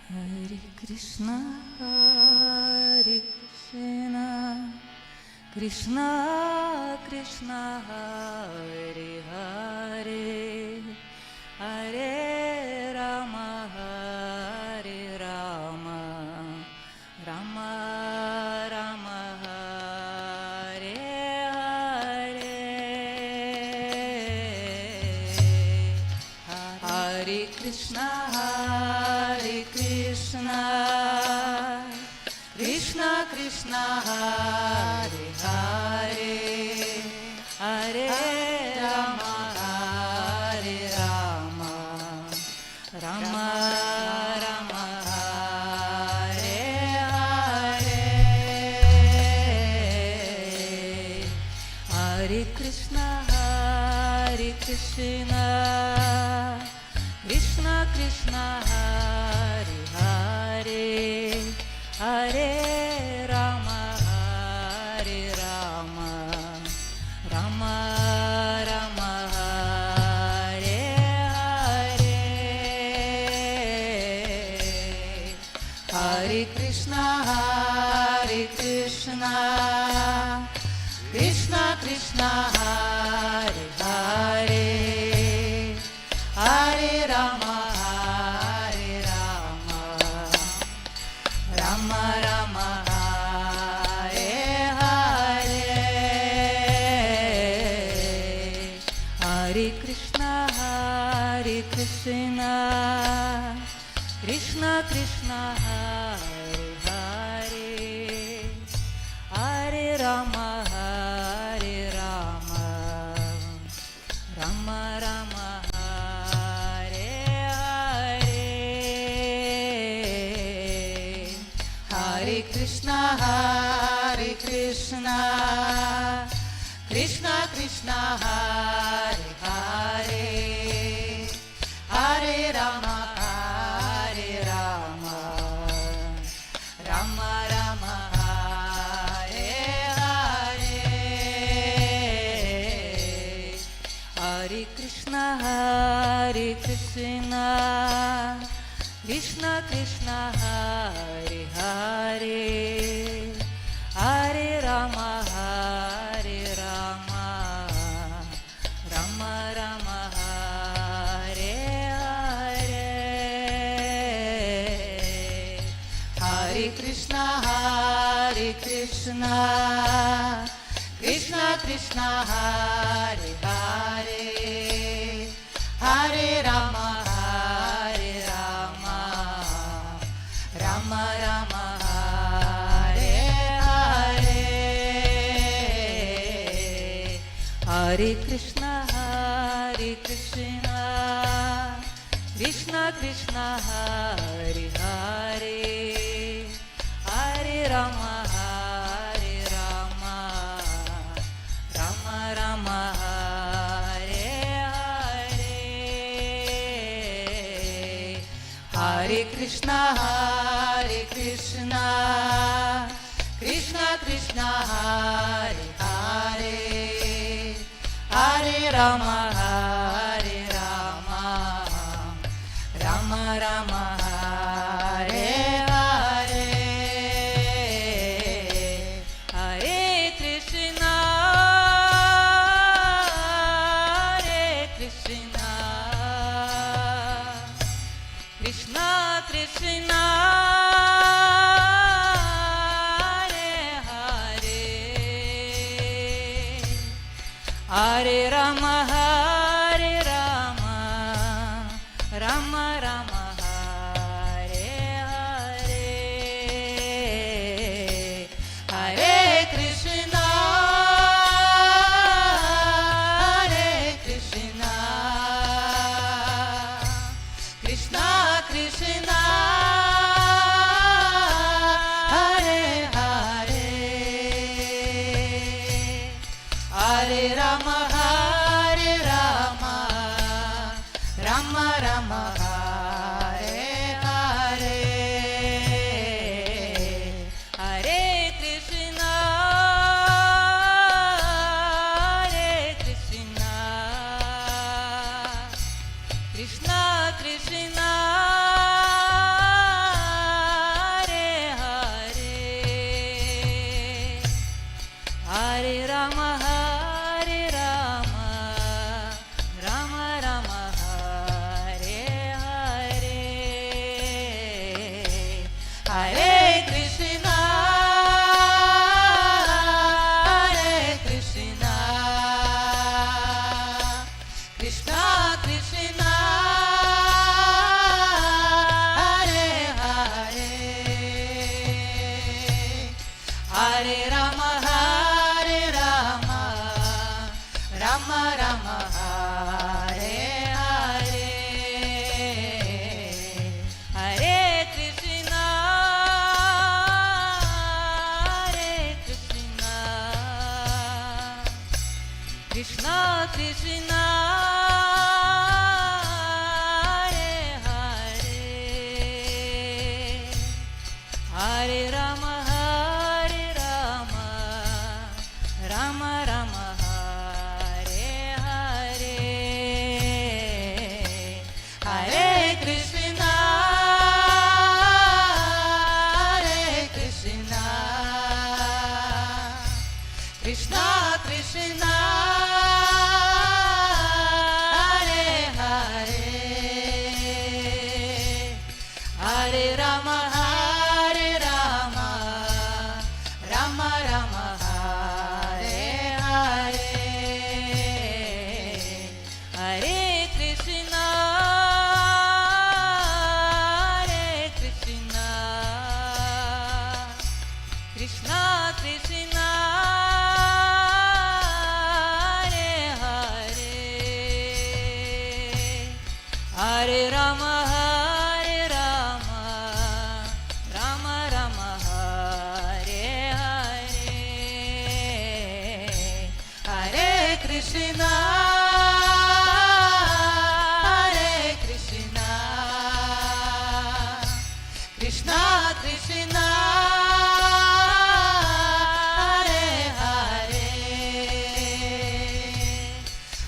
Hare Krishna, Hare Krishna, Krishna Krishna, Hare Hare, Hare Rama, Hare Rama, Rama Rama, Hare Hare, Hare Krishna, Hare Krishna, Krishna Krishna, Hare Hare, Hare Rama, Hare Rama, Rama Rama, Hare Hare, Hare Krishna, Krishna Krishna, Hare Hare, Hare Rama, Hare Rama, Rama Rama, Hare Hare. Hare Krishna, Krishna Krishna, Hare Hare, Hare Rama, Hare Rama, Rama Rama, Hare Hare. Hare Krishna, Krishna Krishna, Hare Hare, Hare Rama, Hare Rama, Rama Rama, Hare Hare. Hare Krishna, Krishna Krishna, Hare Hare, Hare Rama, Hare Rama, Rama Rama, Hare Hare. Hare Krishna, Krishna Krishna, Hare Hare, Hare Rama, Hare Rama, Rama Rama, Hare Hare. Hare Krishna, Krishna Krishna, Hare Hare, Hare Rama, Hare Rama, Rama Rama, Hare Hare. Hare Krishna, Krishna Krishna, Hare Hare, Hare Rama, Hare Rama, Rama Rama, Hare Hare. Hare Krishna, Krishna Krishna, Hare Hare, Hare Rama, Hare Rama, Rama Rama, Hare Hare. Hare Krishna, Krishna Krishna, Hare Hare, Hare Rama, Hare Rama, Rama Rama, Hare Hare. Hare Krishna, Krishna Krishna, Hare Hare, Hare Rama, Hare Rama, Rama Rama, Hare Hare. Hare Krishna, Krishna Krishna, Hare Hare, Hare Rama, Hare Rama, Rama Rama, Hare Hare. Hare Krishna, Krishna Krishna, Hare Hare, Hare Rama, Hare Rama, Krishna Krishna Hare Hare Hare Rama Hare Rama Rama Rama Hare Hare Hare Krishna Hare Krishna Krishna Krishna Hare Hare Hare Rama Hare Rama Rama Rama Hare Hare Hare Krishna Hare Krishna Krishna Krishna Hare Hare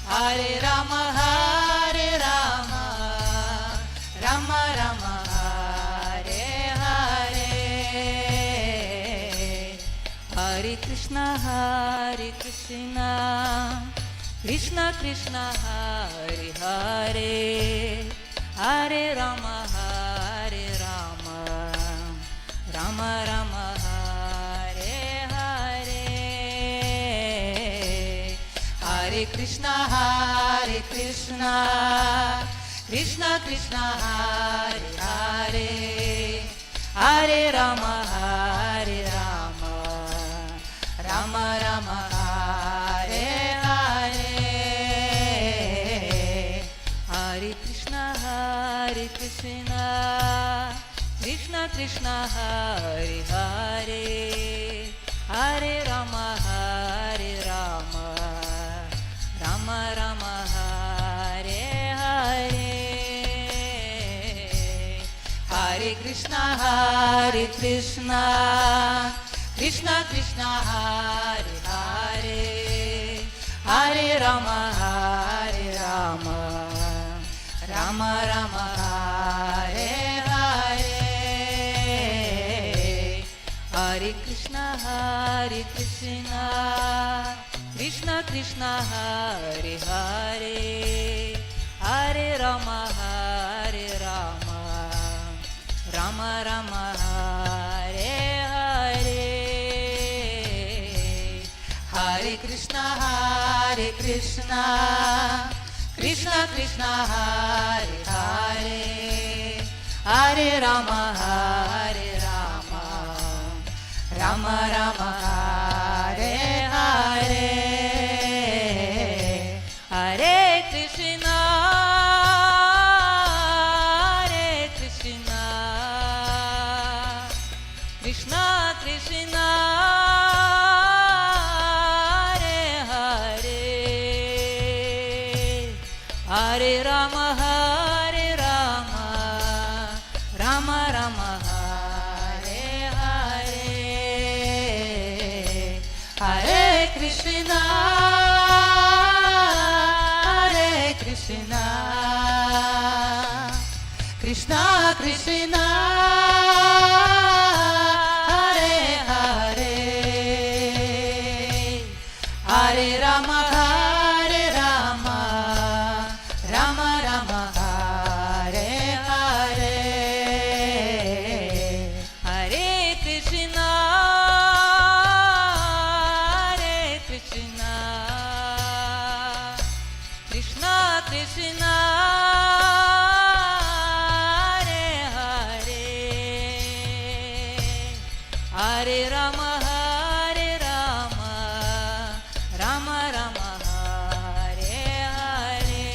Hare Rama Hare Rama Rama Rama Hare Hare Hare Krishna Hare Krishna Krishna Krishna Hare Hare Hare Rama Hare Rama Rama Rama Hare Hare Hare Krishna Krishna Krishna Hare Hare Hare Rama Hare Rama Rama Rama Hare Hare Hare Krishna Krishna Krishna Hare Hare Hare Rama Hare Rama Rama Rama Hare Hare Hare Krishna Krishna Krishna Hare Hare Hare Rama Hare Rama Rama Rama Hare Hare Hare Krishna Krishna Krishna Hare Hare Hare Rama Hare Rama Rama Rama Hare Hare Hare Krishna Krishna Hare Hare Hare Rama Hare Rama Rama Rama Hare Hare Hare Krishna Krishna Hare Hare Hare Rama Hare Rama Rama Rama Hare Hare Hare Krishna Krishna Krishna Hare Hare Hare Rama Hare Rama Rama Rama Hare Hare Hare Krishna Krishna Krishna Hare Hare Hare Rama Hare Rama Rama Rama Hare Hare Hare Krishna Krishna Krishna Hare Hare Hare Rama Hare Rama Rama Rama Hare Hare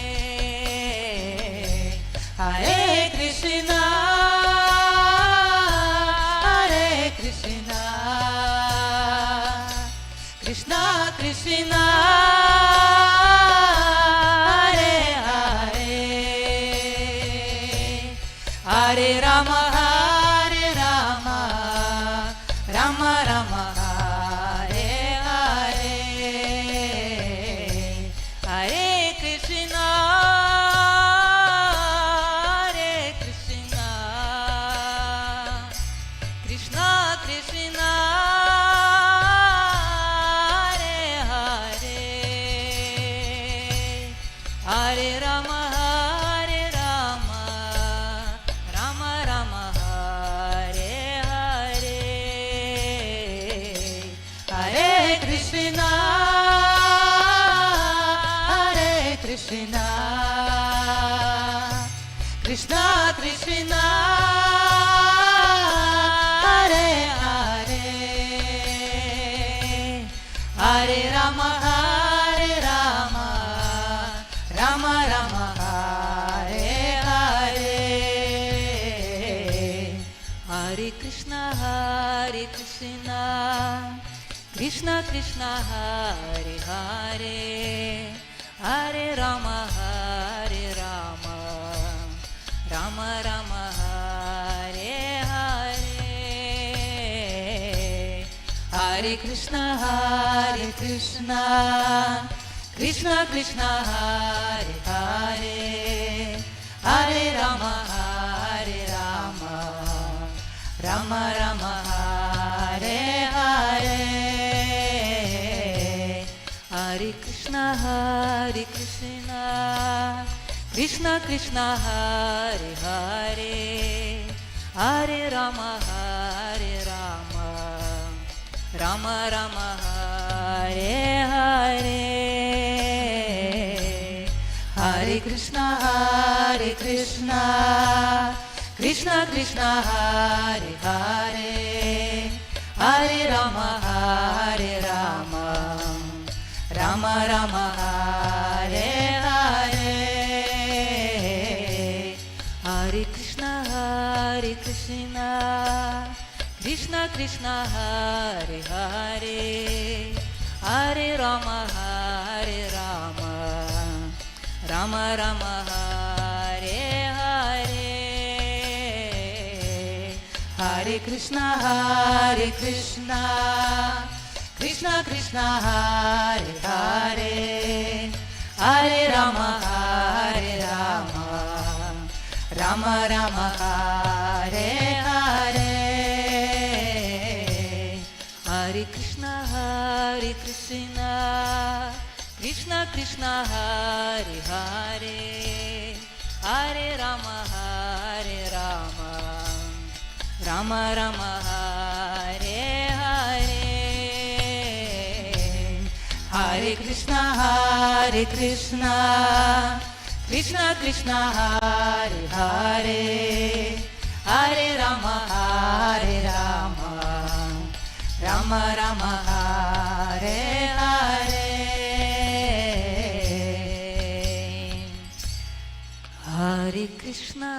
Hare Krishna Krishna Krishna Hare Krishna, Hare Krishna, Krishna Krishna, Hare Hare, Hare Rama, Hare Rama, Rama Rama, Hare Hare, Hare Krishna, Krishna Krishna, Hare Hare, Hare Rama, Hare Rama, Rama Rama, Hare Hare, Hare Krishna, Krishna Krishna, Hare Hare, Hare Rama, Hare Rama, Rama Rama, Hare Hare, Hare Krishna, Krishna Krishna, Hare Hare, Hare Rama, Hare Rama, Rama Rama, Hare Hare, Hare Krishna, Krishna Krishna, Hare Hare, Hare Rama, Hare Rama, Rama Rama, Hare Hare, Hare Krishna, Krishna Krishna, Hare Hare, Hare Rama, Hare Rama, Rama Rama, Hare Hare, Hare Krishna, Krishna Krishna, Hare Hare, Hare Rama, Hare Rama, Rama Rama, Hare Hare, Hare Krishna, Krishna Krishna, Hare Hare, Hare Rama, Hare Rama, Rama Rama, Hare Hare, Hare Krishna, Krishna Krishna, Hare Hare, Hare Rama, Hare Rama, Rama Rama, Hare Hare, Hare Krishna,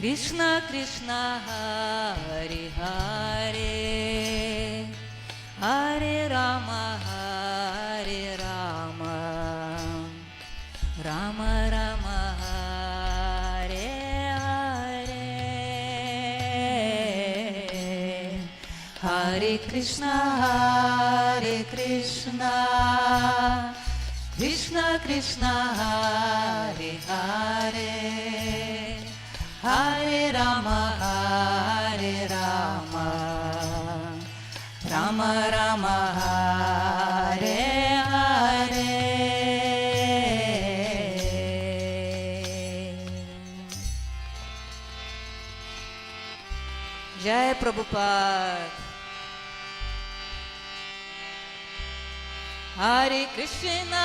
Krishna Krishna, Hare Hare, Hare Rama, Hare Rama, Rama Rama, Hare Hare, Hare Krishna, Krishna Krishna, Hare Hare, Hare Rama, Hare Rama, Rama Rama, Hare Hare, Jai Prabhupada. Hare Krishna,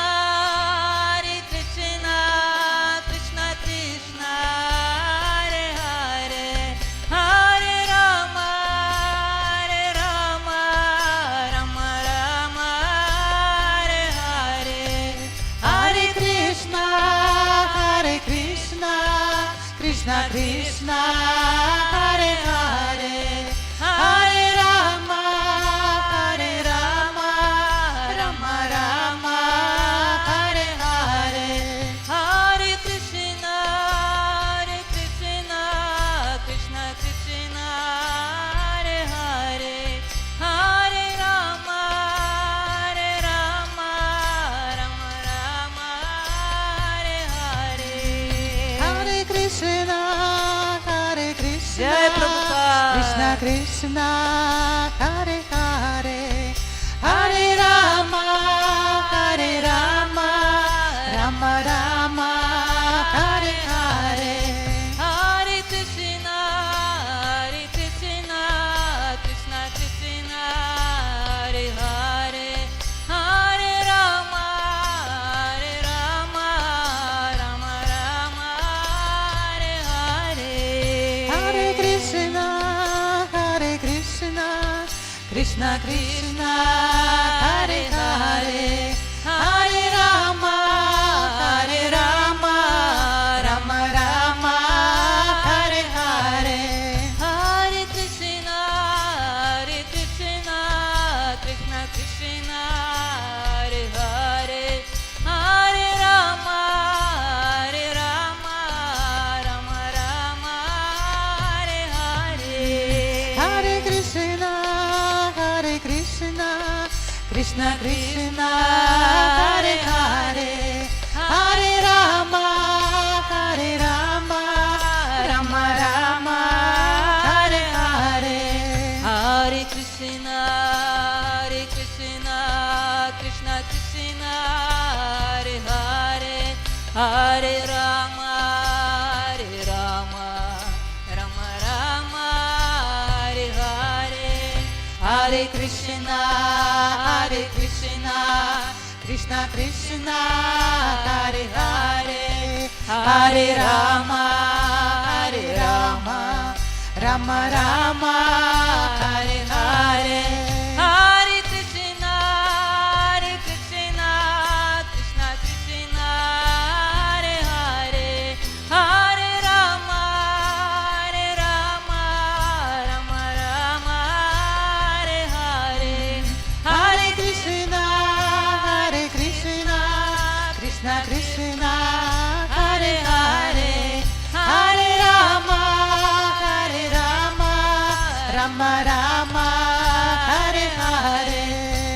Krishna Krishna, Hare Hare, Hare Rama, Rama Rama, Hare Hare, Hare Krishna, Krishna Krishna, Hare Hare, Hare Rama, Rama Rama, Hare Hare, Hare Krishna, Krishna Krishna, Hare Hare, Hare Rama, Rama Rama, Hare Hare, Hare Krishna, Jai Prabhupada. Krishna, Hare Hare, Hare Rama, Rama Rama, Hare Hare, Hare Krishna, Krishna Krishna, Hare Hare, Hare Rama, Hare Rama, Rama Rama, Hare Hare, Hare Krishna, Krishna Krishna, Hare Hare, Hare Rama, Rama Rama, Hare Hare, Hare Krishna, Krishna Krishna, Hare Hare, Hare Rama, Rama Rama, Hare Hare, Hare Krishna, Krishna Krishna, Hare Hare, Hare Rama, Rama Rama, Hare Hare, Hare Krishna, Krishna Krishna, Hare Hare, Hare Rama, Rama Rama, Hare Hare, Hare Krishna, Krishna Krishna, Hare Hare, Hare Rama, Rama Rama, Hare Hare, Hare Krishna, Krishna Krishna, Hare Hare, Hare Rama, Rama Rama, Hare Hare.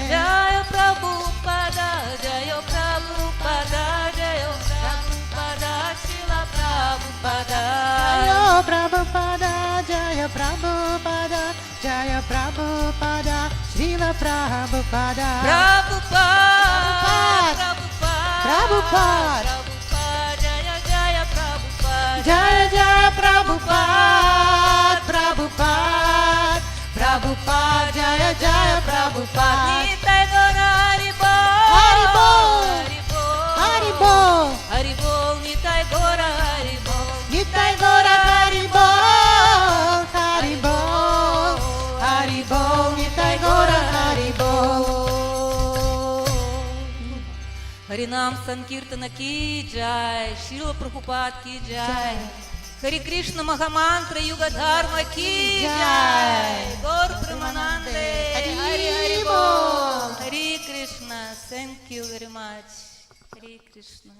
Jaya Prabhupada, Jaya Prabhupada, Jaya Prabhupada, Srila Prabhupada. Jaya Prabhupada, Jaya Prabhupada, Jaya Prabhupada, Srila Prabhupada. Prabhupada, Prabhupada, Jaya Jaya Prabhupada, Jaya Jaya Prabhupada, Prabhupada, Prabhupada, Jaya Jaya Prabhupada. Nitai Gora Haribo, Haribo, Haribo, Haribo, Nitai Gora Haribo, Nitai Gora Haribo, Haribo, Haribo, Nitai Gora Haribo. Харинам Санкиртана ки джай, Шрила Прабхупад ки джай, Хари Кришна Махамантра Юга Дхарма ки джай, Гор Прамананде, Хари Хари Бол, Хари Кришна, thank you very much, Хари Кришна.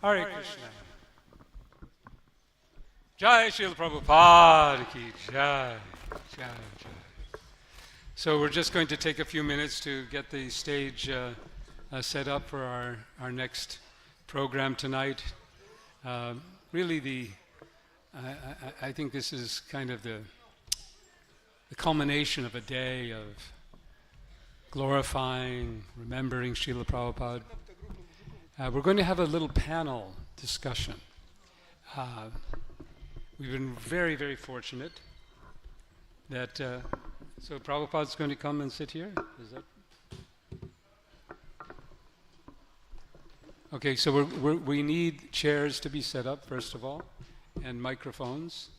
Hare Krishna. Jai Srila Prabhupada ki jai, jai, jai. So we're just going to take a few minutes to get the stage set up for our next program tonight. Really, I think this is kind of the culmination of a day of glorifying, remembering Srila Prabhupada. We're going to have a little panel discussion. We've been very, very fortunate that, so Prabhupada's going to come and sit here? Is that? Okay, so we need chairs to be set up, first of all, and microphones.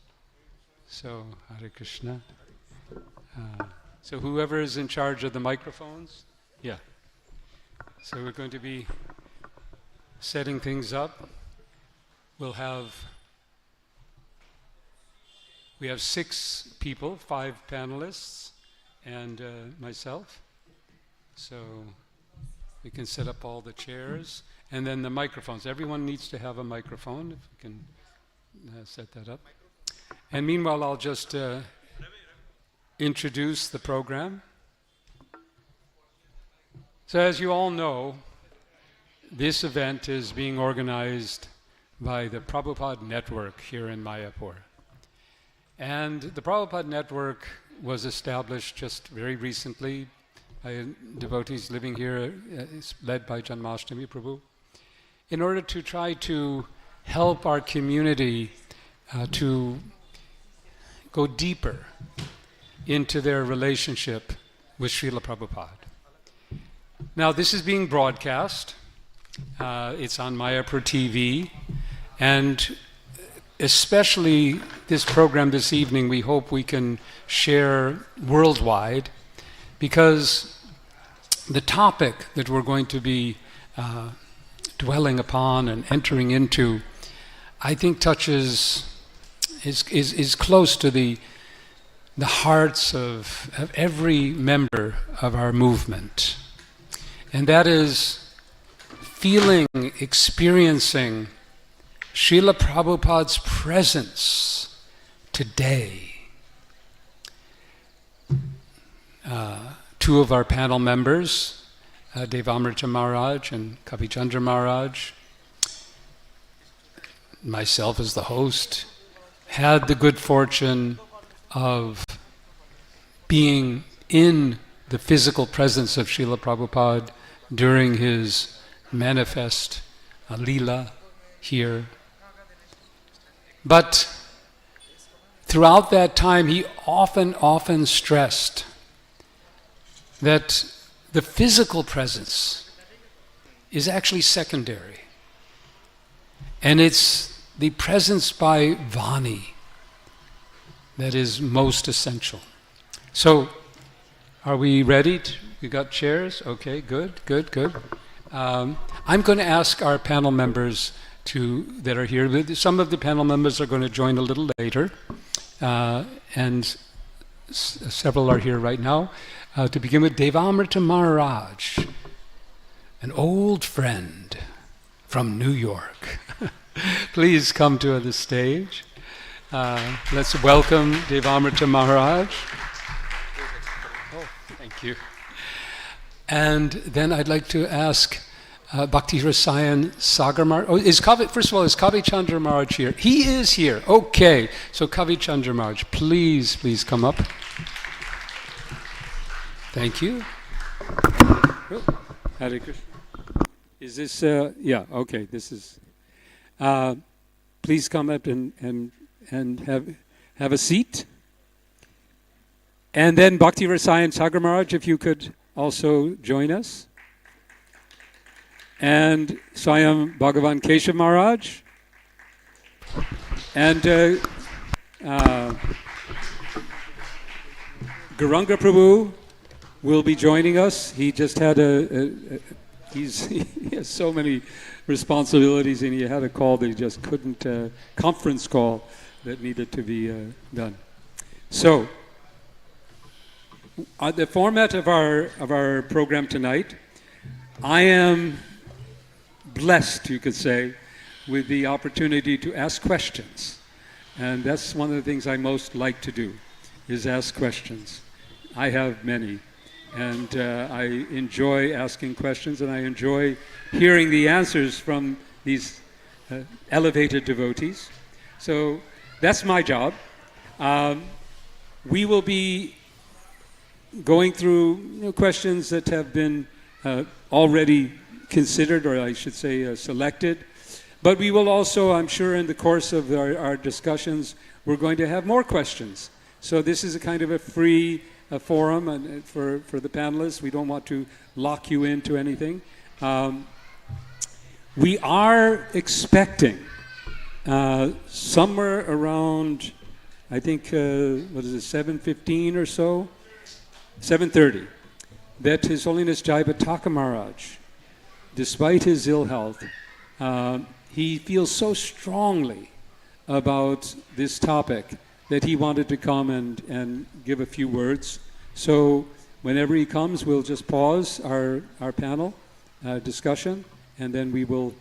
So, Hare Krishna. So whoever is in charge of the microphones, yeah. So we're going to be setting things up. We have 6 people, 5 panelists, and myself. So we can set up all the chairs, and then the microphones. Everyone needs to have a microphone, if we can set that up. And meanwhile, I'll just introduce the program. So as you all know, this event is being organized by the Prabhupada Network here in Mayapur. And the Prabhupada Network was established just very recently by devotees living here, led by Janmashtami Prabhu, in order to try to help our community to go deeper into their relationship with Srila Prabhupada. Now, this is being broadcast. It's on Mayapur TV, and especially this program this evening, we hope we can share worldwide, because the topic that we're going to be dwelling upon and entering into, I think touches, is close to the hearts of every member of our movement. And that is feeling, experiencing Srila Prabhupada's presence today. Two of our panel members, Devamrita Maharaj and Kavi Chandra Maharaj, myself as the host, had the good fortune of being in the physical presence of Srila Prabhupada during his manifest Leela here. But throughout that time, he often stressed that the physical presence is actually secondary. And it's the presence by Vani that is most essential. So, are we ready? We got chairs? Okay, good. I'm going to ask our panel members that are here. Some of the panel members are going to join a little later, and several are here right now. To begin with, Devamrita Maharaj, an old friend from New York. Please come to the stage. Let's welcome Devamrita Maharaj. Thank you. And then I'd like to ask Bhakti Rasayan Sagar Maharaj. First of all, is Kavi Chandra Maharaj here? He is here. Okay. So Kavi Chandra Maharaj, please come up. Thank you. Hare Krishna. Is this, yeah, okay, this is, please come up and have a seat. And then Bhakti Rasayan Sagar Maharaj, if you could also join us. And Swayam Bhagavan Keshav Maharaj. And Gauranga Prabhu will be joining us. He just had he has so many responsibilities, and he had a call that he just couldn't, conference call that needed to be done. So, the format of our program tonight, I am blessed, you could say, with the opportunity to ask questions. And that's one of the things I most like to do, is ask questions. I have many. And I enjoy asking questions, and I enjoy hearing the answers from these elevated devotees. So that's my job. We will be going through questions that have been already considered, or I should say selected. But we will also, I'm sure, in the course of our discussions, we're going to have more questions. So this is a kind of a free forum and for the panelists. We don't want to lock you into anything. We are expecting somewhere around, I think, 7:15 or so, 7:30, that His Holiness Jai Bhattacharya Maharaj, despite his ill health, he feels so strongly about this topic that he wanted to come and give a few words. So whenever he comes, we'll just pause our panel discussion, and then we will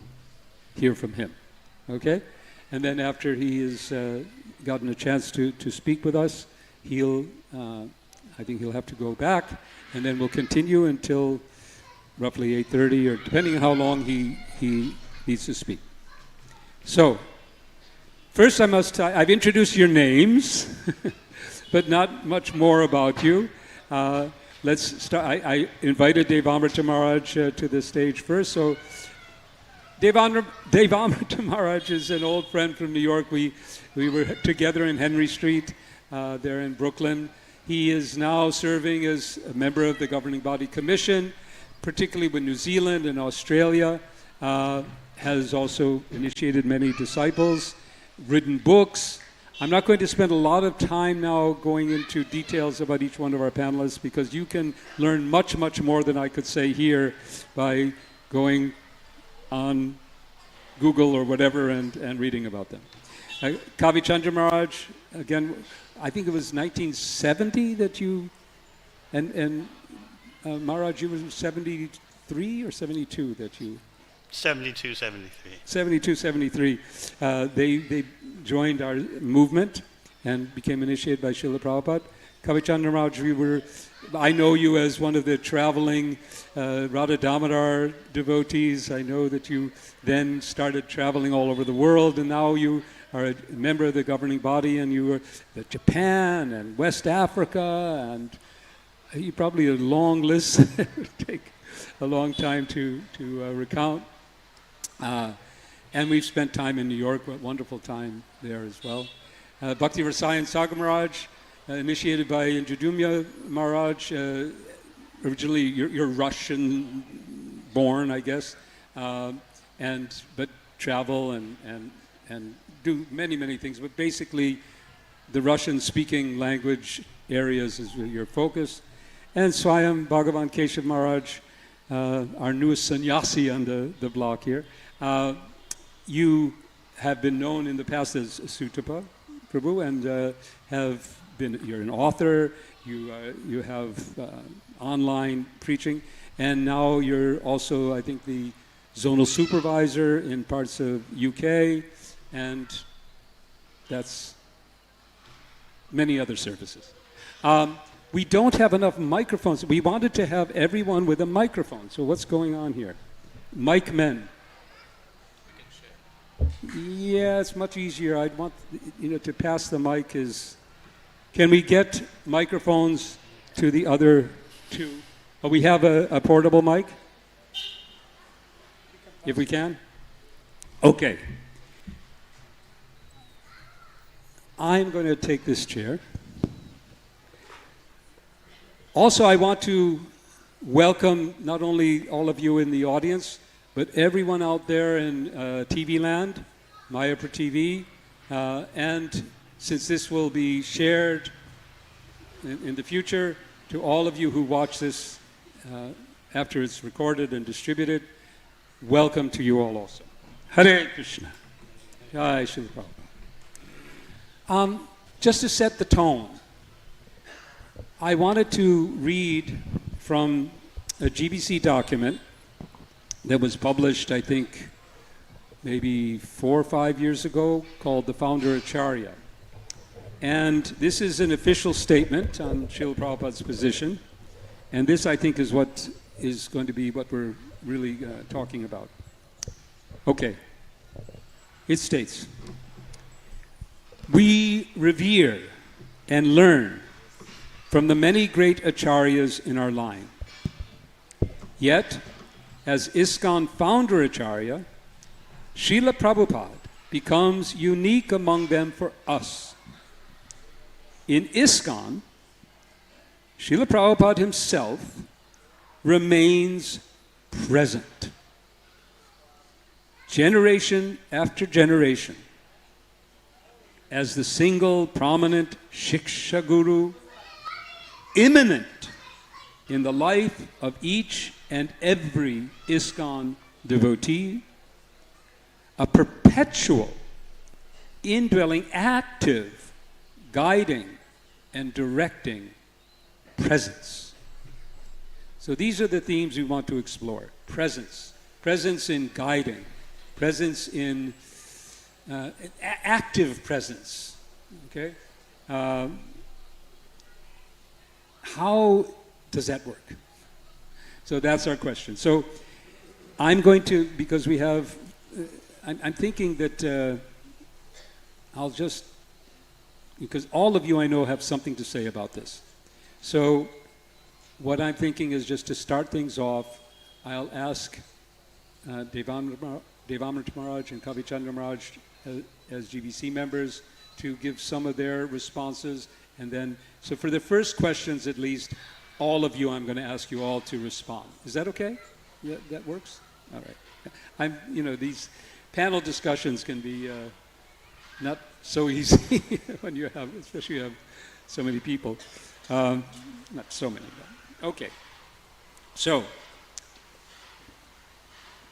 hear from him. Okay? And then after he has gotten a chance to speak with us, I think he'll have to go back, and then we'll continue until roughly 8:30, or depending on how long he needs to speak. So, First, I've introduced your names, but not much more about you. Let's start. I invited Devamrita Maharaj to the stage first. So Devamrita Maharaj is an old friend from New York. We were together in Henry Street there in Brooklyn. He is now serving as a member of the Governing Body Commission, particularly with New Zealand and Australia. Has also initiated many disciples, written books. I'm not going to spend a lot of time now going into details about each one of our panelists because you can learn much, much more than I could say here by going on Google or whatever and reading about them. Kavi Chandra Maharaj, again, I think it was 1970 that you, and Maharaj, you were 73 or 72 that you? 72, 73. 72, 73. They joined our movement and became initiated by Srila Prabhupada. Kavi Chandra Maharaj, I know you as one of the traveling Radha Damodar devotees. I know that you then started traveling all over the world, and now you are a member of the governing body, and you were at Japan and West Africa, and you probably a long list. It would take a long time to recount. And we've spent time in New York, a wonderful time there as well. Bhakti Rasayan Sagar Maharaj, initiated by Indradyumna Maharaj. Originally, you're Russian-born, I guess, but travel and do many things. But basically, the Russian-speaking language areas is your focus. And Swayam Bhagavan Keshav Maharaj, our newest sannyasi on the block here. You have been known in the past as Sutapa Prabhu and you're an author, you have online preaching, and now you're also, I think, the zonal supervisor in parts of UK, and that's many other services. We don't have enough microphones. We wanted to have everyone with a microphone. So what's going on here? Mic men. Yeah, it's much easier. I'd want, to pass the mic is... Can we get microphones to the other two? Oh, we have a portable mic? If we can? Okay. I'm going to take this chair. Also, I want to welcome not only all of you in the audience, but everyone out there in TV land, Mayapur TV, and since this will be shared in the future to all of you who watch this after it's recorded and distributed, welcome to you all also. Hare Krishna. Jai Srila Prabhupada. Just to set the tone, I wanted to read from a GBC document that was published, I think, maybe 4 or 5 years ago, called The Founder Acharya. And this is an official statement on Srila Prabhupada's position, and this, I think, is what is going to be what we're really talking about. Okay. It states, we revere and learn from the many great acharyas in our line. Yet, as ISKCON founder acharya, Srila Prabhupada becomes unique among them for us. In ISKCON, Srila Prabhupada himself remains present, generation after generation, as the single prominent Shiksha Guru, immanent in the life of each and every ISKCON devotee, a perpetual, indwelling, active, guiding, and directing presence. So these are the themes we want to explore. Presence. Presence in guiding. Presence in active presence. Okay? How does that work? So that's our question. So I'm going to, because we have, I'm thinking that I'll just, because all of you I know have something to say about this. So what I'm thinking is just to start things off, I'll ask Devamrita Maharaj and Kavichandra Maharaj as GBC members to give some of their responses. And then, so for the first questions at least, all of you, I'm going to ask you all to respond. Is that okay? Yeah, that works? All right. These panel discussions can be not so easy when you have, especially you have so many people. Not so many, but okay. So,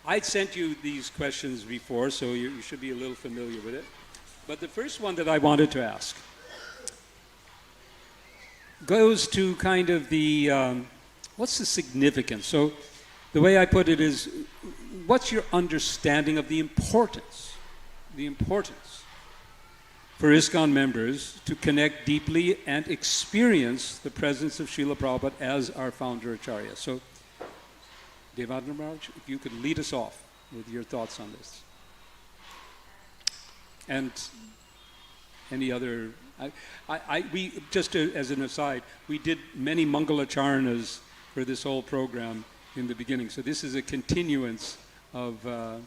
I sent you these questions before, so you should be a little familiar with it. But the first one that I wanted to ask goes to kind of the, what's the significance? So the way I put it is, what's your understanding of the importance for ISKCON members to connect deeply and experience the presence of Srila Prabhupada as our founder Acharya? So, Devendra Maharaj, if you could lead us off with your thoughts on this. And any other, we just as an aside, we did many Mangalacharnas for this whole program in the beginning. So this is a continuance of the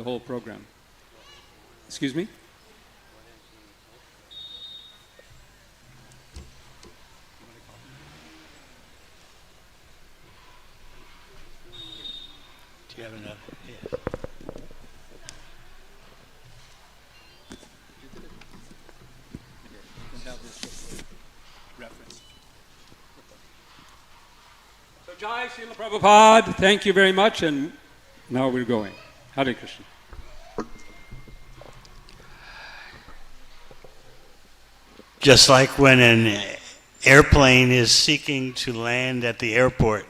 whole program. Excuse me? Do you have another? Yeah. So Jai Srila Prabhupada, thank you very much, and now we're going. Hare Krishna. Just like when an airplane is seeking to land at the airport,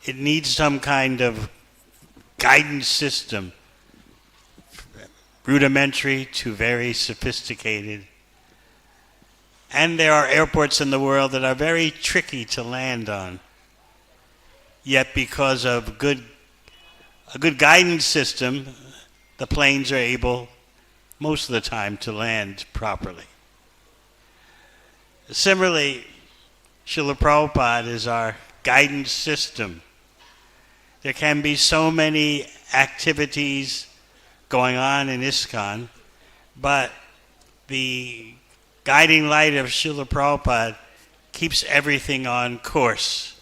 it needs some kind of guidance system, rudimentary to very sophisticated. And there are airports in the world that are very tricky to land on. Yet because of a good guidance system, the planes are able, most of the time, to land properly. Similarly, Srila Prabhupada is our guidance system. There can be so many activities going on in ISKCON, but the guiding light of Srila Prabhupada keeps everything on course.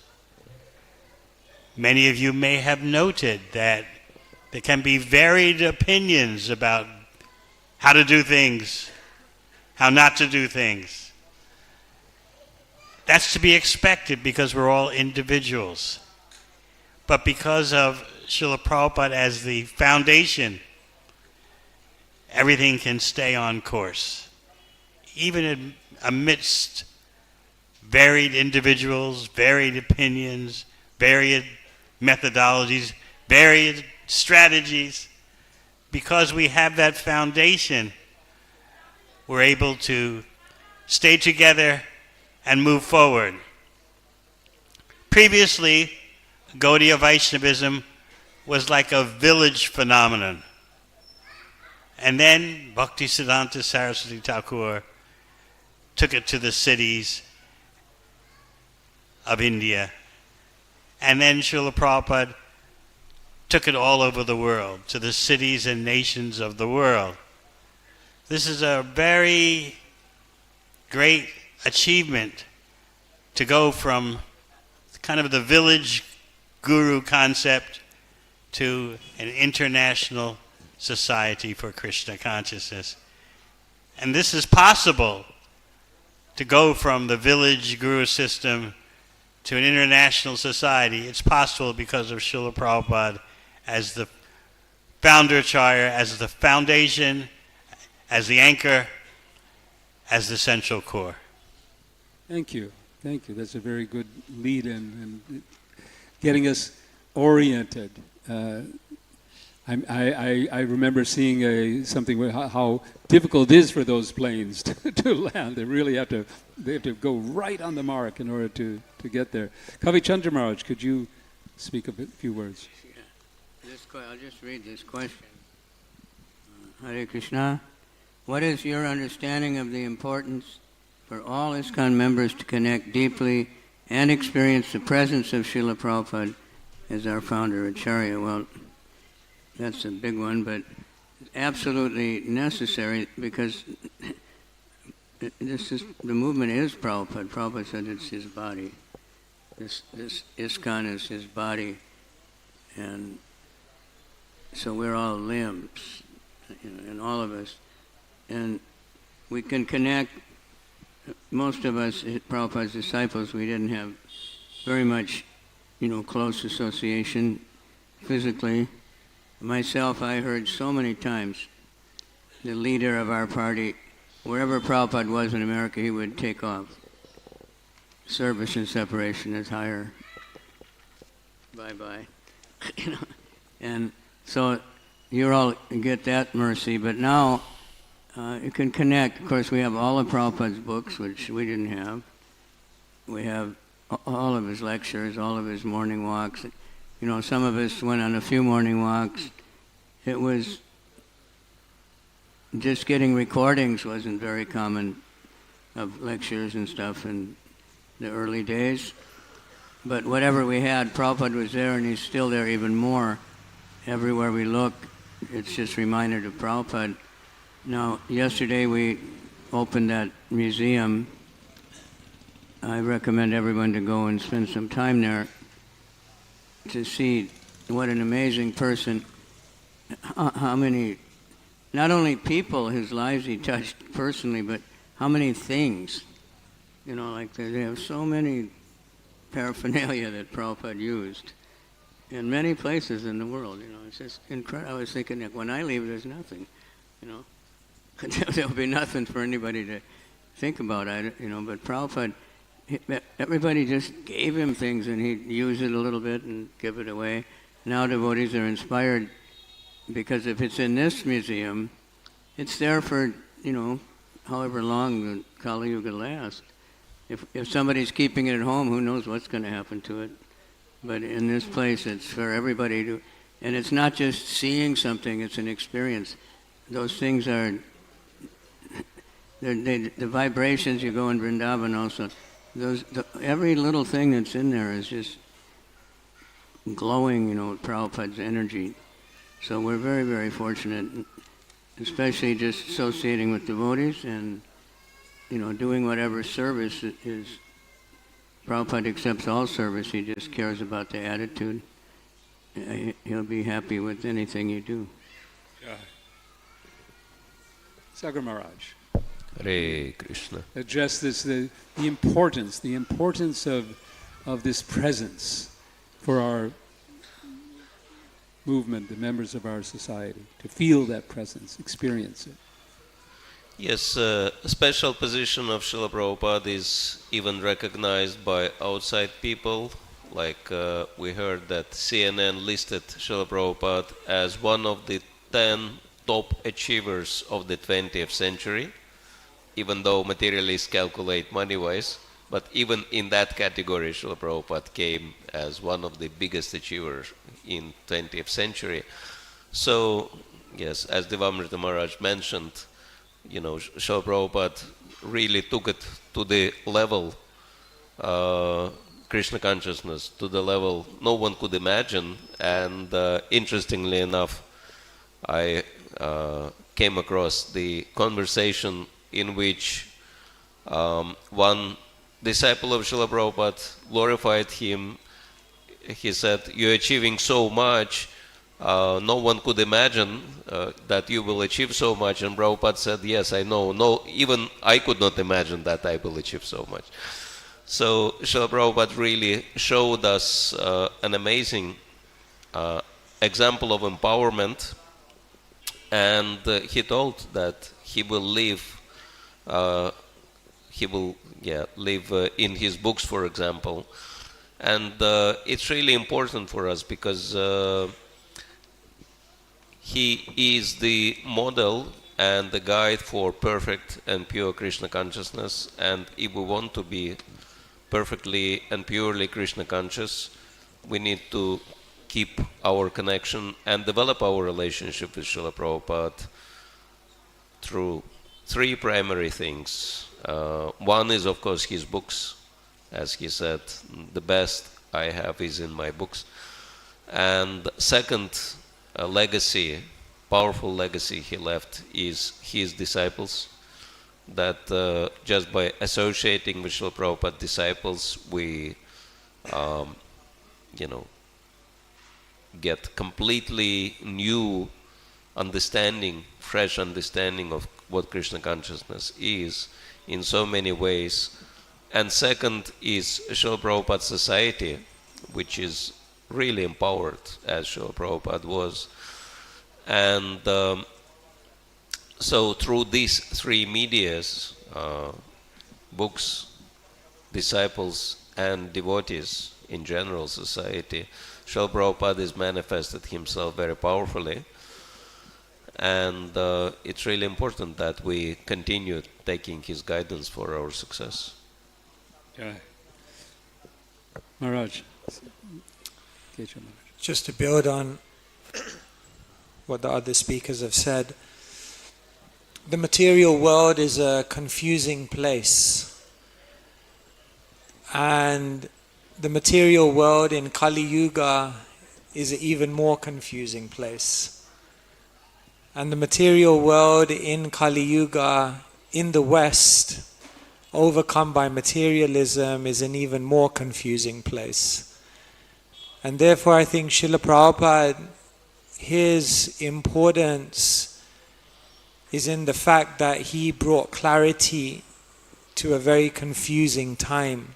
Many of you may have noted that there can be varied opinions about how to do things, how not to do things. That's to be expected because we're all individuals. But because of Srila Prabhupada as the foundation, everything can stay on course. Even amidst varied individuals, varied opinions, varied methodologies, varied strategies, because we have that foundation, we're able to stay together and move forward. Previously, Gaudiya Vaishnavism was like a village phenomenon. And then Bhaktisiddhanta Saraswati Thakur took it to the cities of India. And then Srila Prabhupada took it all over the world, to the cities and nations of the world. This is a very great achievement to go from kind of the village guru concept to an international society for Krishna consciousness. And this is possible, to go from the village guru system to an international society. It's possible because of Srila Prabhupada as the founder Acharya, as the foundation, as the anchor, as the central core. Thank you. Thank you. That's a very good lead-in and getting us oriented. I remember seeing something with how difficult it is for those planes to land. They really have to go right on the mark in order to get there. Kavichandra Maharaj, could you speak a few words? Yeah. I'll just read this question. Hare Krishna. What is your understanding of the importance for all ISKCON members to connect deeply and experience the presence of Srila Prabhupada as our founder, Acharya? Well, that's a big one, but absolutely necessary, because the movement is Prabhupada. Prabhupada said it's his body. This ISKCON is his body, and so we're all limbs, and all of us, and we can connect. Most of us, Prabhupada's disciples, we didn't have very much, close association physically. Myself, I heard so many times the leader of our party, wherever Prabhupada was in America, he would take off. Service and separation is higher. Bye-bye. And so you all get that mercy, but now you can connect. Of course, we have all of Prabhupada's books, which we didn't have. We have all of his lectures, all of his morning walks. Some of us went on a few morning walks. It was just getting recordings wasn't very common of lectures and stuff in the early days. But whatever we had, Prabhupada was there, and he's still there even more. Everywhere we look, it's just reminded of Prabhupada. Now, yesterday we opened that museum. I recommend everyone to go and spend some time there to see what an amazing person, how many, not only people, his lives he touched personally, but how many things. Like they have so many paraphernalia that Prabhupada used in many places in the world. It's just incredible. I was thinking that when I leave, there's nothing, There'll be nothing for anybody to think about, but Prabhupada, everybody just gave him things, and he'd use it a little bit and give it away. Now devotees are inspired, because if it's in this museum, it's there for, however long the Kali Yuga lasts. If somebody's keeping it at home, who knows what's going to happen to it. But in this place, it's for everybody to, and it's not just seeing something, it's an experience. Those things are, the vibrations, you go in Vrindavan also, every little thing that's in there is just glowing, with Prabhupada's energy. So we're very, very fortunate, especially just associating with devotees and, doing whatever service is. Prabhupada accepts all service, he just cares about the attitude. He'll be happy with anything you do. Yeah. Sagar Maharaj. Hare Krishna. Address this, the importance of this presence for our movement, the members of our society, to feel that presence, experience it. Yes, a special position of Srila Prabhupada is even recognized by outside people. Like we heard that CNN listed Srila Prabhupada as one of the 10 top achievers of the 20th century, even though materialists calculate money-wise. But even in that category, Srila Prabhupada came as one of the biggest achievers in 20th century. So, yes, as Devamrita Maharaj mentioned, Srila Prabhupada really took it to the level, Krishna consciousness, to the level no one could imagine. And interestingly enough, I came across the conversation in which one disciple of Srila Prabhupada glorified him. He said, "You're achieving so much, no one could imagine that you will achieve so much." And Prabhupada said, "Yes, I know. No, even I could not imagine that I will achieve so much." So Srila Prabhupada really showed us an amazing example of empowerment, and he told that he will live in his books, for example. And it's really important for us because he is the model and the guide for perfect and pure Krishna consciousness. And if we want to be perfectly and purely Krishna conscious, we need to keep our connection and develop our relationship with Srila Prabhupada through three primary things. One is, of course, his books. As he said, the best I have is in my books. And second, a legacy, powerful legacy he left is his disciples. That just by associating with Srila Prabhupada disciples, we, get completely new understanding, fresh understanding of what Krishna consciousness is in so many ways. And second is Srila Prabhupada society, which is really empowered, as Srila Prabhupada was. And so through these three medias, books, disciples, and devotees in general society, Srila Prabhupada has manifested himself very powerfully. And it's really important that we continue taking his guidance for our success. Okay. Maharaj. Just to build on what the other speakers have said, the material world is a confusing place. And the material world in Kali Yuga is an even more confusing place. And the material world in Kali Yuga, in the West, overcome by materialism, is an even more confusing place. And therefore I think Srila Prabhupada, his importance is in the fact that he brought clarity to a very confusing time.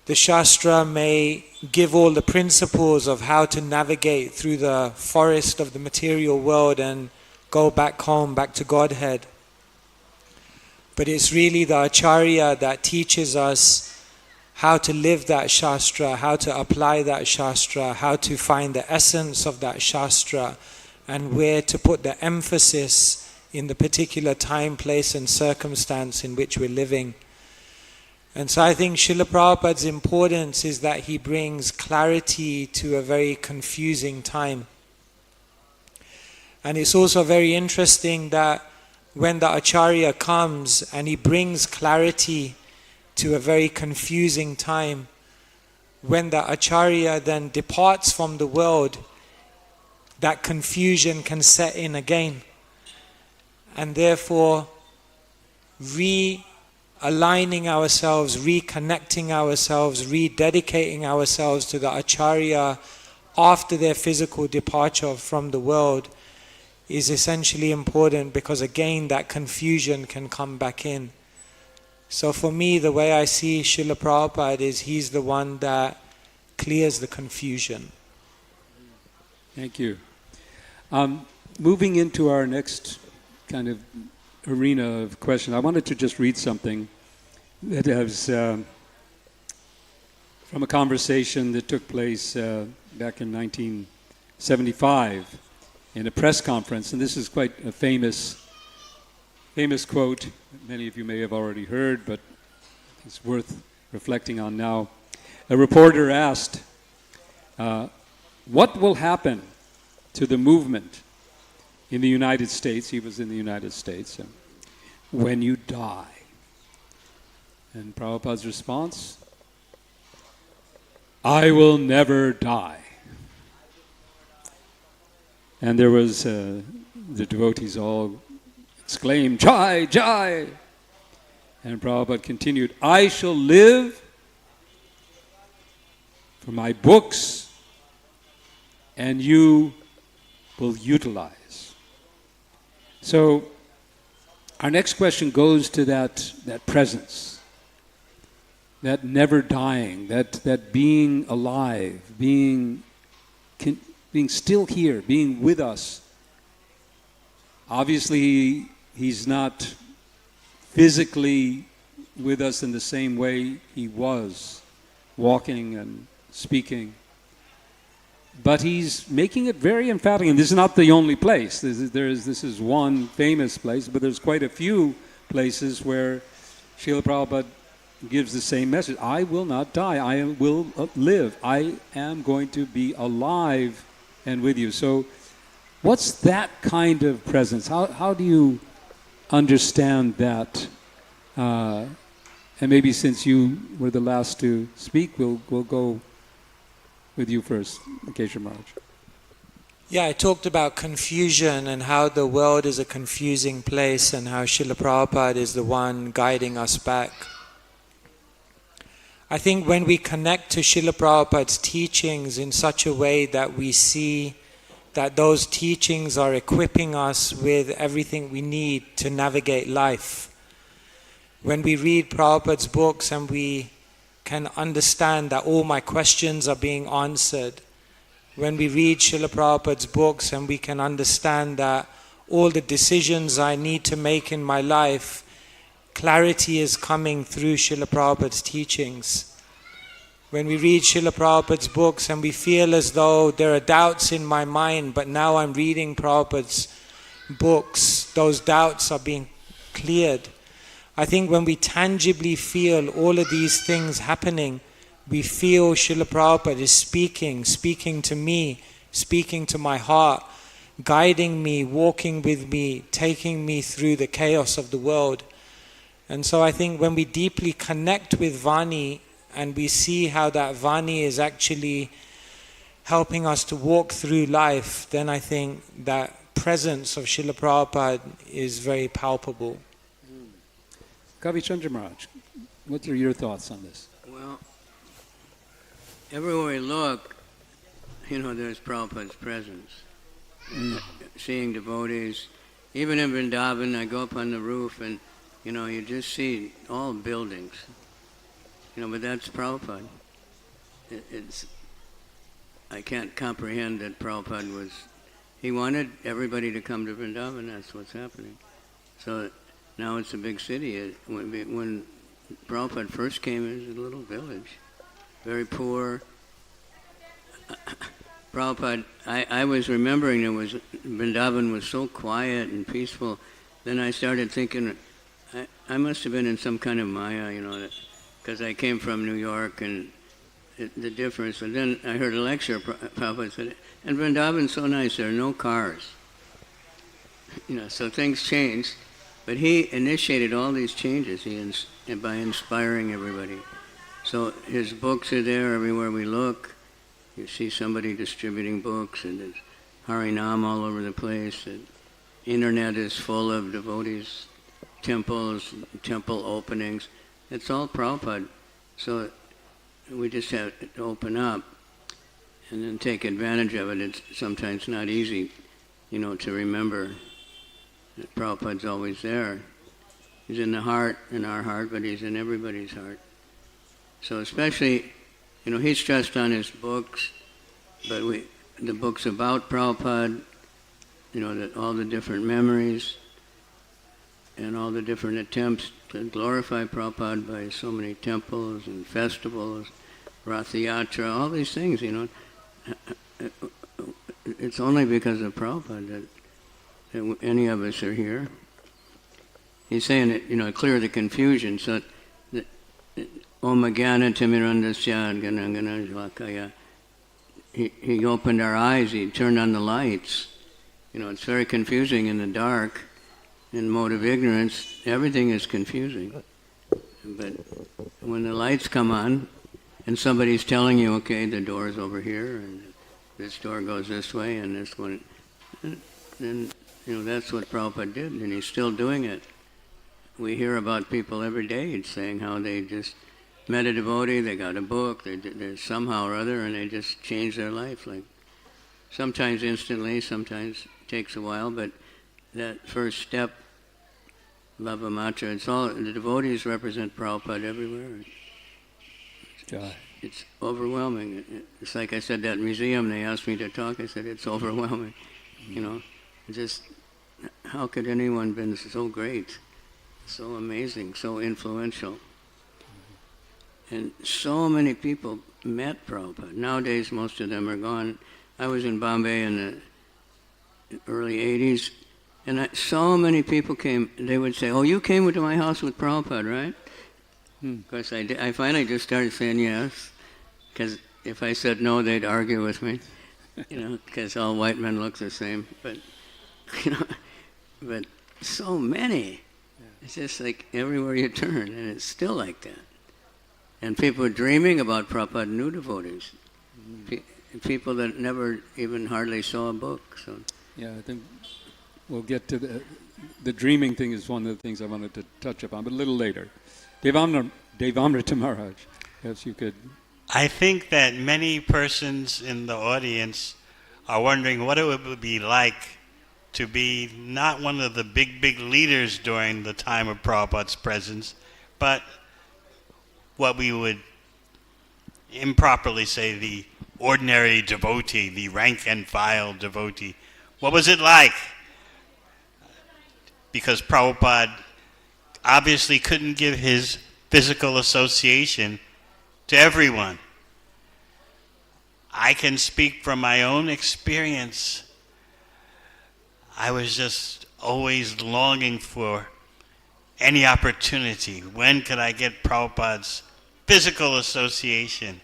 The Shastra may give all the principles of how to navigate through the forest of the material world and go back home, back to Godhead. But it's really the Acharya that teaches us how to live that Shastra, how to apply that Shastra, how to find the essence of that Shastra, and where to put the emphasis in the particular time, place and circumstance in which we're living. And so I think Srila Prabhupada's importance is that he brings clarity to a very confusing time. And it's also very interesting that when the Acharya comes and he brings clarity to a very confusing time, when the Acharya then departs from the world, that confusion can set in again. And therefore, realigning ourselves, reconnecting ourselves, rededicating ourselves to the Acharya after their physical departure from the world is essentially important, because again that confusion can come back in. So for me, the way I see Srila Prabhupada is he's the one that clears the confusion. Thank you. Moving into our next kind of arena of question, I wanted to just read something that is from a conversation that took place back in 1975 in a press conference, and this is quite a famous quote. Many of you may have already heard, but it's worth reflecting on now. A reporter asked, what will happen to the movement in the United States? He was in the United States. When you die. And Prabhupada's response, I will never die. And there was, the devotees all exclaimed, Jai, Jai. And Prabhupada continued, I shall live for my books, and you will utilize. So our next question goes to that presence, that never dying, that being alive, being still here, being with us. Obviously, he's not physically with us in the same way he was, walking and speaking. But he's making it very emphatic, and this is not the only place. This is one famous place, but there's quite a few places where Srila Prabhupada gives the same message. I will not die. I will live. I am going to be alive and with you. So What's that kind of presence? How do you understand that? And maybe since you were the last to speak, we'll go with you first, Kesha Maharaj. Yeah, I talked about confusion and how the world is a confusing place and how Srila Prabhupada is the one guiding us back. I think when we connect to Srila Prabhupada's teachings in such a way that we see that those teachings are equipping us with everything we need to navigate life. When we read Prabhupada's books and we can understand that all my questions are being answered. When we read Srila Prabhupada's books and we can understand that all the decisions I need to make in my life, clarity is coming through Srila Prabhupada's teachings. When we read Srila Prabhupada's books and we feel as though there are doubts in my mind, but now I'm reading Prabhupada's books, those doubts are being cleared. I think when we tangibly feel all of these things happening, we feel Srila Prabhupada is speaking to me, speaking to my heart, guiding me, walking with me, taking me through the chaos of the world. And so I think when we deeply connect with Vani and we see how that Vani is actually helping us to walk through life, then I think that presence of Srila Prabhupada is very palpable. Kavi Chandra Maharaj, what are your thoughts on this? Well, everywhere we look, there's Prabhupada's presence. Seeing devotees, even in Vrindavan, I go up on the roof and, you just see all buildings. But that's Prabhupada. I can't comprehend that Prabhupada he wanted everybody to come to Vrindavan, that's what's happening. So now it's a big city. When Prabhupada first came, it was a little village, very poor. Prabhupada, I was remembering Vrindavan was so quiet and peaceful. Then I started thinking, I must have been in some kind of Maya, because I came from New York and the difference. And then I heard a lecture, Prabhupada said, and Vrindavan's so nice, there are no cars. So things changed. But he initiated all these changes by inspiring everybody. So his books are there everywhere we look. You see somebody distributing books, and there's Harinam all over the place. The internet is full of devotees, temples, temple openings. It's all Prabhupada. So we just have to open up and then take advantage of it. It's sometimes not easy, to remember that Prabhupada's always there. He's in the heart, in our heart, but he's in everybody's heart. So especially, he stressed on his books, but the books about Prabhupada, all the different memories and all the different attempts to glorify Prabhupada by so many temples and festivals, Ratha Yatra, all these things, It's only because of Prabhupada that any of us are here. He's saying that, clear the confusion, so that Om Jnana Timirandasya Gana Gana Jlakaya. He opened our eyes, he turned on the lights. It's very confusing in the dark. In mode of ignorance, everything is confusing. But when the lights come on, and somebody's telling you, okay, the door is over here, and this door goes this way, and this one, then, that's what Prabhupada did, and he's still doing it. We hear about people every day saying how they just met a devotee, they got a book, they're somehow or other, and they just changed their life. Like sometimes instantly, sometimes it takes a while, but that first step, Lava Matra, it's all, the devotees represent Prabhupada everywhere. It's overwhelming. It's like I said, that museum, they asked me to talk, I said, it's overwhelming. Just, how could anyone been so great, so amazing, so influential? And so many people met Prabhupada. Nowadays, most of them are gone. I was in Bombay in the early 80s, and so many people came. They would say, oh, you came to my house with Prabhupada, right? Of course, I did. I finally just started saying yes, because if I said no, they'd argue with me. because all white men look the same. But, but so many. It's just like everywhere you turn, and it's still like that. And people are dreaming about Prabhupada, new devotees. People that never even hardly saw a book. So. Yeah, I think we'll get to the dreaming thing is one of the things I wanted to touch upon, but a little later. Devamrita Maharaj, if you could. I think that many persons in the audience are wondering what it would be like to be not one of the big leaders during the time of Prabhupada's presence, but what we would improperly say the ordinary devotee, the rank and file devotee. What was it like? Because Prabhupada obviously couldn't give his physical association to everyone. I can speak from my own experience. I was just always longing for any opportunity. When could I get Prabhupada's physical association?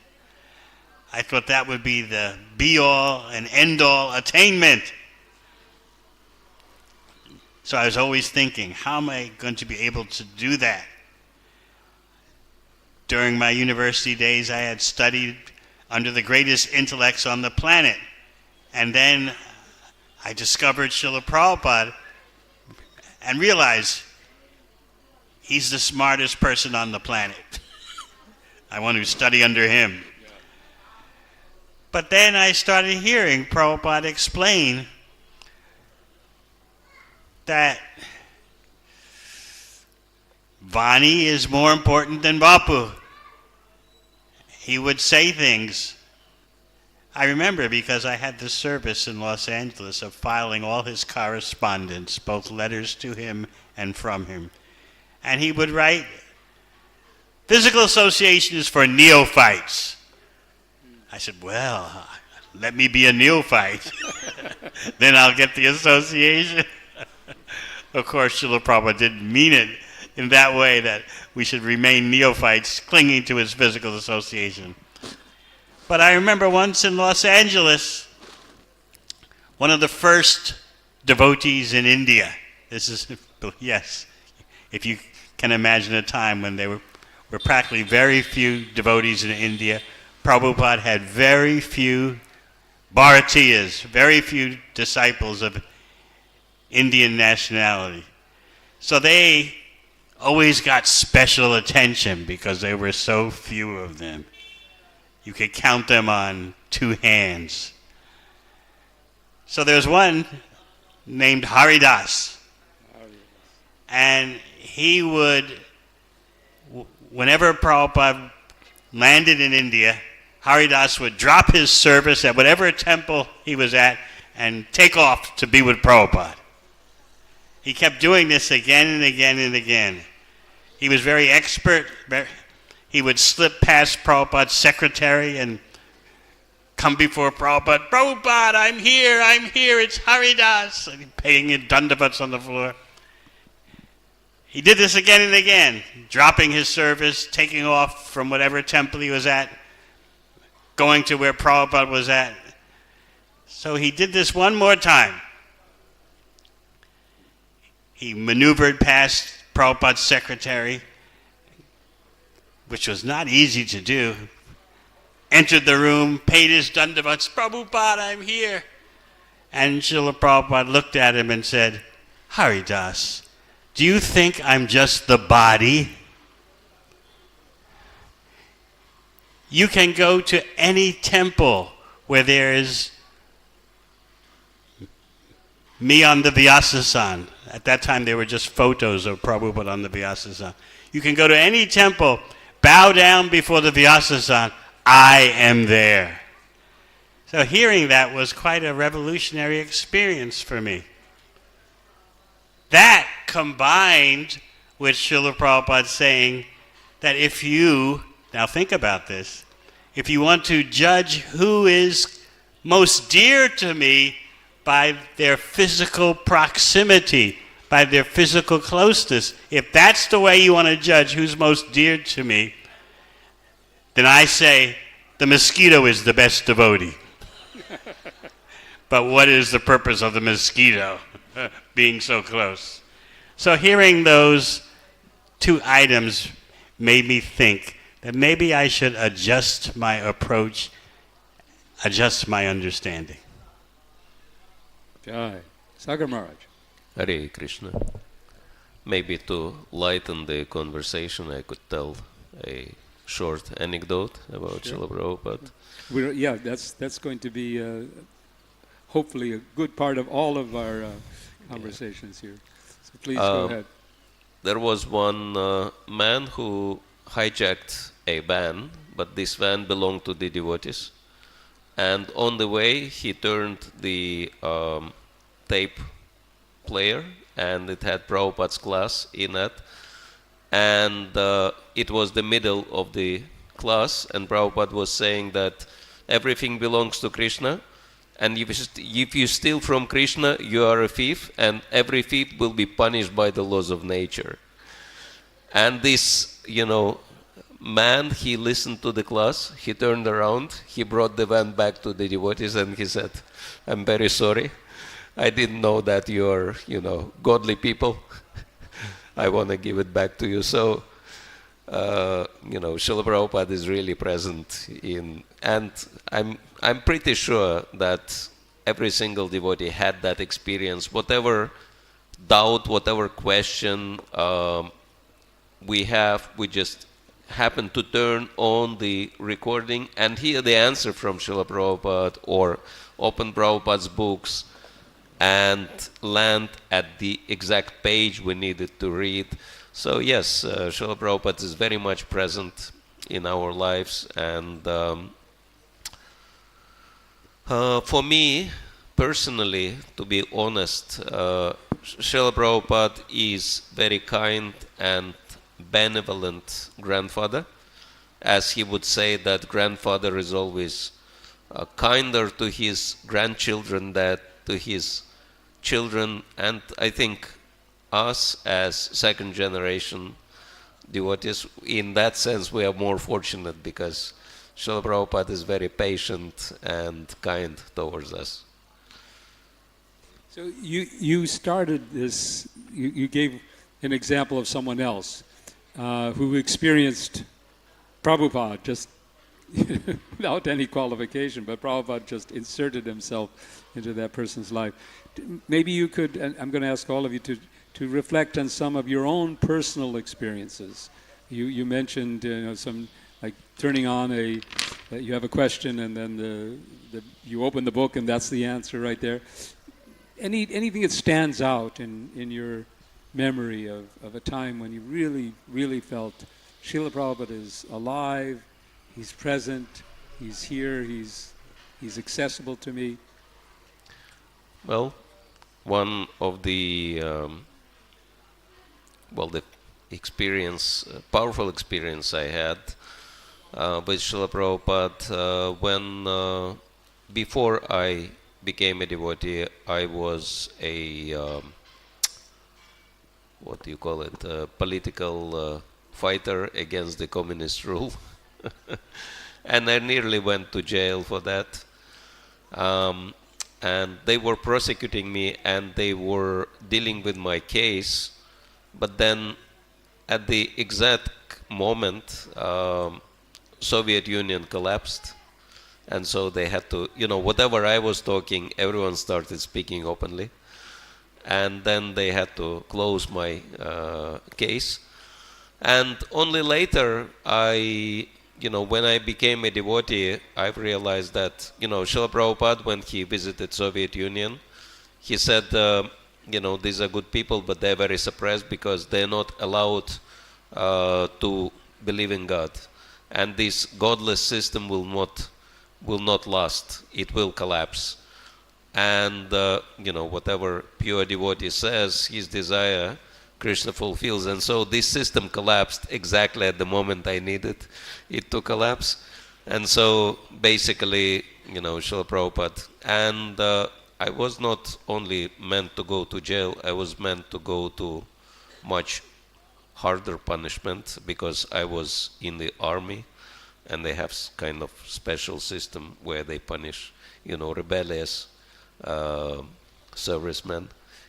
I thought that would be the be-all and end-all attainment. So I was always thinking, how am I going to be able to do that? During my university days, I had studied under the greatest intellects on the planet. And then I discovered Srila Prabhupada and realized he's the smartest person on the planet. I want to study under him. But then I started hearing Prabhupada explain that Vani is more important than Vapu. He would say things. I remember because I had this service in Los Angeles of filing all his correspondence, both letters to him and from him. And he would write, physical association is for neophytes. I said, well, let me be a neophyte. Then I'll get the association. Of course, Srila Prabhupada didn't mean it in that way, that we should remain neophytes clinging to his physical association. But I remember once in Los Angeles, one of the first devotees in India, this is, yes, if you can imagine a time when there were practically very few devotees in India. Prabhupada had very few Bharatiyas, very few disciples of Indian nationality. So they always got special attention because there were so few of them. You could count them on two hands. So there's one named Haridas. And he would, whenever Prabhupada landed in India, Haridas would drop his service at whatever temple he was at and take off to be with Prabhupada. He kept doing this again and again and again. He was very expert. He would slip past Prabhupada's secretary and come before Prabhupada. Prabhupada, I'm here, it's Haridas. And paying dandavats on the floor. He did this again and again, dropping his service, taking off from whatever temple he was at, going to where Prabhupada was at. So he did this one more time. He maneuvered past Prabhupada's secretary, which was not easy to do, entered the room, paid his dandavats, Prabhupada, I'm here. And Srila Prabhupada looked at him and said, Haridas, do you think I'm just the body? You can go to any temple where there is me on the Vyasasana. At that time, there were just photos of Prabhupada on the Vyasasana. You can go to any temple, bow down before the Vyasasana. I am there. So hearing that was quite a revolutionary experience for me. That combined with Srila Prabhupada saying that if you, now think about this, if you want to judge who is most dear to me by their physical proximity, by their physical closeness, if that's the way you want to judge who's most dear to me, then I say the mosquito is the best devotee. but what is the purpose of the mosquito being so close? So hearing those two items made me think that maybe I should adjust my approach, adjust my understanding. Jai. Sagar Maharaj. Hare Krishna. Maybe to lighten the conversation, I could tell a short anecdote about Srila Prabhupada. Yeah, that's going to be hopefully a good part of all of our conversations here. So please go ahead. There was one man who hijacked a van, but this van belonged to the devotees. And on the way, he turned the tape player, and it had Prabhupada's class in it. And it was the middle of the class, and Prabhupada was saying that everything belongs to Krishna, and if you steal from Krishna, you are a thief, and every thief will be punished by the laws of nature. And this, man, he listened to the class, he turned around, he brought the van back to the devotees, and he said, "I'm very sorry. I didn't know that you're, godly people. I want to give it back to you." So, Srila Prabhupada is really present in, and I'm pretty sure that every single devotee had that experience. Whatever doubt, whatever question we have, we just happen to turn on the recording and hear the answer from Srila Prabhupada or open Prabhupada's books and land at the exact page we needed to read. So yes, Srila Prabhupada is very much present in our lives, and for me personally, to be honest, Srila Prabhupada is very kind and benevolent grandfather, as he would say that grandfather is always kinder to his grandchildren than to his children. And I think us as second generation devotees, in that sense we are more fortunate, because Srila Prabhupada is very patient and kind towards us. So you started this, you gave an example of someone else who experienced Prabhupada just without any qualification, but Prabhupada just inserted himself into that person's life. Maybe you could, and I'm going to ask all of you to reflect on some of your own personal experiences. You mentioned some, like turning on you have a question and then you open the book and that's the answer right there. Anything that stands out in your memory of a time when you really, really felt Srila Prabhupada is alive, he's present, he's here, he's accessible to me? Well, one of the the experience, powerful experience I had with Srila Prabhupada when before I became a devotee, I was a what do you call it? A political fighter against the communist rule, and I nearly went to jail for that. And they were prosecuting me and they were dealing with my case, but then at the exact moment Soviet Union collapsed, and so they had to, whatever I was talking, everyone started speaking openly, and then they had to close my case. And only later when I became a devotee, I've realized that, Srila Prabhupada, when he visited Soviet Union, he said, these are good people, but they're very suppressed because they're not allowed to believe in God. And this godless system will not last. It will collapse. And, whatever pure devotee says, his desire, Krishna fulfills. And so this system collapsed exactly at the moment I needed it to collapse. And so basically, Srila Prabhupada. And I was not only meant to go to jail, I was meant to go to much harder punishment, because I was in the army and they have kind of special system where they punish, rebellious serviceman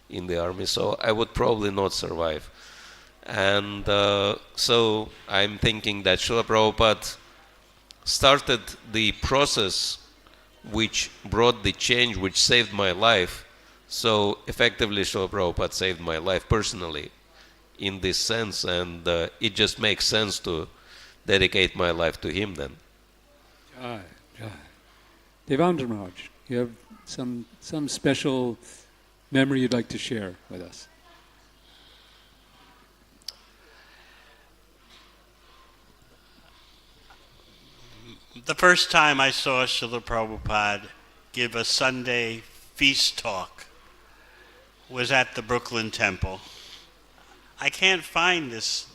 in the army, so I would probably not survive. And so I'm thinking that Srila Prabhupada started the process which brought the change, which saved my life. So effectively Srila Prabhupada saved my life personally in this sense, and it just makes sense to dedicate my life to him then. Jai, Jai. Devendra Maharaj, you have some special memory you'd like to share with us? The first time I saw Srila Prabhupada give a Sunday feast talk was at the Brooklyn Temple. I can't find this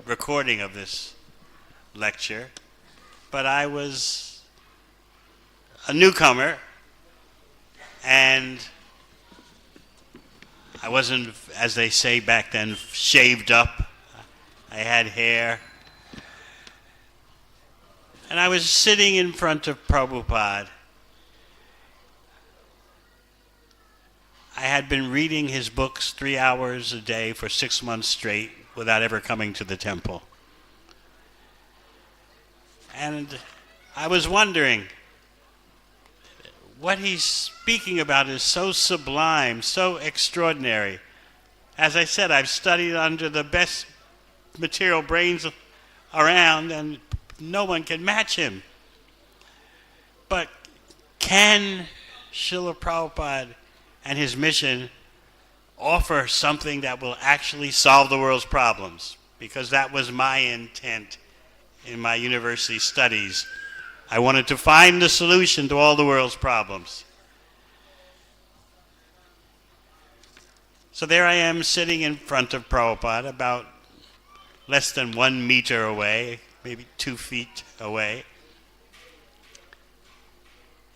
recording of this lecture, but I was a newcomer and I wasn't, as they say back then, shaved up. I had hair. And I was sitting in front of Prabhupada. I had been reading his books 3 hours a day for 6 months straight without ever coming to the temple. And I was wondering, what he's speaking about is so sublime, so extraordinary. As I said, I've studied under the best material brains around, and no one can match him. But can Srila Prabhupada and his mission offer something that will actually solve the world's problems? Because that was my intent in my university studies. I wanted to find the solution to all the world's problems. So there I am sitting in front of Prabhupada, about less than 1 meter away, maybe 2 feet away.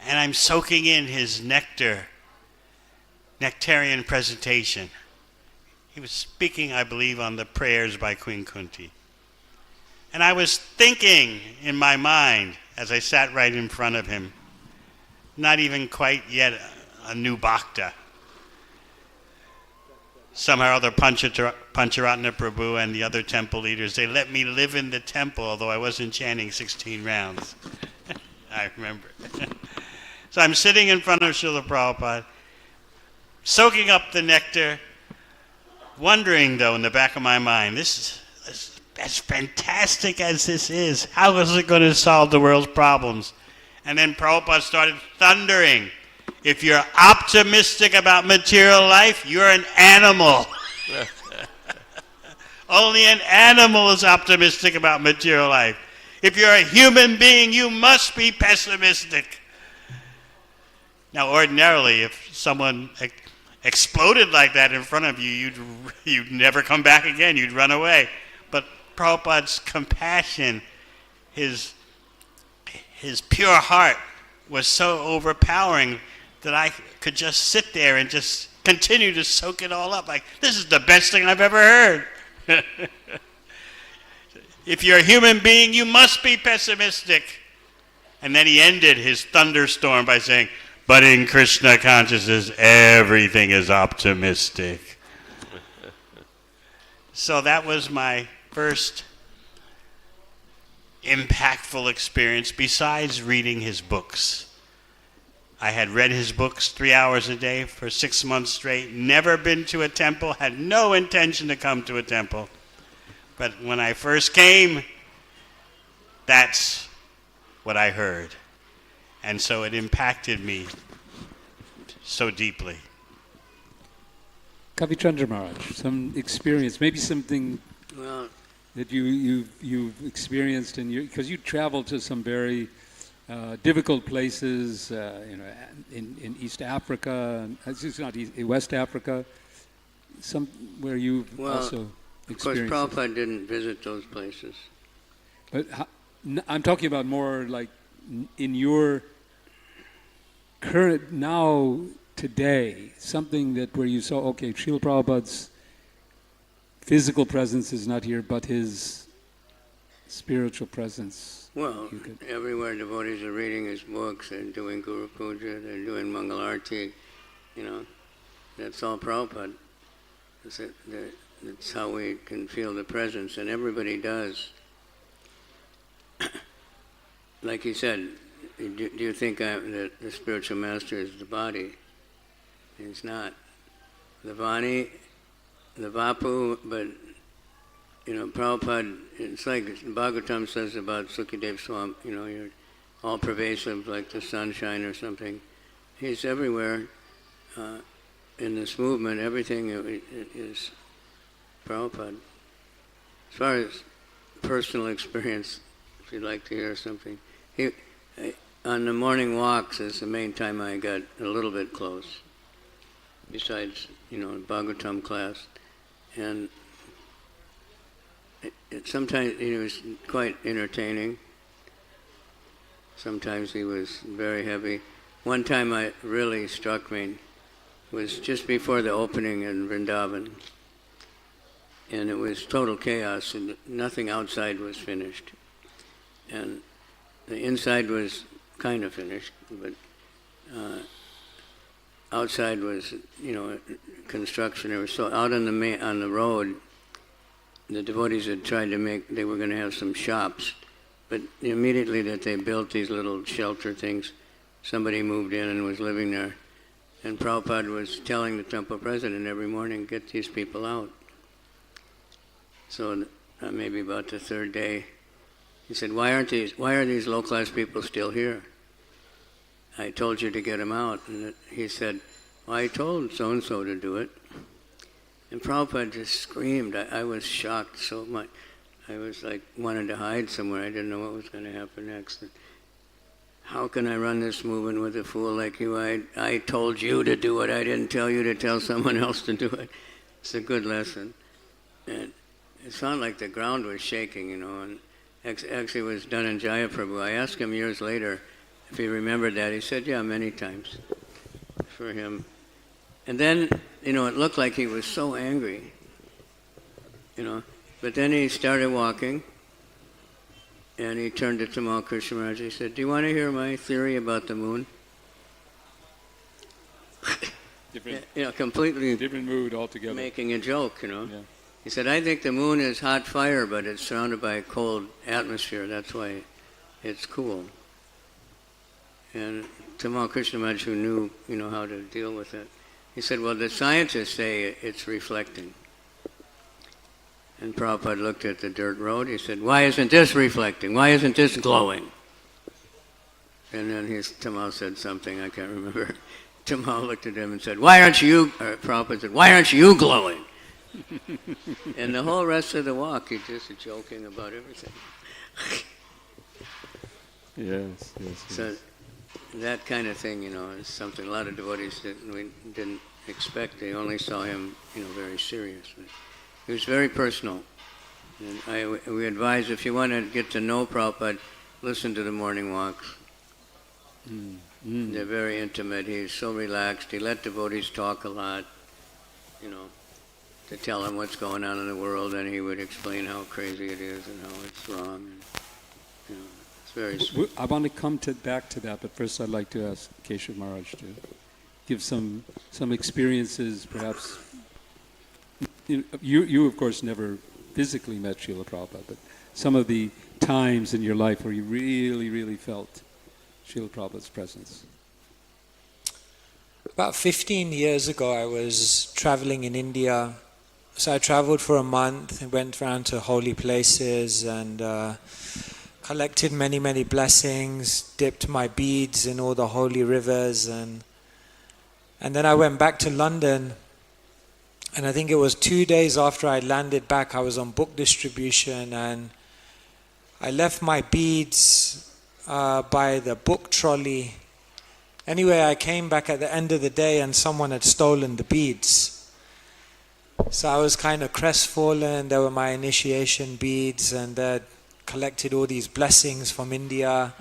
And I'm soaking in his nectarian presentation. He was speaking, I believe, on the prayers by Queen Kunti. And I was thinking in my mind, as I sat right in front of him, not even quite yet a new bhakta. Somehow or other, Pancharatna Prabhu and the other temple leaders, they let me live in the temple, although I wasn't chanting 16 rounds. I remember. So I'm sitting in front of Srila Prabhupada, soaking up the nectar, wondering, though, in the back of my mind, as fantastic as this is, how is it going to solve the world's problems? And then Prabhupada started thundering. If you're optimistic about material life, you're an animal. Only an animal is optimistic about material life. If you're a human being, you must be pessimistic. Now, ordinarily, if someone exploded like that in front of you, you'd never come back again. You'd run away. But Prabhupada's compassion, his pure heart was so overpowering that I could just sit there and just continue to soak it all up. Like, this is the best thing I've ever heard. If you're a human being, you must be pessimistic. And then he ended his thunderstorm by saying, but in Krishna consciousness, everything is optimistic. So that was my first impactful experience besides reading his books. I had read his books 3 hours a day for 6 months straight, never been to a temple, had no intention to come to a temple. But when I first came, that's what I heard. And so it impacted me so deeply. Kavichandra Maharaj, some experience, maybe something that you've experienced, because you traveled to some very difficult places, in East Africa, it's not West Africa, where you've also experienced. Of course, Prabhupada didn't visit those places. But I'm talking about more like in your current now today, something that where you saw, okay, Srila Prabhupada's physical presence is not here, but his spiritual presence. Well, everywhere devotees are reading his books, they're doing Guru Puja, they're doing Mangalarti, That's all Prabhupada. That's how we can feel the presence, and everybody does. Like he said, do you think that the spiritual master is the body? He's not. The Vani, the Vapu, but Prabhupada, it's like Bhagavatam says about Sukadev Swami, you're all pervasive like the sunshine or something. He's everywhere in this movement. Everything is Prabhupada. As far as personal experience, if you'd like to hear something, on the morning walks is the main time I got a little bit close, besides, Bhagavatam class. And sometimes he was quite entertaining. Sometimes he was very heavy. One time it really struck me was just before the opening in Vrindavan. And it was total chaos, and nothing outside was finished. And the inside was kind of finished, but outside was, construction. It was so out on the road. The devotees had tried to they were going to have some shops, but immediately that they built these little shelter things, somebody moved in and was living there. And Prabhupada was telling the temple president every morning, get these people out. So maybe about the third day, he said, why are these low-class people still here? I told you to get them out. And he said, well, I told so-and-so to do it. And Prabhupada just screamed. I was shocked so much. I was like, wanted to hide somewhere. I didn't know what was going to happen next. How can I run this movement with a fool like you? I told you to do it. I didn't tell you to tell someone else to do it. It's a good lesson. And it sounded like the ground was shaking, and actually it was done in Jayaprabhu. I asked him years later if he remembered that. He said, yeah, many times for him. And then, it looked like he was so angry, But then he started walking, and he turned to Tamal Krishna Maharaj. He said, do you want to hear my theory about the moon? Completely different mood altogether. Making a joke, Yeah. He said, I think the moon is hot fire, but it's surrounded by a cold atmosphere. That's why it's cool. And Tamal Krishna Maharaj, who knew, how to deal with it, he said, well, the scientists say it's reflecting. And Prabhupada looked at the dirt road. He said, why isn't this reflecting? Why isn't this glowing? And then Tamal said something, I can't remember. Tamal looked at him and said, Prabhupada said, why aren't you glowing? And the whole rest of the walk, he just joking about everything. Yes. So that kind of thing, is something a lot of devotees didn't expect. They only saw him, very serious. But he was very personal. And we advise, if you want to get to know Prabhupada, listen to the morning walks. They're very intimate. He's so relaxed. He let devotees talk a lot, to tell him what's going on in the world, and he would explain how crazy it is and how it's wrong. And, it's very sweet. I want to come back to that, but first I'd like to ask Keshav Maharaj to give some experiences, perhaps. You of course never physically met Srila Prabhupada, but some of the times in your life where you really, really felt Srila Prabhupada's presence. About 15 years ago, I was traveling in India. So I traveled for a month and went around to holy places and collected many, many blessings, dipped my beads in all the holy rivers, and then I went back to London. And I think it was 2 days after I landed back, I was on book distribution, and I left my beads by the book trolley. Anyway, I came back at the end of the day and someone had stolen the beads. So I was kind of crestfallen. They were my initiation beads, and they'd collected all these blessings from India.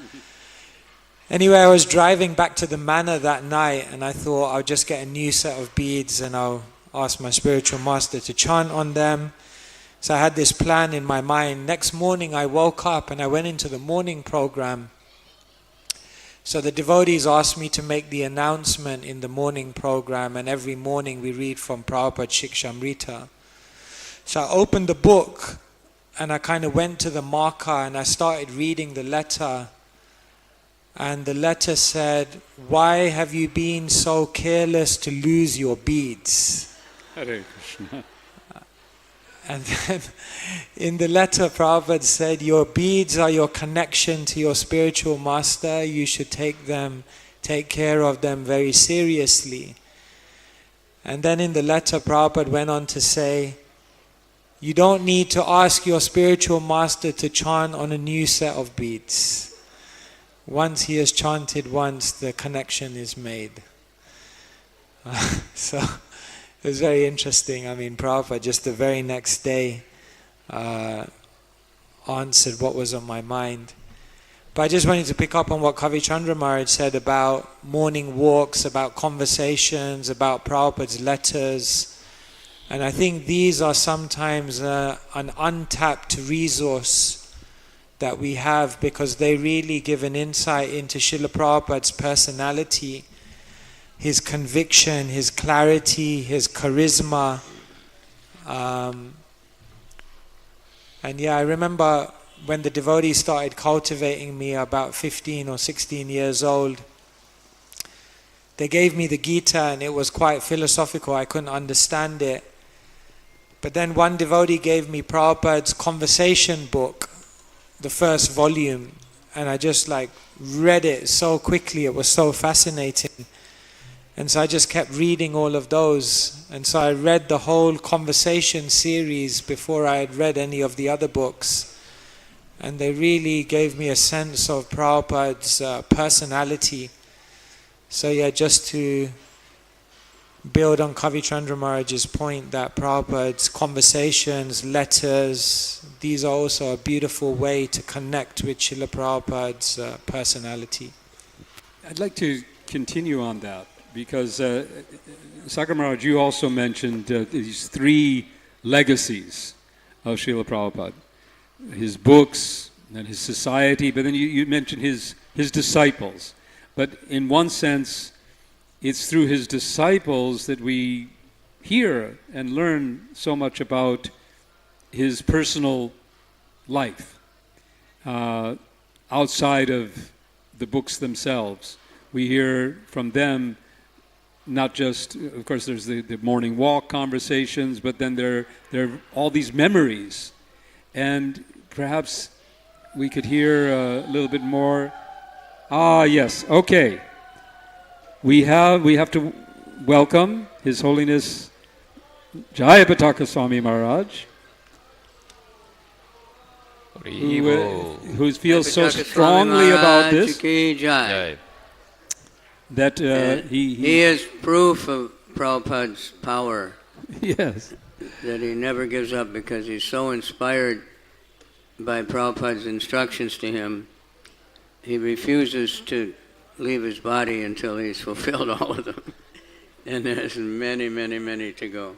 Anyway, I was driving back to the manor that night, and I thought I'll just get a new set of beads and I'll ask my spiritual master to chant on them. So I had this plan in my mind. Next morning I woke up and I went into the morning program. So the devotees asked me to make the announcement in the morning program, and every morning we read from Prabhupada Shikshamrita. So I opened the book and I kind of went to the marker and I started reading the letter. And the letter said, "Why have you been so careless to lose your beads?" Hare Krishna. And then in the letter, Prabhupada said, "Your beads are your connection to your spiritual master. You should take care of them very seriously." And then in the letter, Prabhupada went on to say, "You don't need to ask your spiritual master to chant on a new set of beads. Once he has chanted once, the connection is made." So it was very interesting. I mean, Prabhupada just the very next day answered what was on my mind. But I just wanted to pick up on what Kavi Chandra Maharaj said about morning walks, about conversations, about Prabhupada's letters. And I think these are sometimes an untapped resource that we have, because they really give an insight into Srila Prabhupada's personality, his conviction, his clarity, his charisma. And yeah, I remember when the devotees started cultivating me about 15 or 16 years old, they gave me the Gita and it was quite philosophical. I couldn't understand it. But then one devotee gave me Prabhupada's conversation book, the first volume, and I just read it so quickly. It was so fascinating. And so I just kept reading all of those. And so I read the whole conversation series before I had read any of the other books. And they really gave me a sense of Prabhupada's personality. So yeah, just to build on Kavi Chandra Maharaj's point that Prabhupada's conversations, letters, these are also a beautiful way to connect with Srila Prabhupada's personality. I'd like to continue on that, because Sakar Maharaj, you also mentioned these three legacies of Srila Prabhupada. His books and his society, but then you mentioned his disciples. But in one sense, it's through his disciples that we hear and learn so much about his personal life outside of the books themselves. We hear from them not just, of course, there's the morning walk conversations, but then there are all these memories. And perhaps we could hear a little bit more. Ah, yes, okay. We have to welcome His Holiness Jayapataka Swami Maharaj, who feels so strongly about this that he is proof of Prabhupada's power. Yes. That he never gives up, because he's so inspired by Prabhupada's instructions to him. He refuses to leave his body until he's fulfilled all of them. And there's many, many, many to go.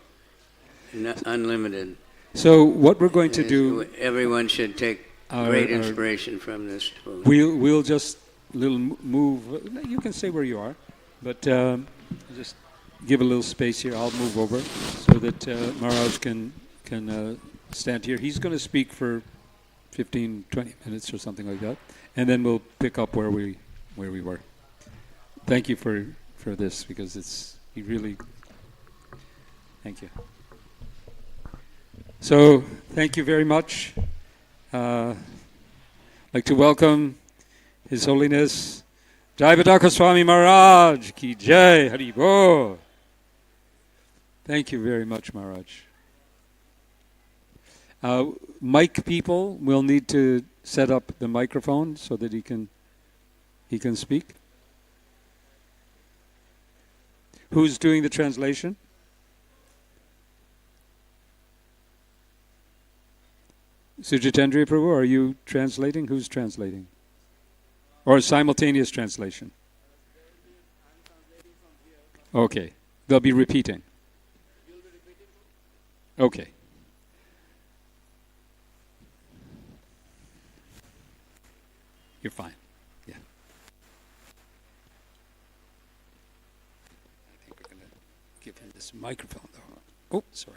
Unlimited. So what we're going to do... Everyone should take great inspiration from this. We'll just move... You can stay where you are, but just give a little space here. I'll move over so that Maharaj can stand here. He's going to speak for 15, 20 minutes or something like that. And then we'll pick up where we were. Thank you for this, because he really... Thank you. So, thank you very much. I'd like to welcome His Holiness Jayapataka Swami Maharaj Ki Jai Hari Bol. Thank you very much, Maharaj. Mic people will need to set up the microphone so that he can speak. Who's doing the translation? Sujitendriya Prabhu, are you translating? Who's translating? Or simultaneous translation? Okay. They'll be repeating. Okay. You're fine. Yeah. this microphone, though. Oh, sorry.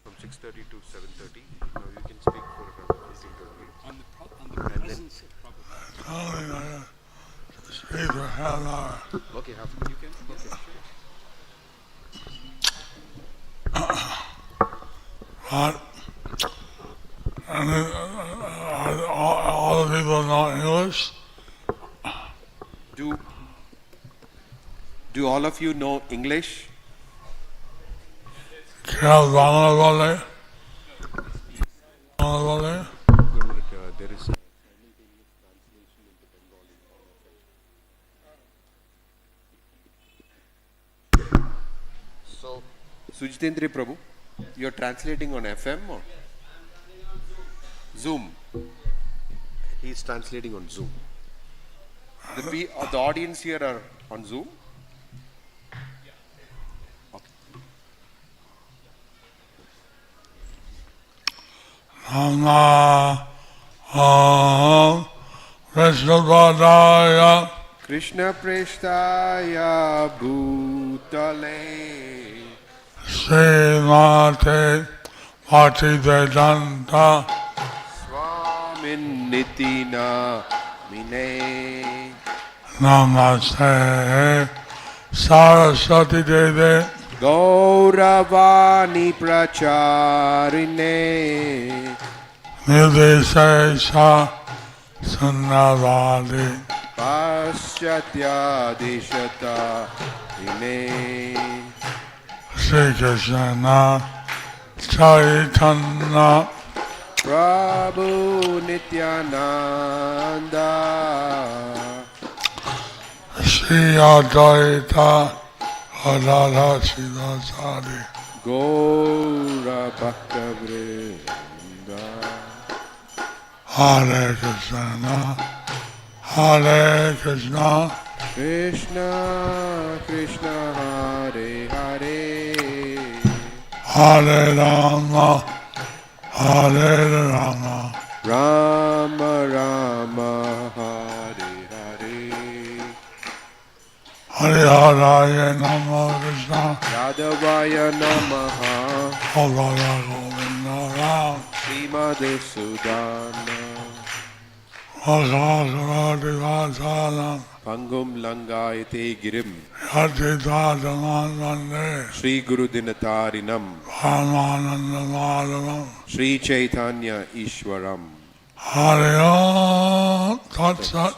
From 6:30 to 7:30. Now you can speak for 15 to 20. On the presence of Prabhupada. Speak for half an hour. Okay, half an hour. You can? Okay, sure. And all the people know English? Do all of you know English? There is So, Sujitendra Prabhu, you're translating on FM or Zoom? He's translating on Zoom. The audience here are on Zoom? Vishnupadaya Krishna Preshtaya Bhutale Srimate Bhaktivedanta Swamin Nitina Mine Namaste Saraswati Devi Gauravani Pracharine Nidesesha Sunnavadi Paschatya Deshata Ine Sri Krishna Chaitanya Prabhu Nityananda Sri Advaita Adada Siddhasadi Gaura Bhakta Vrinda Hare Krishna Hare Krishna Krishna Krishna Hare Hare Hare Rama Hare Rama Rama Rama Hare Hare Hare Hare Namo Krishna Yadavaya Namaha Hare Govinda Ram Srimad Sudana Vasasarati Vasalam Pangum Langayate Girim Yatita Jamanande Sri Guru Dinatarinam Paramananda Madhavam Sri Chaitanya Ishwaram Hare Om Tat Sat.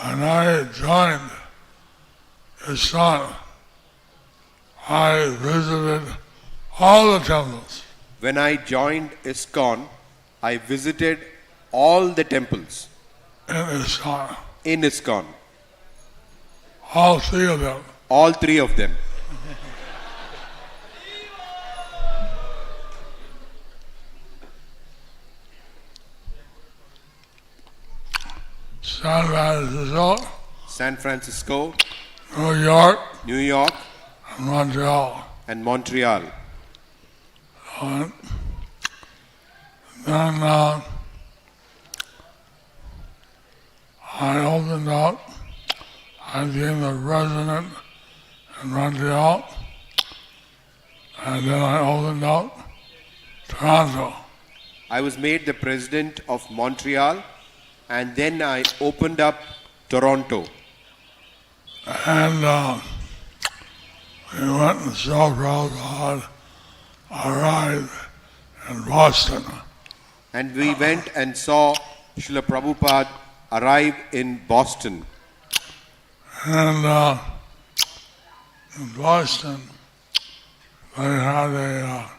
When I joined ISKCON, I visited all the temples. When I joined ISKCON, I visited all the temples in ISKCON. In ISKCON. All three of them. All three of them. San Francisco, New York, and Montreal. And Montreal. Then I opened up. I became a resident in Montreal. And then I opened up Toronto. I was made the president of Montreal, and then I opened up Toronto. And we went and saw Prabhupada arrive in Boston. And we went and saw Srila Prabhupada arrive in Boston. And in Boston, they had a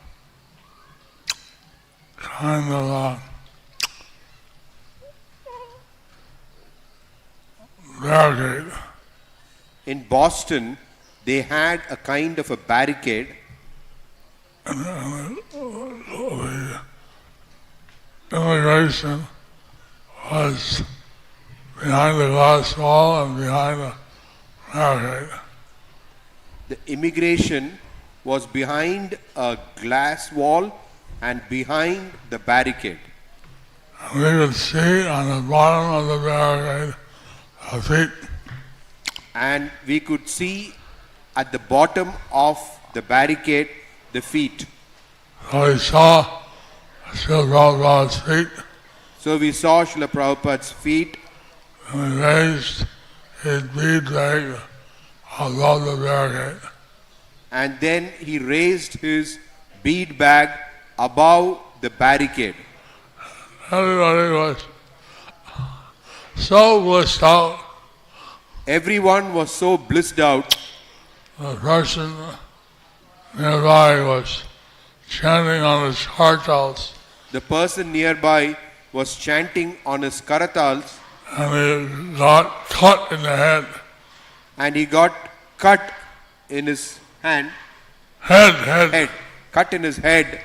kind of barricade. In Boston, they had a kind of a barricade. And the immigration was behind the glass wall and behind the barricade. The immigration was behind a glass wall and behind the barricade. And we could see on the bottom of the barricade the feet. And we could see at the bottom of the barricade the feet. So we saw Srila Prabhupada's feet. So we saw Srila Prabhupada's feet. And he raised his bead leg above the barricade. And then he raised his bead bag above the barricade. Everybody was so blissed out. Everyone was so blissed out. The person nearby was chanting on his kartals. The person nearby was chanting on his karatals. And he got cut in the head. And he got cut in his hand. Head. Cut in his head.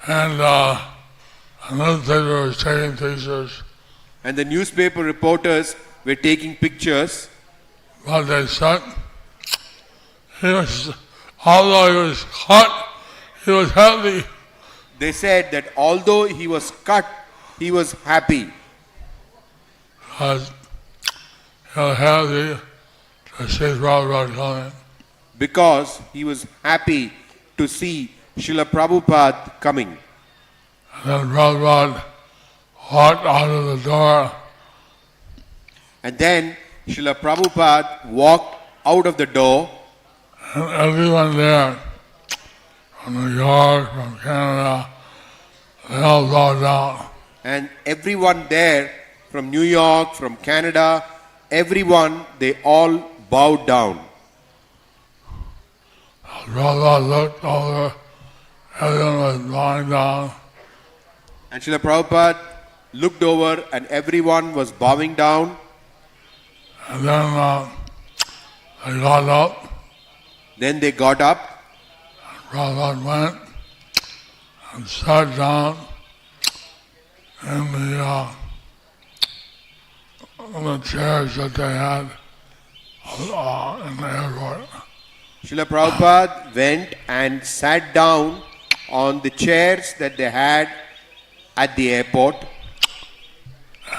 And a newspaper was taking pictures. And the newspaper reporters were taking pictures. But they said, although he was cut, he was happy. They said that although he was cut, he was happy. Because he was happy to see Prabhupada coming. Because he was happy to see Srila Prabhupada coming. And then Prabhupada walked out of the door. And then Srila Prabhupada walked out of the door. And everyone there, from New York, from Canada, they all bowed down. And everyone there, from New York, from Canada, everyone, they all bowed down. Prabhupada looked over, everyone was bowing down. And Srila Prabhupada looked over and everyone was bowing down. And then they got up. Then they got up. Prabhupada went and sat down in the chairs that they had in the airport. Srila Prabhupada went and sat down on the chairs that they had at the airport.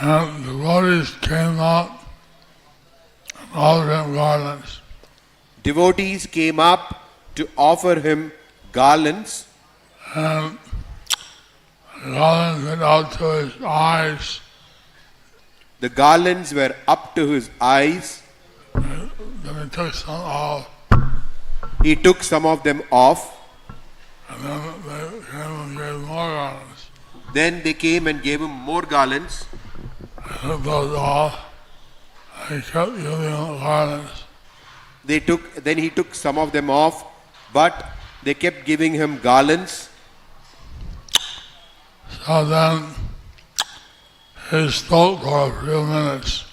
And the devotees came out and offered him garlands. Devotees came up to offer him garlands. And the garlands went out to his eyes. The garlands were up to his eyes. Then he took some off. He took some of them off. And then they came and gave more garlands. Then they came and gave him more garlands. He took those off. He kept giving him garlands. Then he took some of them off, but they kept giving him garlands. So then he spoke for a few minutes.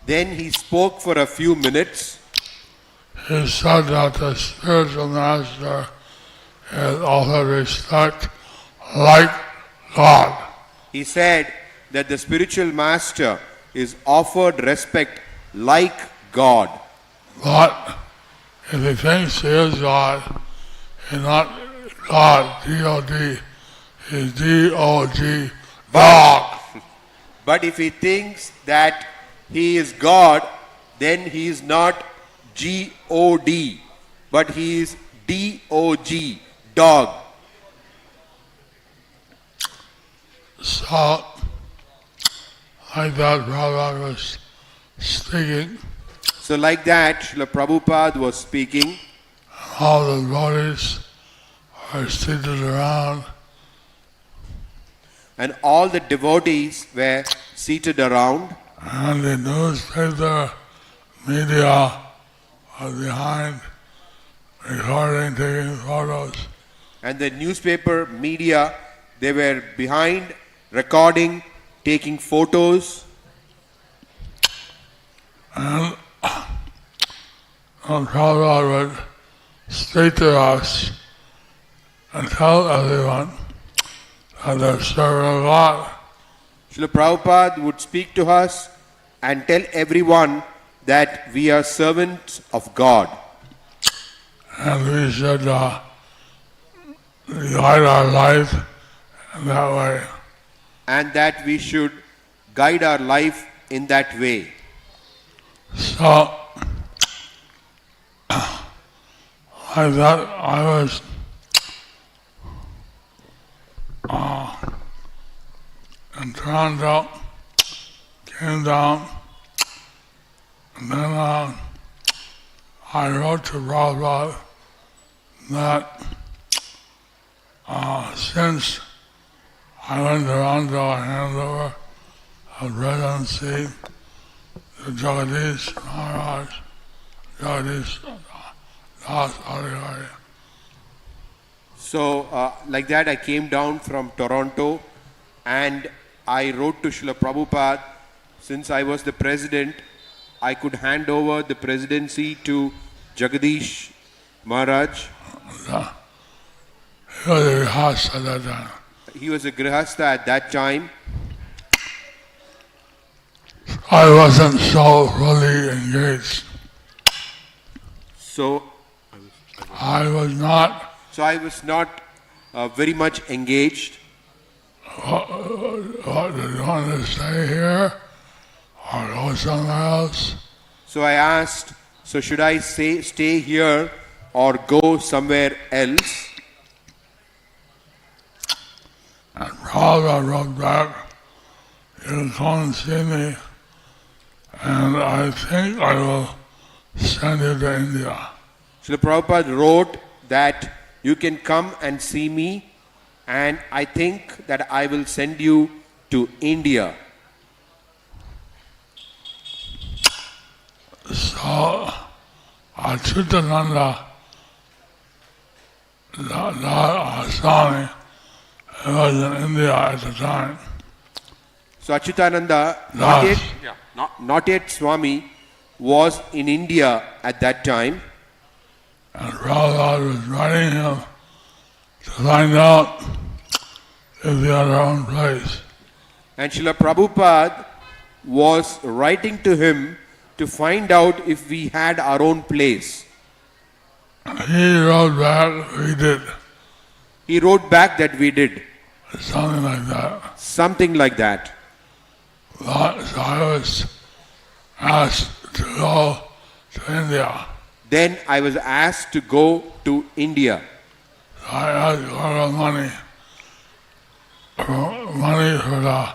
Then he spoke for a few minutes. He said that the spiritual master is offered respect like God. He said that the spiritual master is offered respect like God. But if he thinks he is God, he's not God, G-O-D, he's D-O-G, dog. But if he thinks that he is God, then he is not G-O-D, but he is D-O-G, dog. So, like that, Prabhupada was speaking. So like that, Srila Prabhupada was speaking. All the devotees are seated around. And all the devotees were seated around. And the newspaper media are behind, recording, taking photos. And the newspaper media, they were behind, recording, taking photos. And Prabhupada would speak to us and tell everyone that they're serving God. Srila Prabhupada would speak to us and tell everyone that we are servants of God. And we should guide our life in that way. And that we should guide our life in that way. So, like that, I was in Toronto, came down, and then I wrote to Prabhupada that since I went to Toronto, I handed over a residency to Jagadish Maharaj, Jagadish Das Adhikari. So, like that, I came down from Toronto and I wrote to Srila Prabhupada. Since I was the president, I could hand over the presidency to Jagadish Maharaj. He was a grihastha at that time. He was a grihastha at that time. I wasn't so fully engaged. So, I was not. So I was not very much engaged. What, did you want to stay here or go somewhere else? So I asked, so should I stay here or go somewhere else? And Prabhupada wrote back, you can come and see me, and I think I will send you to India. So Prabhupada wrote that you can come and see me, and I think that I will send you to India. So, Achyutananda Swami was in India at the time. So Achyutananda, not yet Swami, was in India at that time. And Prabhupada was writing him to find out if he had our own place. And Srila Prabhupada was writing to him to find out if we had our own place. He wrote back, we did. He wrote back that we did. Something like that. Something like that. But, so I was asked to go to India. Then I was asked to go to India. I asked for money for the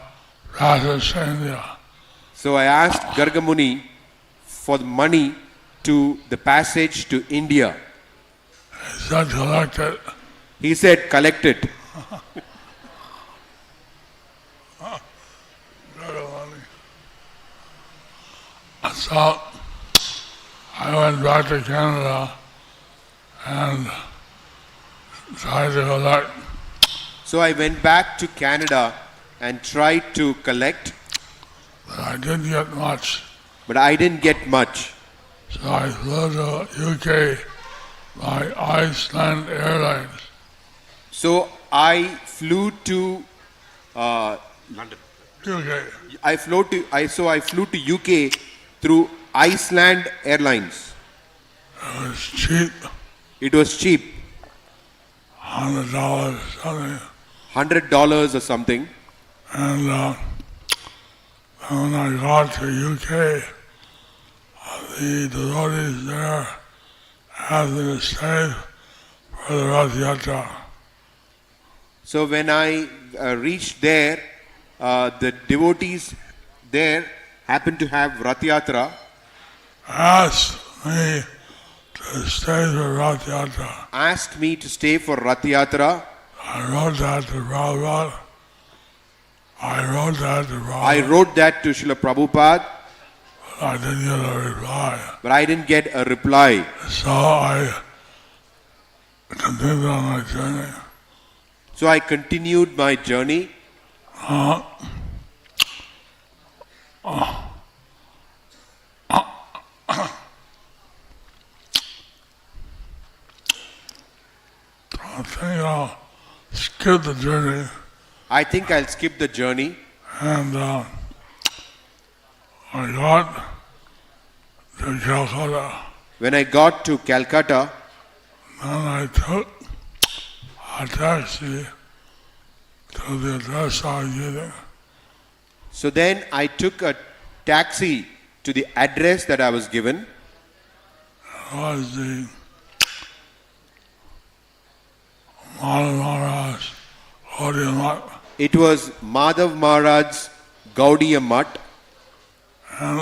passage to India. So I asked Gargamuni for the money to the passage to India. He said, collect it. He said, collect it. So I went back to Canada and tried to collect. So I went back to Canada and tried to collect. But I didn't get much. But I didn't get much. So I flew to UK by Iceland Airlines. So I flew to London. UK. I flew to UK through Iceland Airlines. It was cheap. It was cheap. $100 something. $100 or something. And when I got to UK, the devotees there asked me to stay for the Rath Yatra. So when I reached there, the devotees there happened to have Rath Yatra. Asked me to stay for Rath Yatra. Asked me to stay for Rath Yatra. I wrote that to Prabhupada. I wrote that to Srila Prabhupada. I didn't get a reply. But I didn't get a reply. So I continued on my journey. So I continued my journey. I think I'll skip the journey. I think I'll skip the journey. And I got to Calcutta. When I got to Calcutta, then I took a taxi to the address I was getting. So then I took a taxi to the address that I was given. It was the Madhav Maharaj Gaudiya Mutt. It was Madhav Maharaj's Gaudiya Mutt. And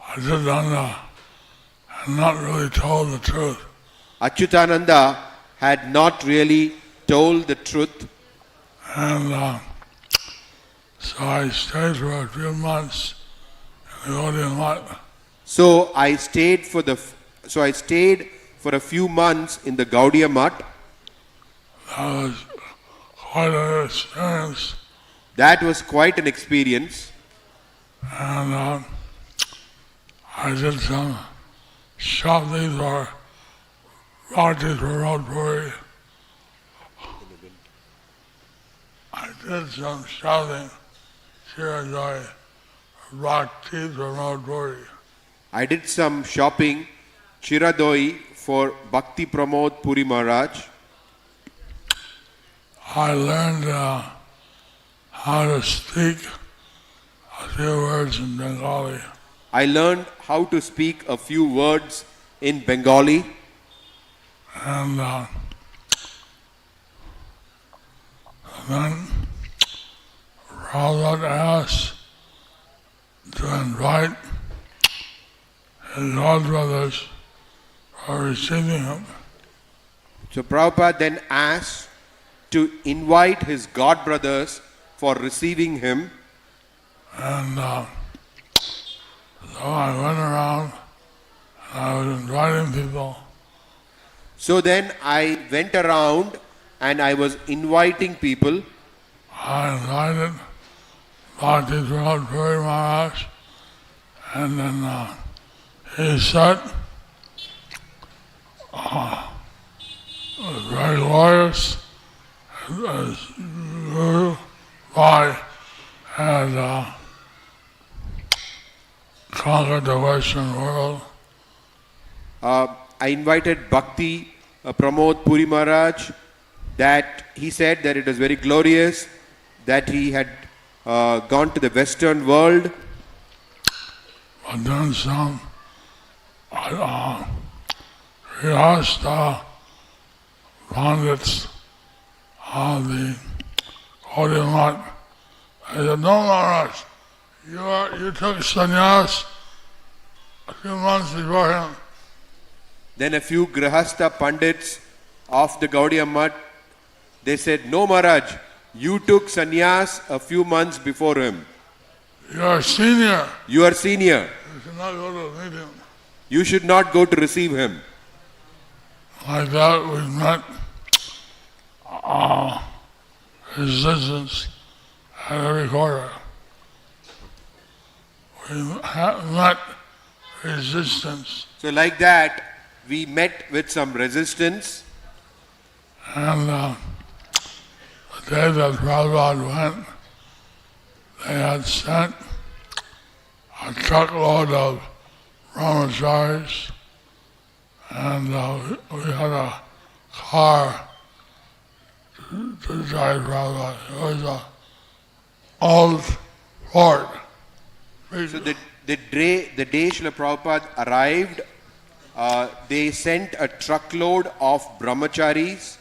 Achyutananda had not really told the truth. Achyutananda had not really told the truth. And so I stayed for a few months in the Gaudiya Mutt. So I stayed for a few months in the Gaudiya Mutt. That was quite an experience. That was quite an experience. And I did some shopping for Bhakti Pramod Puri. I did some shopping Shiradoi Bhakti Pramod Puri. I did some shopping Chiradoi for Bhakti Pramod Puri Maharaj. I learned how to speak a few words in Bengali. I learned how to speak a few words in Bengali. And then Prabhupada asked to invite his godbrothers for receiving him. So Prabhupada then asked to invite his godbrothers for receiving him. And so I went around and I was inviting people. So then I went around and I was inviting people. I invited Bhakti Pramod Puri Maharaj, and then he said, very glorious, as Guru Bhai had conquered the Western world. I invited Bhakti Pramod Puri Maharaj, that he said that it was very glorious that he had gone to the Western world. But then some Grihastha Pandits of the Gaudiya Mutt, I said, no Maharaj, you took sannyas a few months before him. Then a few Grihastha Pandits of the Gaudiya Mutt, they said, no Maharaj, you took sannyas a few months before him. You are senior. You are senior. You should not go to meet him. You should not go to receive him. Like that, we met resistance at every corner. We met resistance. So like that, we met with some resistance. And the day that Prabhupada went, they had sent a truckload of brahmacharis, and we had a car to drive Prabhupada. It was an old Ford. So the day Srila Prabhupada arrived, they sent a truckload of brahmacharis,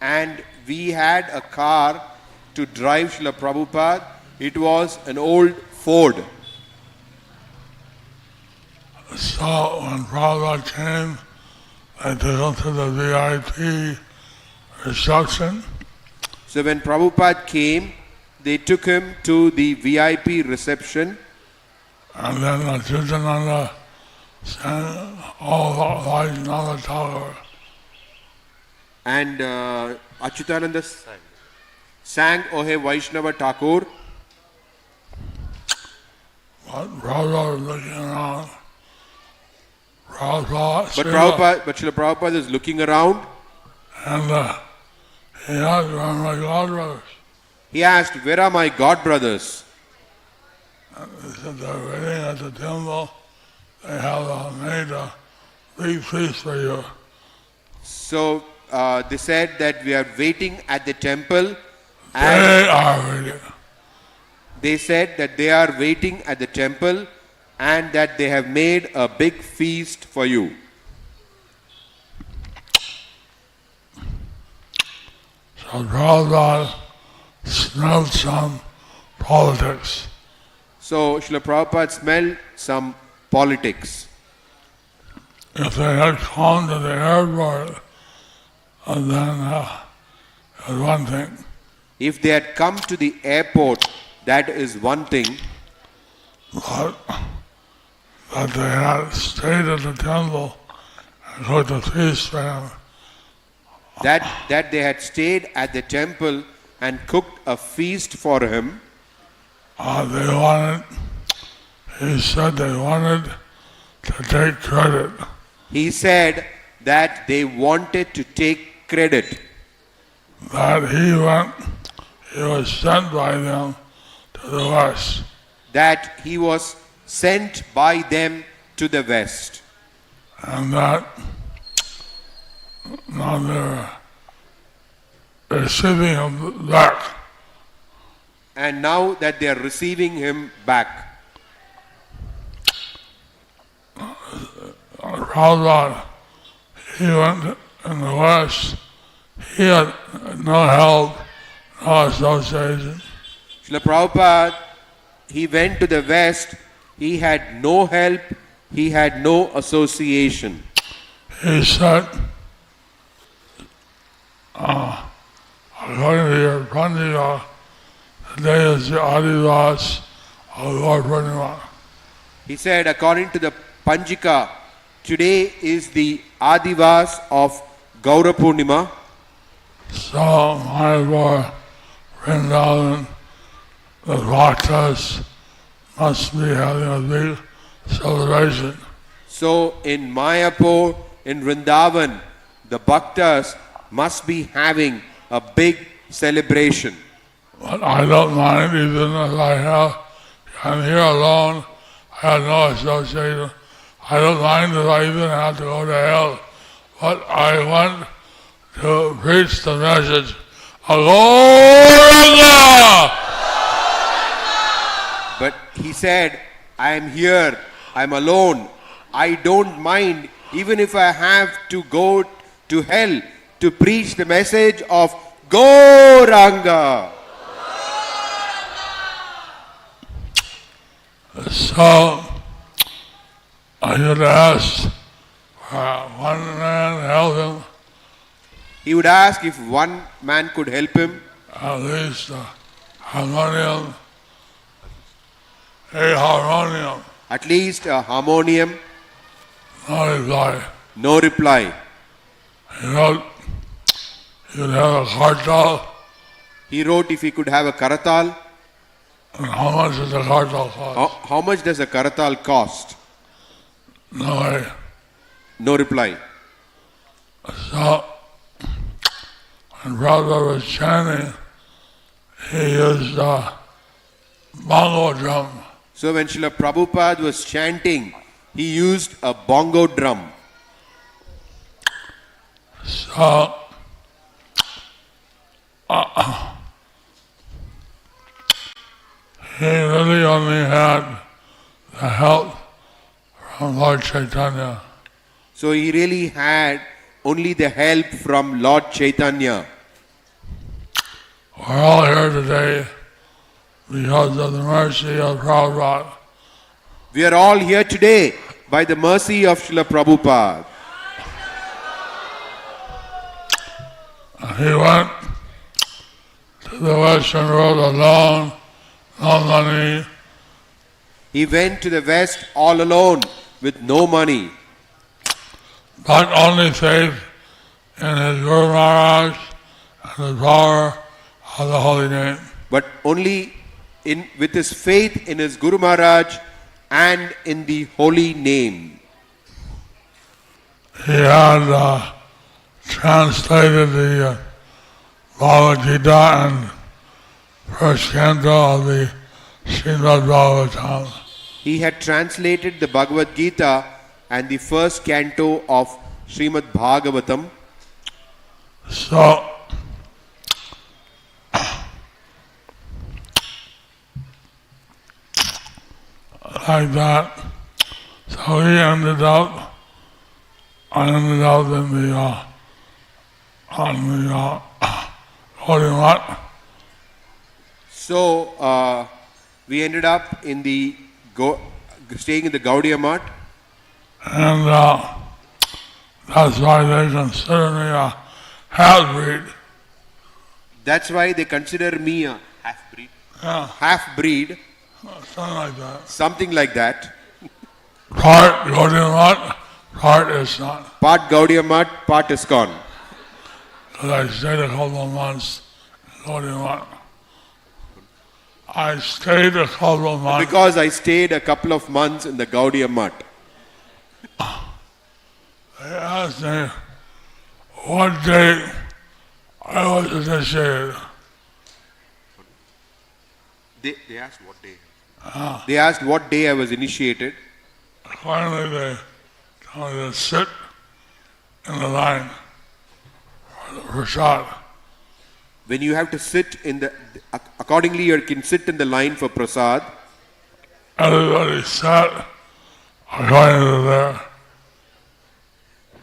and we had a car to drive Srila Prabhupada. It was an old Ford. So when Prabhupada came, I took him to the VIP reception. So when Prabhupada came, they took him to the VIP reception. And then Chitananda sang all Vaishnava Thakur. And Achyutananda sang Ohe Vaishnava Thakur. But Prabhupada was looking around. But Srila Prabhupada is looking around. And he asked, where are my godbrothers? He asked, where are my godbrothers? And they said, they're waiting at the temple. They have made a big feast for you. So they said that we are waiting at the temple. They are waiting. They said that they are waiting at the temple and that they have made a big feast for you. So Prabhupada smelled some politics. So Srila Prabhupada smelled some politics. If they had come to the airport, then it was one thing. If they had come to the airport, that is one thing. But they had stayed at the temple and cooked a feast for him. That they had stayed at the temple and cooked a feast for him. He said they wanted to take credit. He said that they wanted to take credit. That he was sent by them to the west. That he was sent by them to the west. And that now they're receiving him back. And now that they are receiving him back. Prabhupada, he went in the west. He had no help, no association. Srila Prabhupada, he went to the west. He had no help. He had no association. He said, according to your Pandita, today is the Adivas of Lord Purnima. He said, according to the Panjika, today is the Adivas of Gaura Purnima. So, Mayapur, Vrindavan, the Bhaktas must be having a big celebration. So, in Mayapur, in Vrindavan, the Bhaktas must be having a big celebration. But I don't mind, even if I'm here alone, I have no association. I don't mind if I even have to go to hell. But I want to preach the message of Gauranga! But he said, I am here, I am alone. I don't mind, even if I have to go to hell to preach the message of Gauranga. So, I would ask one man help him. He would ask if one man could help him. At least a harmonium. At least a harmonium. No reply. No reply. He wrote, he could have a kartal. He wrote if he could have a karatal. And how much does a karatal cost? How much does a karatal cost? No way. No reply. So, when Prabhupada was chanting, he used a bongo drum. So when Srila Prabhupada was chanting, he used a bongo drum. So, he really only had the help from Lord Chaitanya. So he really had only the help from Lord Chaitanya. We're all here today because of the mercy of Prabhupada. We are all here today by the mercy of Srila Prabhupada. He went to the Western world alone, no money. He went to the West all alone with no money. But only faith in his Guru Maharaj and the power of the holy name. But only with his faith in his Guru Maharaj and in the holy name. He had translated the Bhagavad Gita and first canto of the Srimad Bhagavatam. He had translated the Bhagavad Gita and the first canto of Srimad Bhagavatam. So, like that. So he ended up, I ended up in the, holy mat. So we ended up in the staying in the Gaudiya Mat. And that's why they consider me a half-breed. That's why they consider me a half-breed. Yeah. Half-breed. Something like that. Something like that. Part Gaudiya Mat, part ISKCON. Part Gaudiya Mat, part ISKCON. Because I stayed a couple of months in Gaudiya Mat. I stayed a couple of months. Because I stayed a couple of months in the Gaudiya Mat. They asked me what day I was initiated. They asked what day? They asked what day I was initiated. Finally, they told me to sit in the line for the prasad. When you have to sit in the, accordingly you can sit in the line for prasad. Everybody sat according to their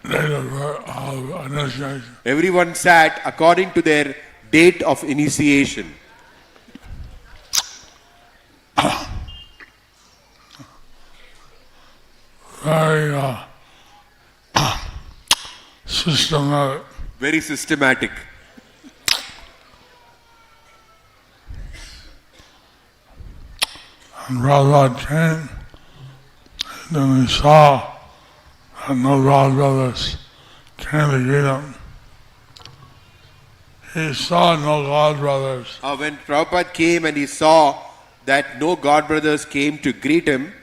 date of initiation. Everyone sat according to their date of initiation. Very systematic. Very systematic. And Prabhupada came, and then he saw that no God brothers came to greet him. He saw no God brothers. When Prabhupada came and he saw that no God brothers came to greet him,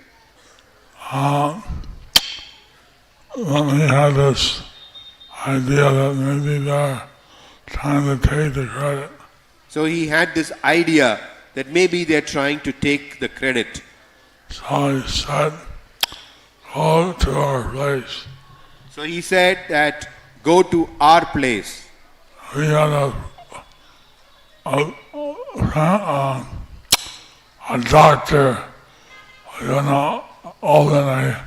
then he had this idea that maybe they're trying to take the credit. so he had this idea that maybe they're trying to take the credit. So he said, go to our place. So he said that go to our place. We had a doctor, open a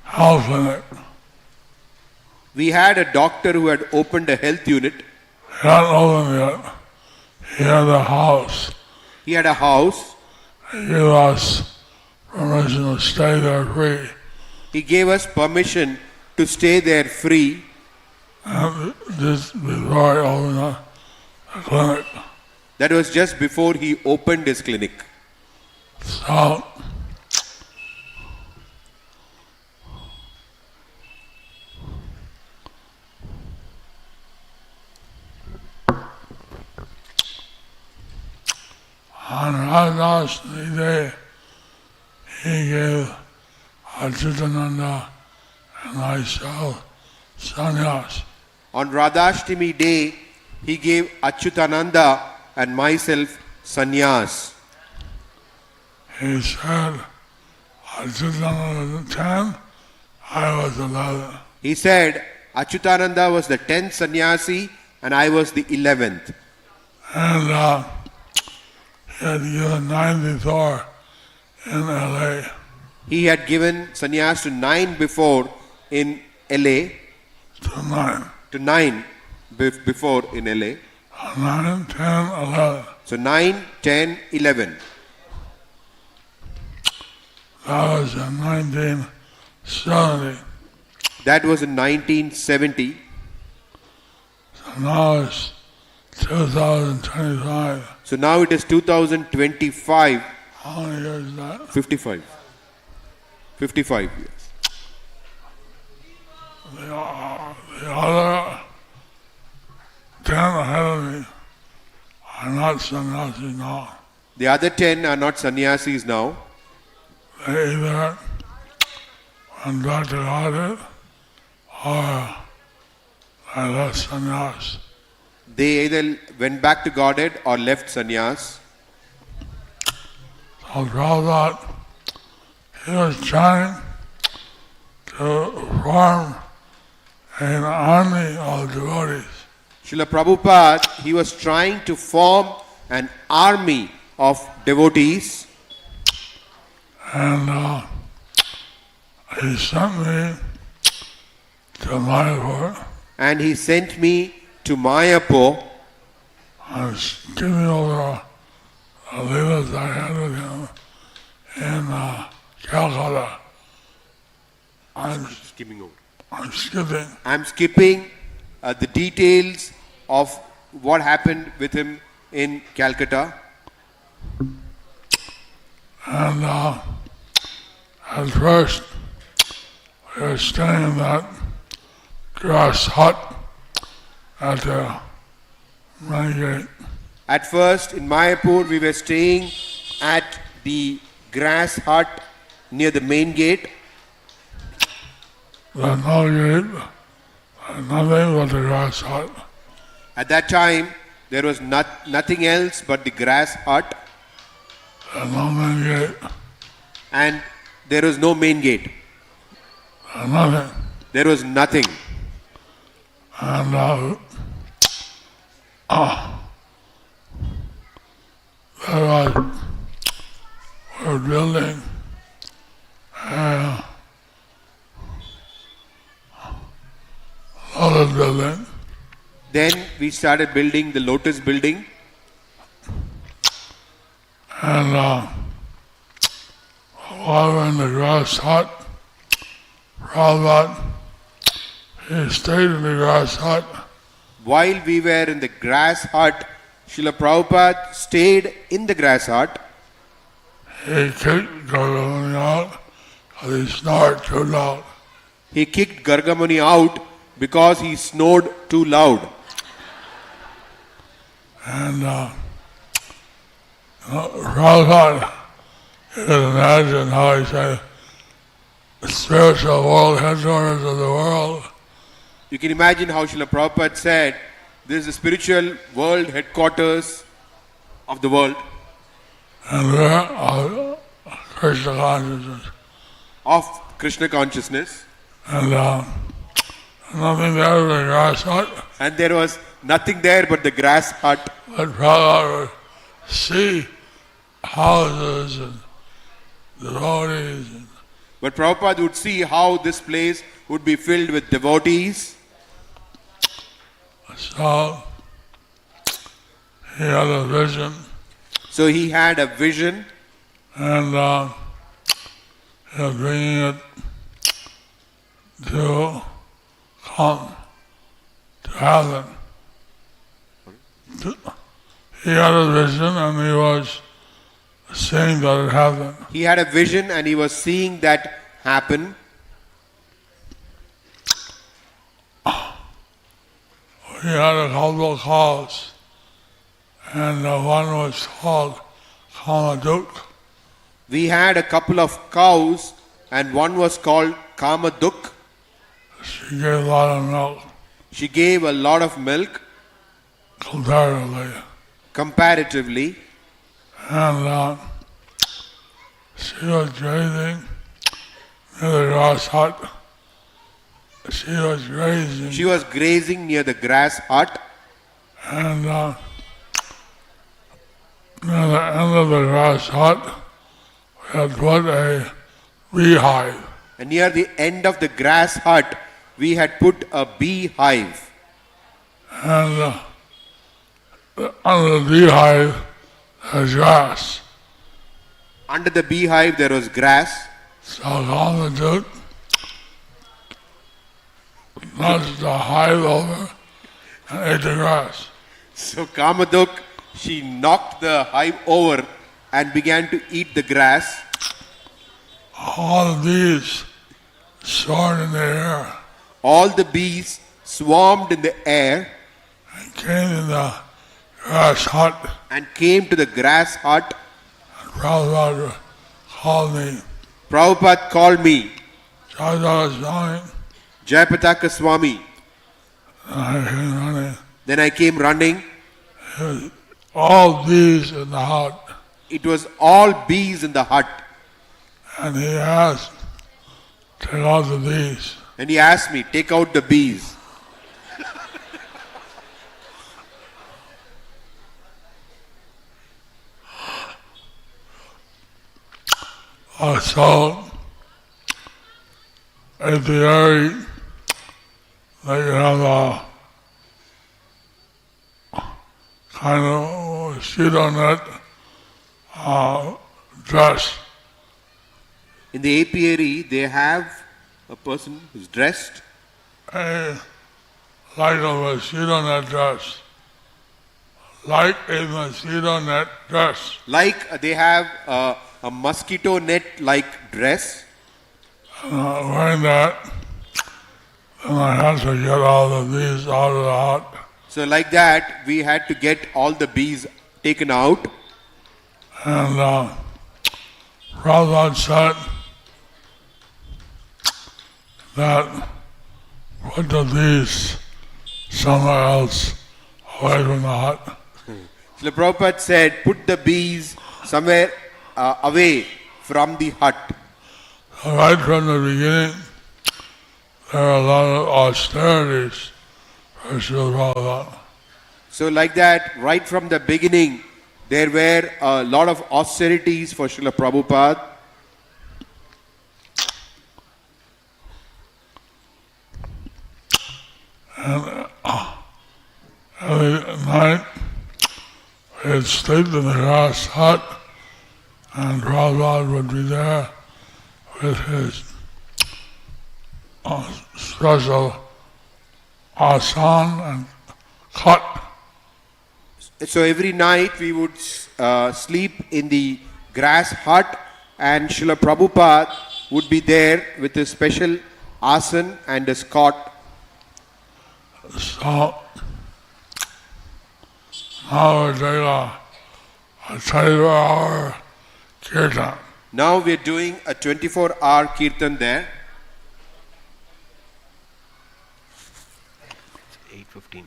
health clinic. We had a doctor who had opened a health unit. He hadn't opened yet. He had a house. He had a house. He gave us permission to stay there free. He gave us permission to stay there free. And just before I opened the clinic. That was just before he opened his clinic. So, on Radhashtami day, he gave Achyutananda and myself sannyas. On Radhashtami day, he gave Achyutananda and myself sannyas. He said, Achyutananda was 10, I was 11. He said, Achyutananda was the 10th sannyasi and I was the 11th. And he had given 94 in LA. He had given sannyas to 9 before in LA. To 9 before in LA. 9, 10, 11. So 9, 10, 11. That was in 1970. That was in 1970. So now it's 2025. So now it is 2025. How many years is that? 55. 55 years. The other 10 ahead of me are not sannyasis now. The other 10 are not sannyasis now. They either went back to Godhead or they left sannyas. They either went back to Godhead or left sannyas. So Prabhupada, he was trying to form an army of devotees. Srila Prabhupada, he was trying to form an army of devotees. And he sent me to Mayapur. And he sent me to Mayapur. I was giving over the leelas I had with him in Calcutta. I'm skipping. I'm skipping the details of what happened with him in Calcutta. And at first, we were staying in that grass hut at the main gate. At first, in Mayapur, we were staying at the grass hut near the main gate. There was no gate, nothing but the grass hut. At that time, there was nothing else but the grass hut. And no main gate. And there was no main gate. Nothing. There was nothing. And we're building Lotus building. Then we started building the Lotus building. And while we're in the grass hut, Prabhupada, he stayed in the grass hut. While we were in the grass hut, Srila Prabhupada stayed in the grass hut. He kicked Gargamuni out because he snored too loud. He kicked Gargamuni out because he snored too loud. And Prabhupada, you can imagine how he said, the spiritual world, headquarters of the world. You can imagine how Srila Prabhupada said, this is the spiritual world headquarters of the world. And we're of Krishna consciousness. Of Krishna consciousness. And nothing there but the grass hut. And there was nothing there but the grass hut. But Prabhupada would see houses and devotees. But Prabhupada would see how this place would be filled with devotees. So he had a vision. So he had a vision. And he was bringing it to come to heaven. He had a vision and he was seeing that it happened. He had a vision and he was seeing that happen. We had a couple of cows, and one was called Kamaduk. We had a couple of cows, and one was called Kamaduk. She gave a lot of milk. She gave a lot of milk. Comparatively. And she was grazing near the grass hut. She was grazing. She was grazing near the grass hut. And near the end of the grass hut, we had put a beehive. And near the end of the grass hut, we had put a beehive. And under the beehive, there's grass. Under the beehive, there was grass. So Kamaduk knocked the hive over and ate the grass. So Kamaduk, she knocked the hive over and began to eat the grass. All the bees soared in the air. All the bees swarmed in the air. And came in the grass hut. And came to the grass hut. And Prabhupada called me. Prabhupada called me. Jayapataka Swami. Swami. And I came running. Then I came running. All bees in the hut. It was all bees in the hut. And he asked, take out the bees. And he asked me, take out the bees. So, at the area, they have a kind of mosquito net dress. In the apiary, they have a person who's dressed like a mosquito net dress. Like a mosquito net dress. Like they have a mosquito net-like dress. Wearing that, then I had to get all the bees out of the hut. So like that, we had to get all the bees taken out. And Prabhupada said that put the bees somewhere else away from the hut. Srila Prabhupada said, put the bees somewhere away from the hut. Right from the beginning, there are a lot of austerities for Srila Prabhupada. So like that, right from the beginning, there were a lot of austerities for Srila Prabhupada. And every night, we'd sleep in the grass hut, and Prabhupada would be there with his special asan and cut. So every night we would sleep in the grass hut, and Srila Prabhupada would be there with a special asan and a cot. So now we're doing a 24-hour Kirtan. Now we're doing a 24-hour Kirtan there. 8:15.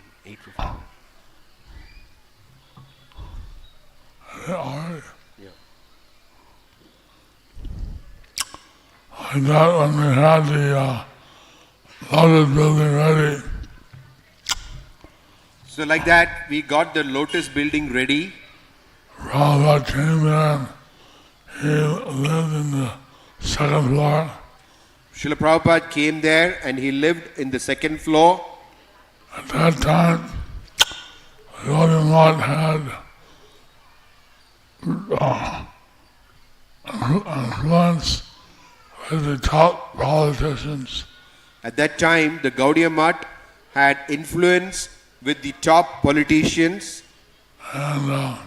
Alright. Yeah. Like that, when we had the Lotus building ready. So like that, we got the Lotus building ready. Prabhupada came in. He lived in the second floor. Srila Prabhupada came there and he lived in the second floor. At that time, we only not had influence with the top politicians. At that time, the Gaudiya Math had influence with the top politicians. And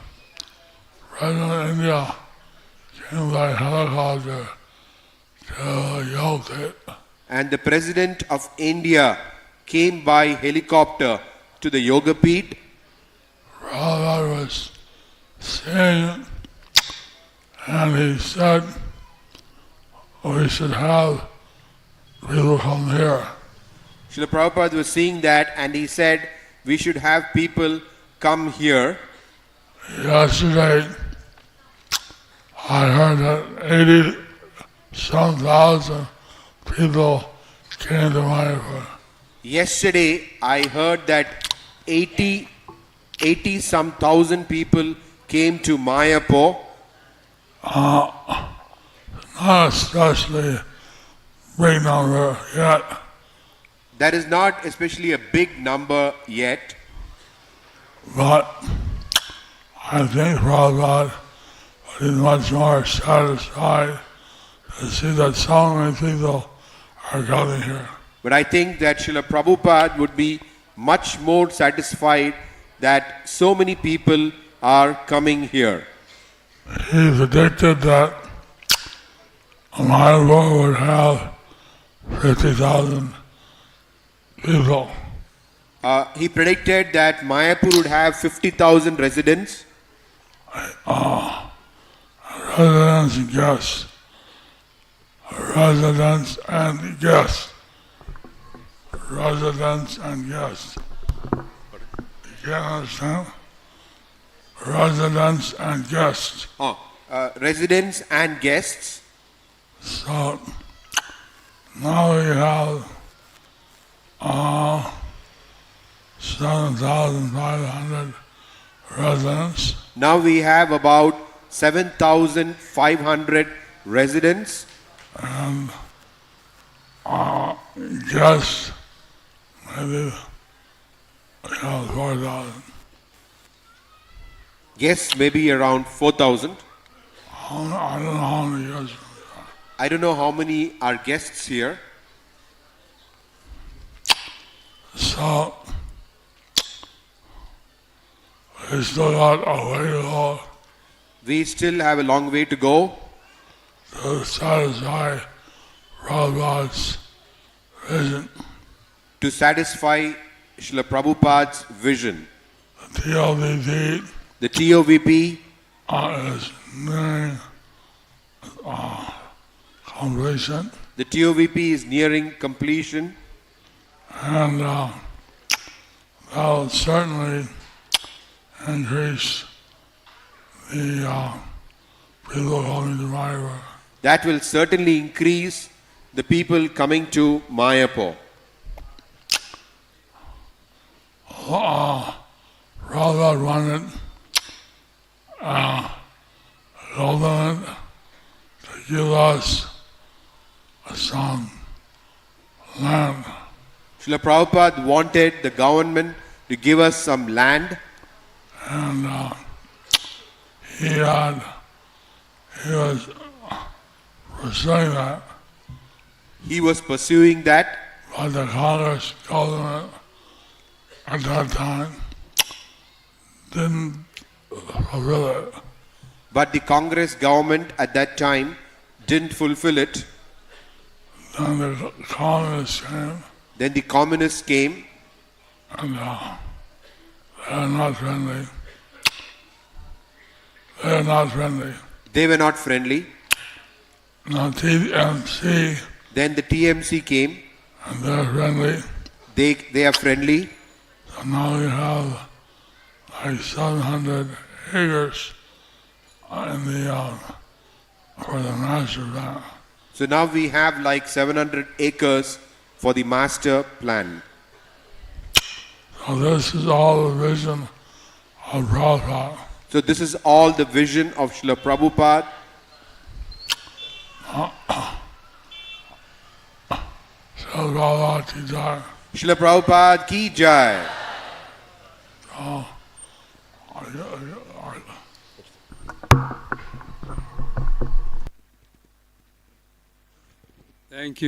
President India came by helicopter to Yoga. And the President of India came by helicopter to the Yoga Pit. Prabhupada was seeing, and he said, we should have people come here. Srila Prabhupada was seeing that and he said, we should have people come here. Yesterday, I heard that 80,000 people came to Mayapur. Yesterday, I heard that 80-some thousand people came to Mayapur. not especially big number yet. That is not especially a big number yet. But I think Prabhupada is much more satisfied to see that so many people are coming here. But I think that Srila Prabhupada would be much more satisfied that so many people are coming here. He predicted that Mayapur would have 50,000 people. He predicted that Mayapur would have 50,000 residents. Residents and guests. Residents and guests. Residents and guests. You can't understand? Residents and guests. Residents and guests. So now we have 7,500 residents. Now we have about 7,500 residents. And guests, maybe 4,000. Guests maybe around 4,000. I don't know how many guests. I don't know how many are guests here. So we still got a way to go We still have a long way to go to satisfy Prabhupada's vision. To satisfy Srila Prabhupada's vision. The TOVP. The TOVP is nearing completion. The TOVP is nearing completion. And that will certainly increase the people coming to Mayapur. That will certainly increase the people coming to Mayapur. Prabhupada wanted government to give us some land. Srila Prabhupada wanted the government to give us some land. And he was pursuing that. He was pursuing that. But the Congress government at that time didn't fulfill it. But the Congress government at that time didn't fulfill it. Then the communists came. Then the communists came. And they're not friendly. They're not friendly. They were not friendly. Now TMC. Then the TMC came. And they're friendly. They are friendly. So now we have like 700 acres in the for the master plan. So now we have like 700 acres for the master plan. So this is all the vision of Prabhupada. So this is all the vision of Srila Prabhupada. Srila Prabhupada ki jai.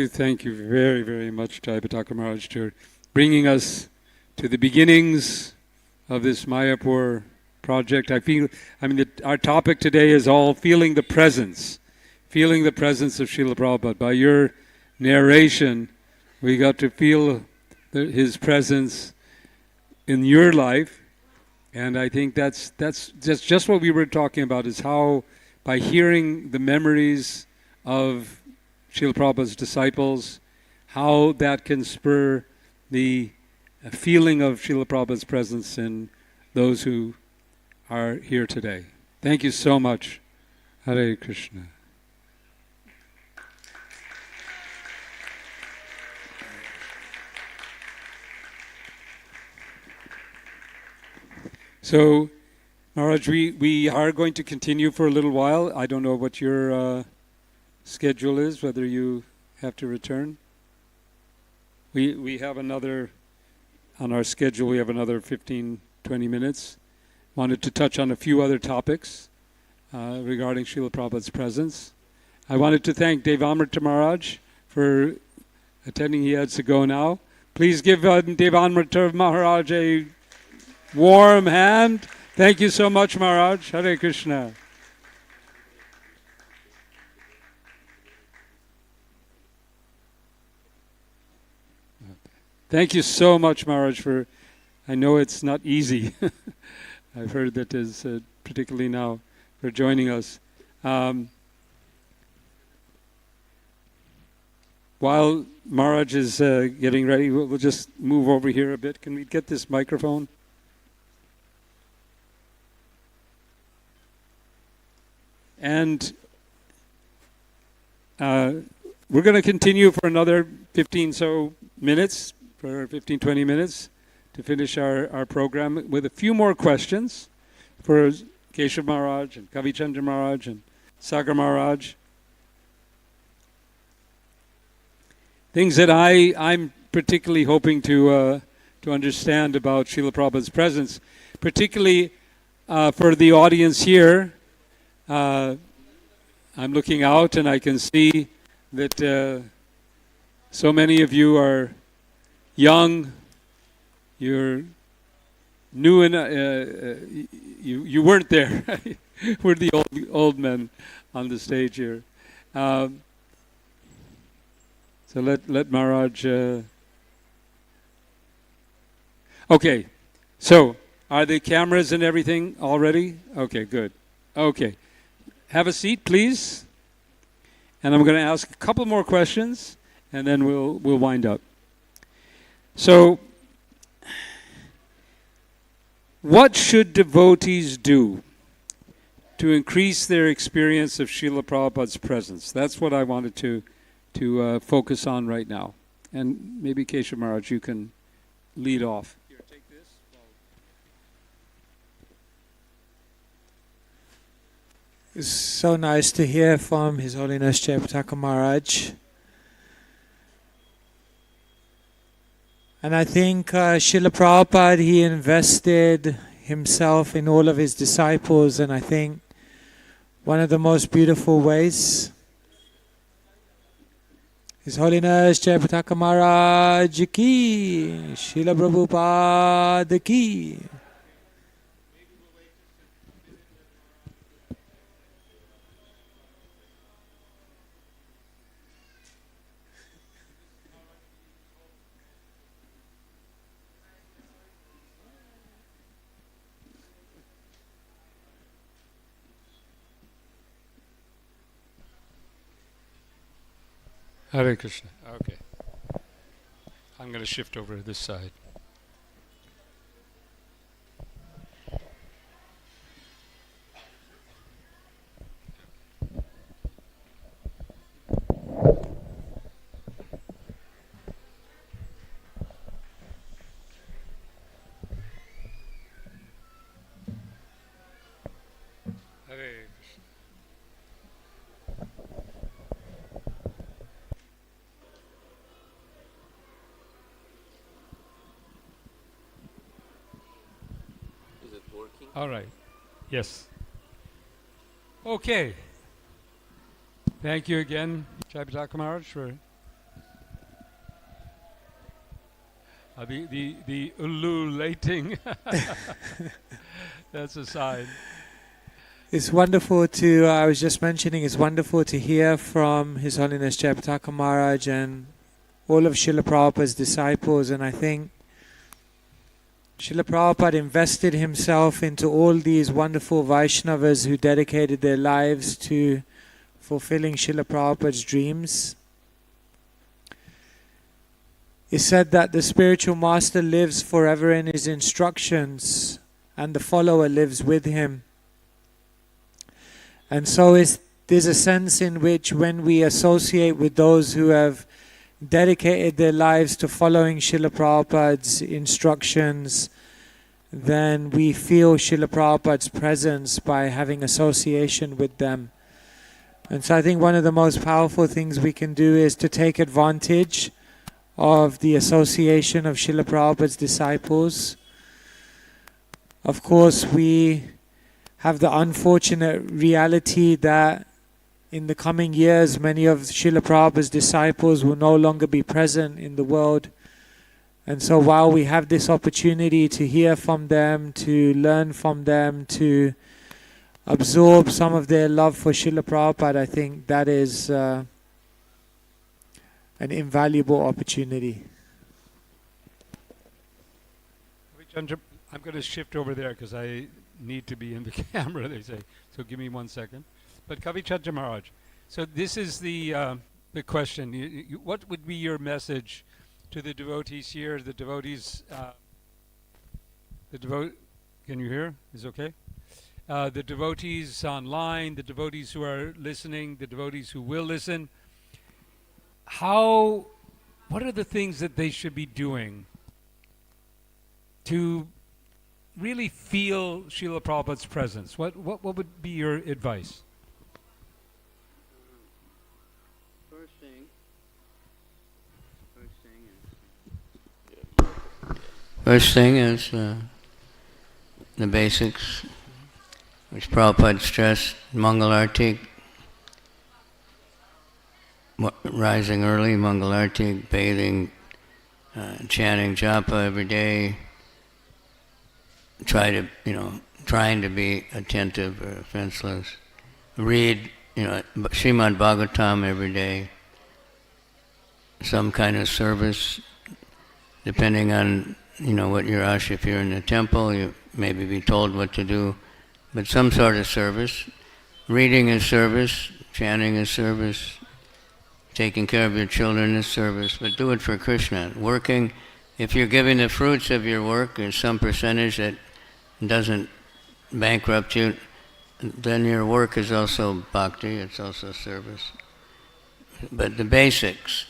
Thank you very, very much, Jayapataka Maharaj, for bringing us to the beginnings of this Mayapur project. Our topic today is all feeling the presence of Srila Prabhupada. By your narration, we got to feel his presence in your life, and I think that's just what we were talking about, is how by hearing the memories of Srila Prabhupada's disciples, how that can spur the feeling of Srila Prabhupada's presence in those who are here today. Thank you so much. Hare Krishna. So, Maharaj, we are going to continue for a little while. I don't know what your schedule is, whether you have to return. We have another, on our schedule, we have another 15, 20 minutes. Wanted to touch on a few other topics regarding Srila Prabhupada's presence. I wanted to thank Devamrita Maharaj for attending. He has to go now. Please give Devamrita Maharaj a warm hand. Thank you so much, Maharaj. Hare Krishna. Thank you so much, Maharaj, for, I know it's not easy. I've heard that is particularly now, for joining us. While Maharaj is getting ready, we'll just move over here a bit. Can we get this microphone? And we're going to continue for another 15 minutes, for 15, 20 minutes to finish our program with a few more questions for Keshav Maharaj and Kavichandra Maharaj and Sagar Maharaj. Things that I'm particularly hoping to understand about Srila Prabhupada's presence, particularly for the audience here. I'm looking out and I can see that so many of you are young. You're new and you weren't there. We're the old men on the stage here. So let Maharaj. Okay, so are the cameras and everything all ready? Okay, good. Okay, have a seat, please. And I'm going to ask a couple more questions, and then we'll wind up. So, what should devotees do to increase their experience of Srila Prabhupada's presence? That's what I wanted to focus on right now. And maybe Keshav Maharaj, you can lead off. Here, take this. It's so nice to hear from His Holiness Jayapataka Maharaj. And I think Srila Prabhupada, he invested himself in all of his disciples, and I think one of the most beautiful ways, His Holiness Jayapataka Maharaj ki, Srila Prabhupada ki. Hare Krishna. Okay. I'm going to shift over to this side. Hare Krishna. All right. Yes. Okay. Thank you again, Jayapataka Maharaj, for the ululating. That's a sign. It's wonderful to, I was just mentioning, it's wonderful to hear from His Holiness Jayapataka Maharaj and all of Srila Prabhupada's disciples, and I think Srila Prabhupada invested himself into all these wonderful Vaishnavas who dedicated their lives to fulfilling Srila Prabhupada's dreams. It's said that the spiritual master lives forever in his instructions and the follower lives with him. And so there's a sense in which when we associate with those who have dedicated their lives to following Srila Prabhupada's instructions, then we feel Srila Prabhupada's presence by having association with them. And so I think one of the most powerful things we can do is to take advantage of the association of Srila Prabhupada's disciples. Of course, we have the unfortunate reality that in the coming years, many of Srila Prabhupada's disciples will no longer be present in the world. And so while we have this opportunity to hear from them, to learn from them, to absorb some of their love for Srila Prabhupada, I think that is an invaluable opportunity. I'm going to shift over there because I need to be in the camera, they say. So give me 1 second. But Kavi Chandra Maharaj, so this is the question. What would be your message to the devotees here, the devotees, can you hear? Is it okay? The devotees online, the devotees who are listening, the devotees who will listen. What are the things that they should be doing to really feel Srila Prabhupada's presence? What would be your advice? First thing is the basics, which Prabhupada stressed: Mangalarti, rising early, Mangalarti, bathing, chanting japa every day, trying to be attentive or offenseless. Read, Srimad Bhagavatam every day. Some kind of service, depending on what your ashram. If you're in the temple, you maybe be told what to do, but some sort of service. Reading is service, chanting is service, taking care of your children is service, but do it for Krishna. Working, if you're giving the fruits of your work in some percentage that doesn't bankrupt you, then your work is also bhakti, it's also service. But the basics,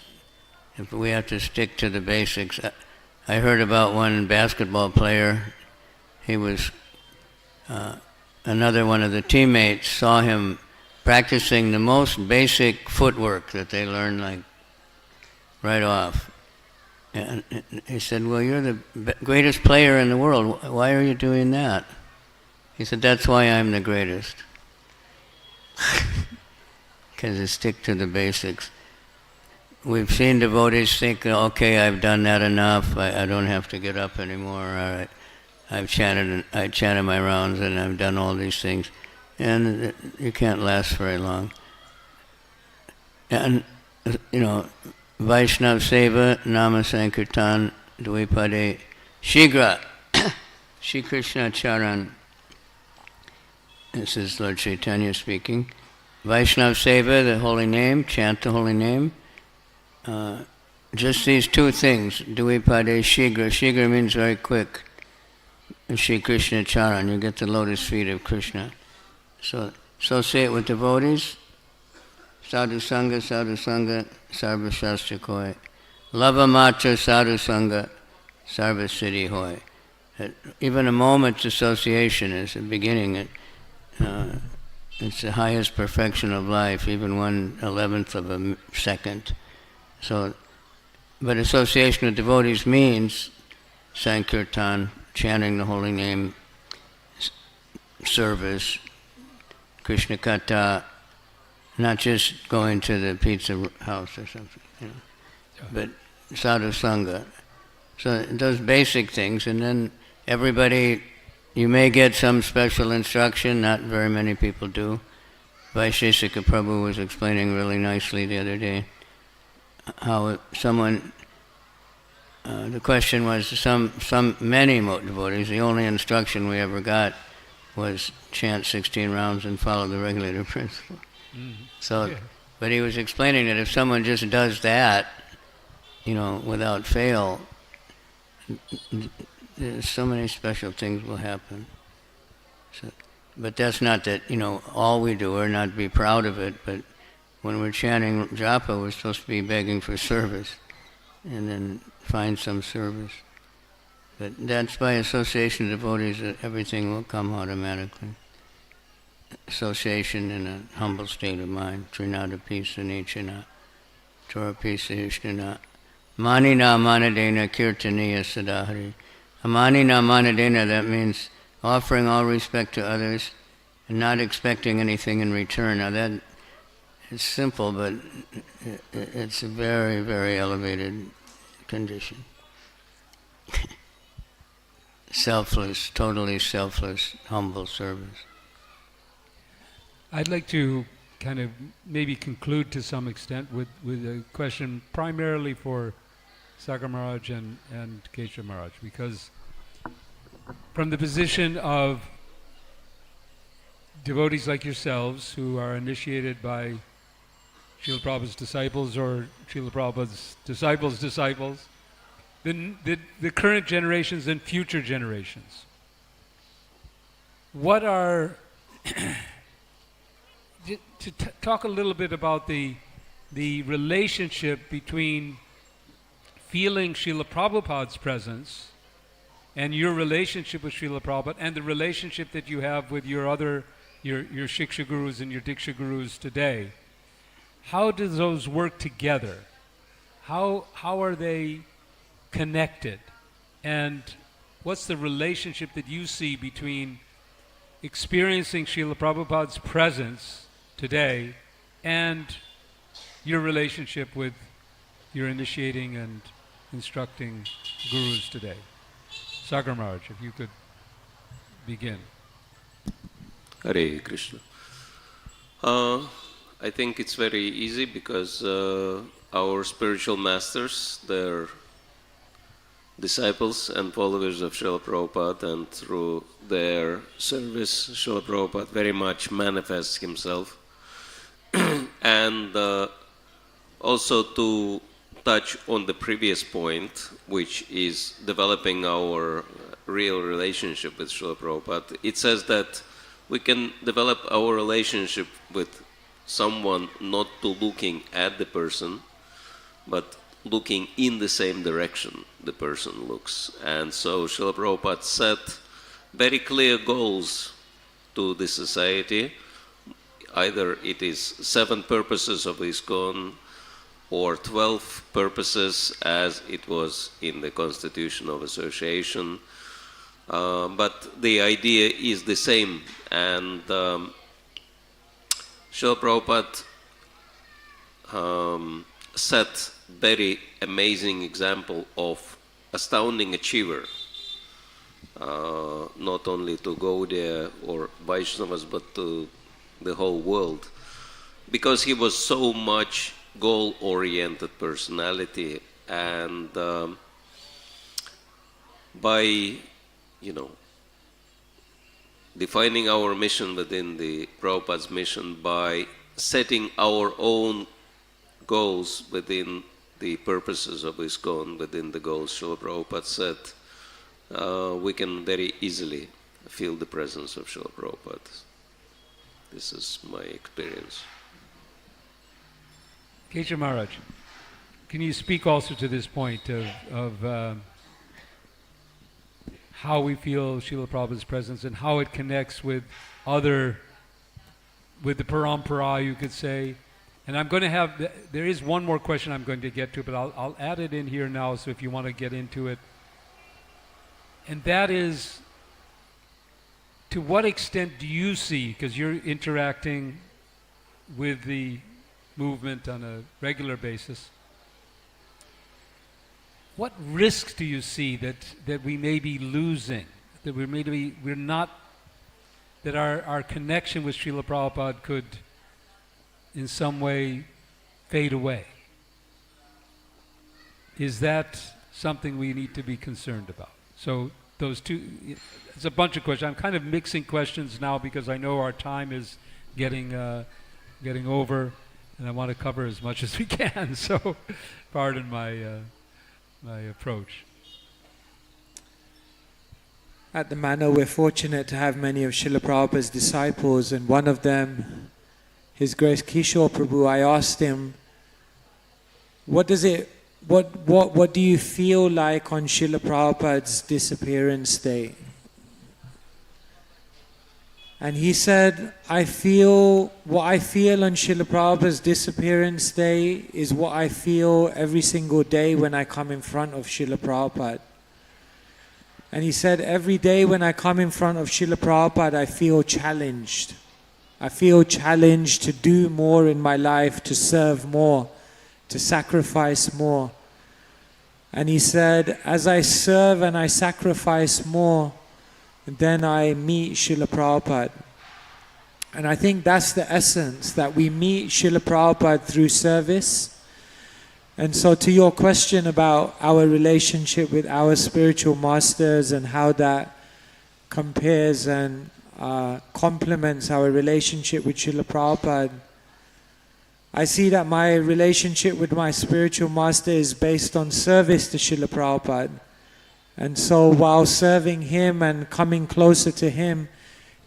if we have to stick to the basics. I heard about one basketball player. He was, another one of the teammates saw him practicing the most basic footwork that they learn like right off. And he said, well, you're the greatest player in the world. Why are you doing that? He said, that's why I'm the greatest. Because they stick to the basics. We've seen devotees think, okay, I've done that enough. I don't have to get up anymore. All right, I chanted my rounds and I've done all these things. And you can't last very long. And, Vaishnav Seva, Nama Sankirtan, Dvipade, Shigra, Shri Krishna Charan. This is Lord Chaitanya speaking. Vaishnav Seva, the holy name, chant the holy name. Just these two things, Dvipade, Shigra. Shigra means very quick. And Shri Krishna Charan, you get the lotus feet of Krishna. So associate with devotees. Sadhu Sangha, Sarva Shastra Koi. Lava Matra Sadhu Sangha, Sarva Siddhi Hoy. Even a moment's association is the beginning. It's the highest perfection of life, even 1/11th of a second. So, but association with devotees means Sankirtan, chanting the holy name, service, Krishna Katha, not just going to the pizza house or something, but sadhu sangha. So those basic things, and then everybody, you may get some special instruction, not very many people do. Vaisheshika Prabhu was explaining really nicely the other day how someone, the question was, many devotees, the only instruction we ever got was chant 16 rounds and follow the regulator principle. So, but he was explaining that if someone just does that, without fail, so many special things will happen. So, but that's not that, all we do, or not be proud of it, but when we're chanting japa, we're supposed to be begging for service, and then find some service. But that's by association of devotees that everything will come automatically. association in a humble state of mind. Trinada Pisa Nichana, Tora Pisa Ishtana, Manina Manadena Kirtaniya Sadahari. Amanina Manadena, that means offering all respect to others and not expecting anything in return. Now that it's simple, but it's a very, very elevated condition. Selfless, totally selfless, humble service. I'd like to kind of maybe conclude to some extent with a question primarily for Sagar Maharaj and Keshav Maharaj, because from the position of devotees like yourselves who are initiated by Srila Prabhupada's disciples or Srila Prabhupada's disciples, the current generations and future generations, what are to talk a little bit about the relationship between feeling Srila Prabhupada's presence and your relationship with Srila Prabhupada and the relationship that you have with your Shiksha Gurus and your Diksha Gurus today. How do those work together? How are they connected? And what's the relationship that you see between experiencing Srila Prabhupada's presence today and your relationship with your initiating and instructing gurus today? Sagar Maharaj, if you could begin. Hare Krishna. I think it's very easy because our spiritual masters, they're disciples and followers of Srila Prabhupada, and through their service, Srila Prabhupada very much manifests himself. And also to touch on the previous point, which is developing our real relationship with Srila Prabhupada, it says that we can develop our relationship with someone not to looking at the person, but looking in the same direction the person looks. And so Srila Prabhupada set very clear goals to the society. Either it is 7 purposes of ISKCON or 12 purposes as it was in the Constitution of Association. But the idea is the same. And Srila Prabhupada set very amazing example of astounding achiever, not only to Gaudiya or Vaishnavas, but to the whole world, because he was so much goal-oriented personality, and by defining our mission within the Prabhupada's mission, by setting our own goals within the purposes of ISKCON, within the goals Srila Prabhupada set, we can very easily feel the presence of Srila Prabhupada. This is my experience. Keshav Maharaj, can you speak also to this point of how we feel Srila Prabhupada's presence and how it connects with the parampara, you could say? And I'm going to have, there is one more question I'm going to get to, but I'll add it in here now, so if you want to get into it. And that is, to what extent do you see, because you're interacting with the movement on a regular basis, what risks do you see that we may be losing, that that our connection with Srila Prabhupada could in some way fade away? Is that something we need to be concerned about? So those two, it's a bunch of questions. I'm kind of mixing questions now because I know our time is getting over, and I want to cover as much as we can. So pardon my approach. At the Manor, we're fortunate to have many of Srila Prabhupada's disciples, and one of them, His Grace Kishore Prabhu, I asked him, what do you feel like on Srila Prabhupada's disappearance day? And he said, what I feel on Srila Prabhupada's disappearance day is what I feel every single day when I come in front of Srila Prabhupada. And he said, every day when I come in front of Srila Prabhupada, I feel challenged. I feel challenged to do more in my life, to serve more, to sacrifice more. And he said, as I serve and I sacrifice more, then I meet Srila Prabhupada. And I think that's the essence, that we meet Srila Prabhupada through service. And so to your question about our relationship with our spiritual masters and how that compares and complements our relationship with Srila Prabhupada, I see that my relationship with my spiritual master is based on service to Srila Prabhupada. And so while serving him and coming closer to him,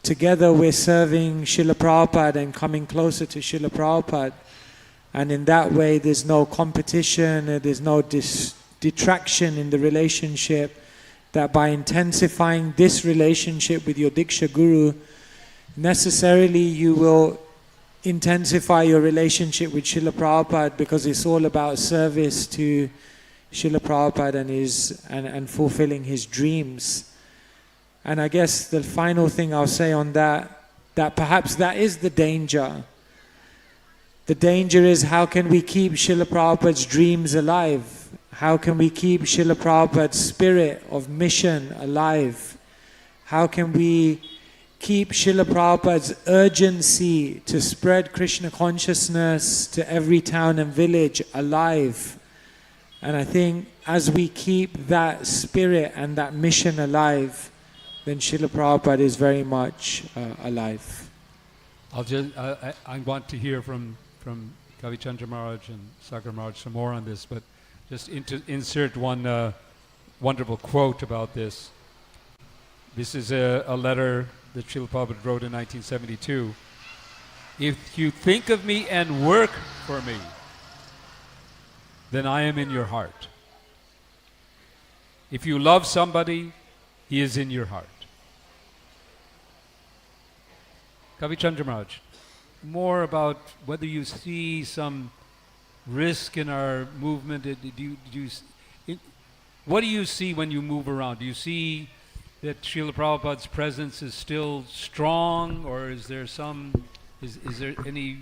together we're serving Srila Prabhupada and coming closer to Srila Prabhupada. And in that way there's no competition, there's no detraction in the relationship, that by intensifying this relationship with your Diksha Guru, necessarily you will intensify your relationship with Srila Prabhupada, because it's all about service to Srila Prabhupada and fulfilling his dreams. And I guess the final thing I'll say on that perhaps that is the danger. The danger is, how can we keep Srila Prabhupada's dreams alive? How can we keep Srila Prabhupada's spirit of mission alive? How can we keep Srila Prabhupada's urgency to spread Krishna consciousness to every town and village alive? And I think as we keep that spirit and that mission alive, then Srila Prabhupada is very much alive. I want to hear from Kavi Chandra Maharaj and Sagar Maharaj some more on this, but just insert one wonderful quote about this. This is a letter that Srila Prabhupada wrote in 1972. If you think of me and work for me, then I am in your heart. If you love somebody, he is in your heart. Kavi Chandra Maharaj, more about whether you see some risk in our movement. What do you see when you move around? Do you see that Srila Prabhupada's presence is still strong, or is there any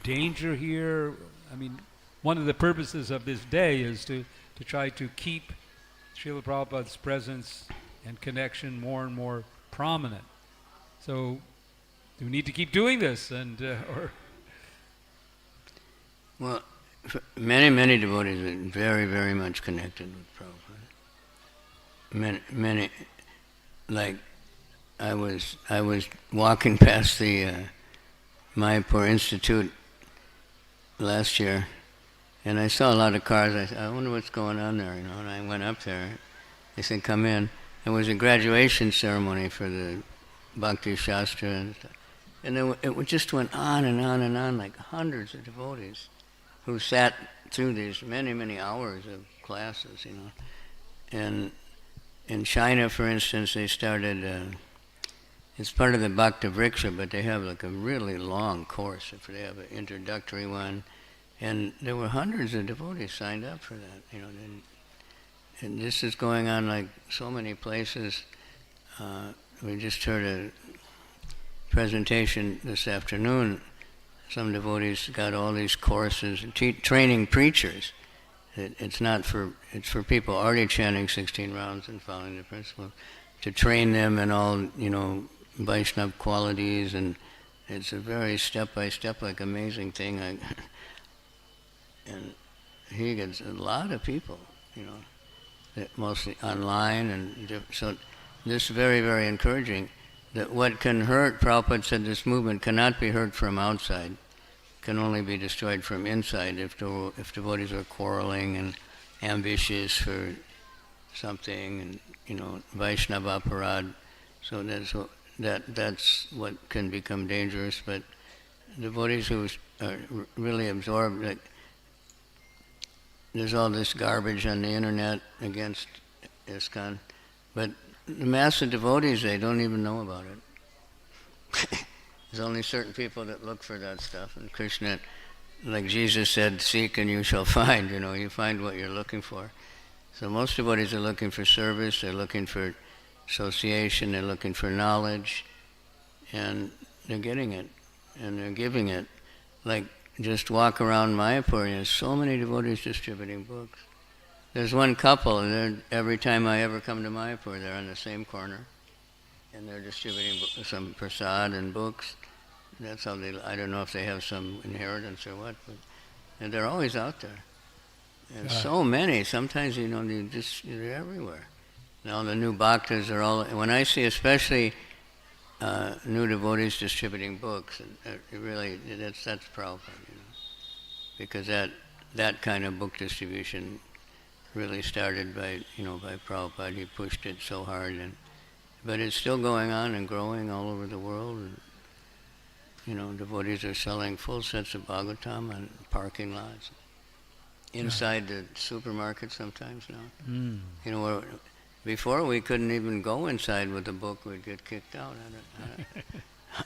danger here? I mean, one of the purposes of this day is to try to keep Srila Prabhupada's presence and connection more and more prominent. So, do we need to keep doing this? Well, many devotees are very, very much connected with Prabhupada. Many, like I was walking past the Mayapur Institute last year, and I saw a lot of cars. I said, I wonder what's going on there, and I went up there. They said, come in. It was a graduation ceremony for the Bhakti Shastra and stuff. And then it just went on and on and on, like hundreds of devotees who sat through these many hours of classes, And in China, for instance, they started, it's part of the Bhakti Vriksha, but they have like a really long course. They have an introductory one. And there were hundreds of devotees signed up for that, And this is going on like so many places. We just heard a presentation this afternoon. Some devotees got all these courses, training preachers. It's for people already chanting 16 rounds and following the principles, to train them in all, Vaishnava qualities, and it's a very step-by-step, like amazing thing. And he gets a lot of people, mostly online, and so this is very, very encouraging. That what can hurt, Prabhupada said, this movement cannot be hurt from outside, can only be destroyed from inside if devotees are quarreling and ambitious for something, and Vaishnava aparad. So that's what can become dangerous. But devotees who are really absorbed, like, there's all this garbage on the internet against ISKCON, but the mass of devotees, they don't even know about it. There's only certain people that look for that stuff, and Krishna, like Jesus said, seek and you shall find, you find what you're looking for. So most devotees are looking for service, they're looking for association, they're looking for knowledge, and they're getting it, and they're giving it. Like, just walk around Mayapur, there's so many devotees distributing books. There's one couple, and every time I ever come to Mayapur, they're on the same corner, and they're distributing some prasad and books. That's how I don't know if they have some inheritance or what, but and they're always out there. And so many, sometimes, they're everywhere. Now the new bhaktas are all, when I see especially new devotees distributing books, that's Prabhupada, because that kind of book distribution really started by Prabhupada. He pushed it so hard, but it's still going on and growing all over the world. And, devotees are selling full sets of Bhagavatam on parking lots, inside the supermarket sometimes now. Where before we couldn't even go inside with a book, we'd get kicked out.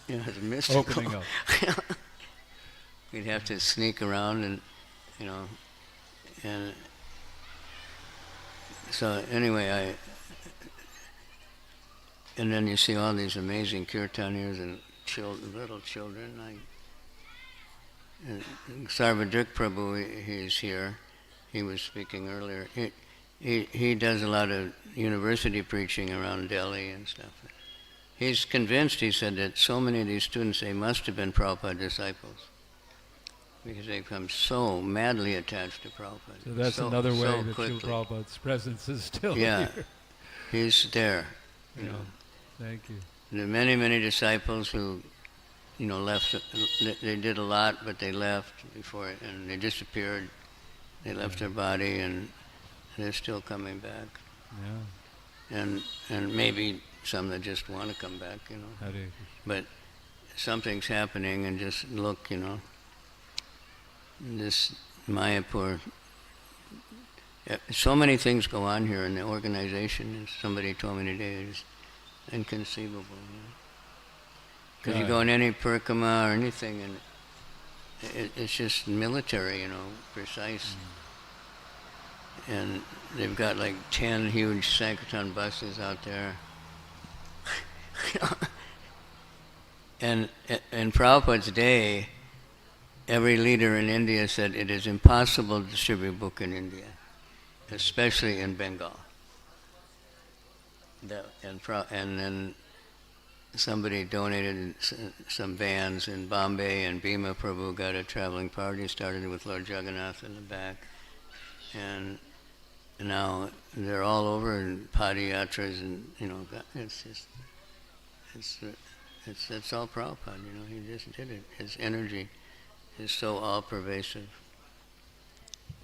It's mystical. Opening up. We'd have to sneak around and so anyway, and then you see all these amazing kirtaniers and little children. Sarvadrik Prabhu, he's here. He was speaking earlier. He does a lot of university preaching around Delhi and stuff. He's convinced, he said, that so many of these students, they must have been Prabhupada disciples, because they become so madly attached to Prabhupada. So that's another way that Srila Prabhupada's presence is still here. He's there. Thank you. There are many, many disciples who, left. They did a lot, but they left before, and they disappeared. They left their body, and they're still coming back. Yeah. And maybe some that just want to come back, But something's happening, and just look, this Mayapur. So many things go on here in the organization. As somebody told me today, it's inconceivable. Because you go in any parikama or anything, and it's just military, precise. And they've got like 10 huge Sankirtan buses out there. And in Prabhupada's day, every leader in India said it is impossible to distribute a book in India, especially in Bengal. And then somebody donated some vans in Bombay, and Bhima Prabhu got a traveling party, started with Lord Jagannath in the back. And now they're all over in padayatras, and it's all Prabhupada, he just did it. His energy is so all-pervasive.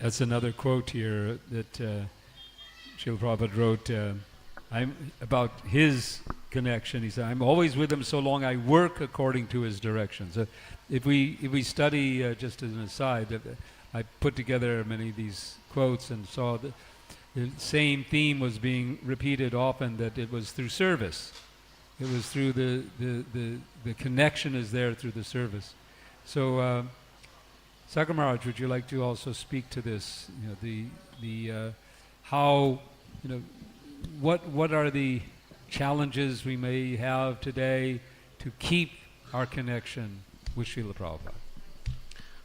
That's another quote here that Srila Prabhupada wrote about his connection. He said, "I'm always with him so long I work according to his directions." If we study, just as an aside, I put together many of these quotes and saw that the same theme was being repeated often, that it was through service. It was through the connection is there through the service. So, Sakar Maharaj, would you like to also speak to this? How, what are the challenges we may have today to keep our connection with Srila Prabhupada?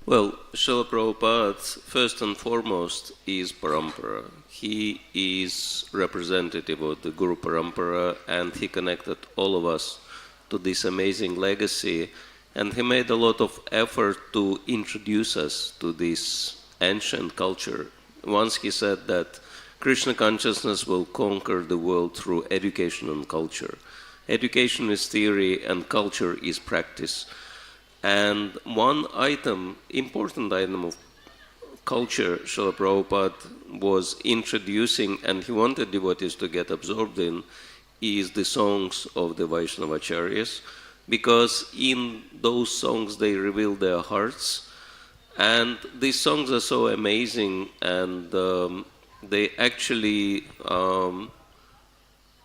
Well, Srila Prabhupada, first and foremost, is Parampara. He is representative of the Guru Parampara, and he connected all of us to this amazing legacy. And he made a lot of effort to introduce us to this ancient culture. Once he said that Krishna consciousness will conquer the world through education and culture. Education is theory and culture is practice. And one important item of culture Srila Prabhupada was introducing, and he wanted devotees to get absorbed in, is the songs of the Vaishnavacharyas, because in those songs they reveal their hearts. And these songs are so amazing, and they actually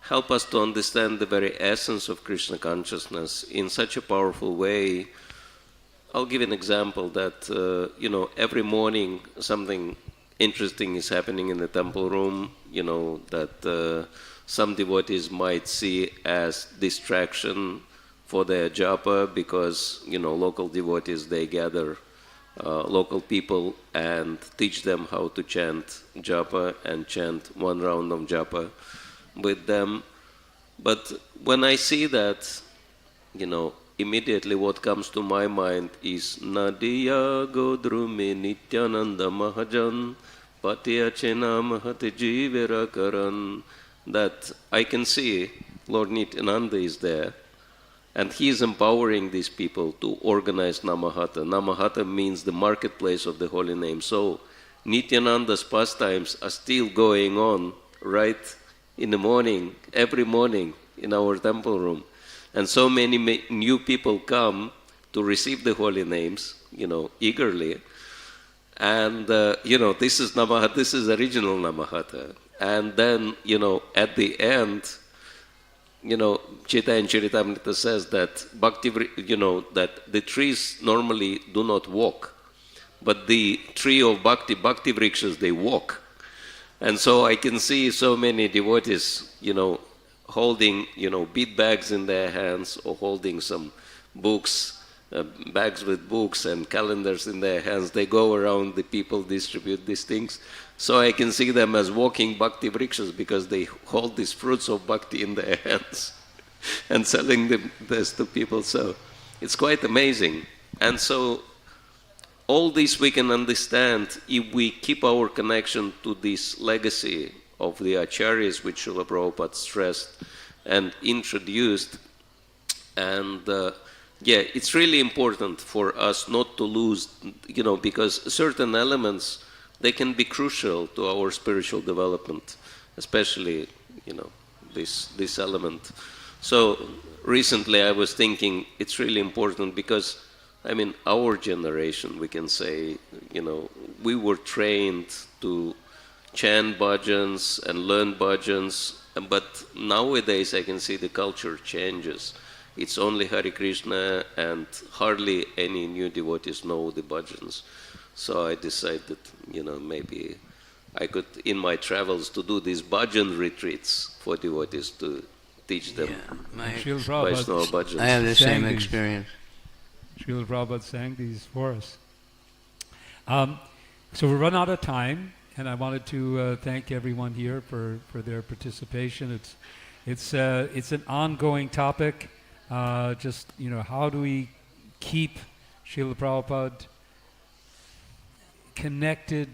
help us to understand the very essence of Krishna consciousness in such a powerful way. I'll give an example that, every morning something interesting is happening in the temple room, that some devotees might see as distraction for their japa because, local devotees, they gather local people and teach them how to chant japa and chant one round of japa with them. But when I see that, immediately what comes to my mind is Nadiya Godrumi Nityananda Mahajan Patiya Chena Mahati Jivera Karan, that I can see Lord Nityananda is there and he is empowering these people to organize Namahata. Namahata means the marketplace of the holy name. So Nityananda's pastimes are still going on right in the morning, every morning in our temple room. And so many new people come to receive the holy names, eagerly. And, this is Namahata, this is original Namahata. And then, at the end, Chaitanya Charitamrita says that Bhakti, that the trees normally do not walk, but the tree of Bhakti Vrikshas, they walk. And so I can see so many devotees, holding, bead bags in their hands or holding some books, bags with books and calendars in their hands. They go around, the people distribute these things. So I can see them as walking Bhakti Vrikshas because they hold these fruits of Bhakti in their hands and selling them this to people. So it's quite amazing. And so all this we can understand if we keep our connection to this legacy of the Acharyas which Srila Prabhupada stressed and introduced. And it's really important for us not to lose, because certain elements, they can be crucial to our spiritual development, especially, this element. So recently I was thinking it's really important because, our generation, we can say, we were trained to chant bhajans and learn bhajans, but nowadays I can see the culture changes. It's only Hare Krishna and hardly any new devotees know the bhajans. So I decided, maybe I could, in my travels, to do these bhajan retreats for devotees to teach them Vaishnava bhajans. I have the same experience. Srila Prabhupada sang these for us. So we've run out of time, and I wanted to thank everyone here for their participation. It's an ongoing topic. How do we keep Srila Prabhupada connected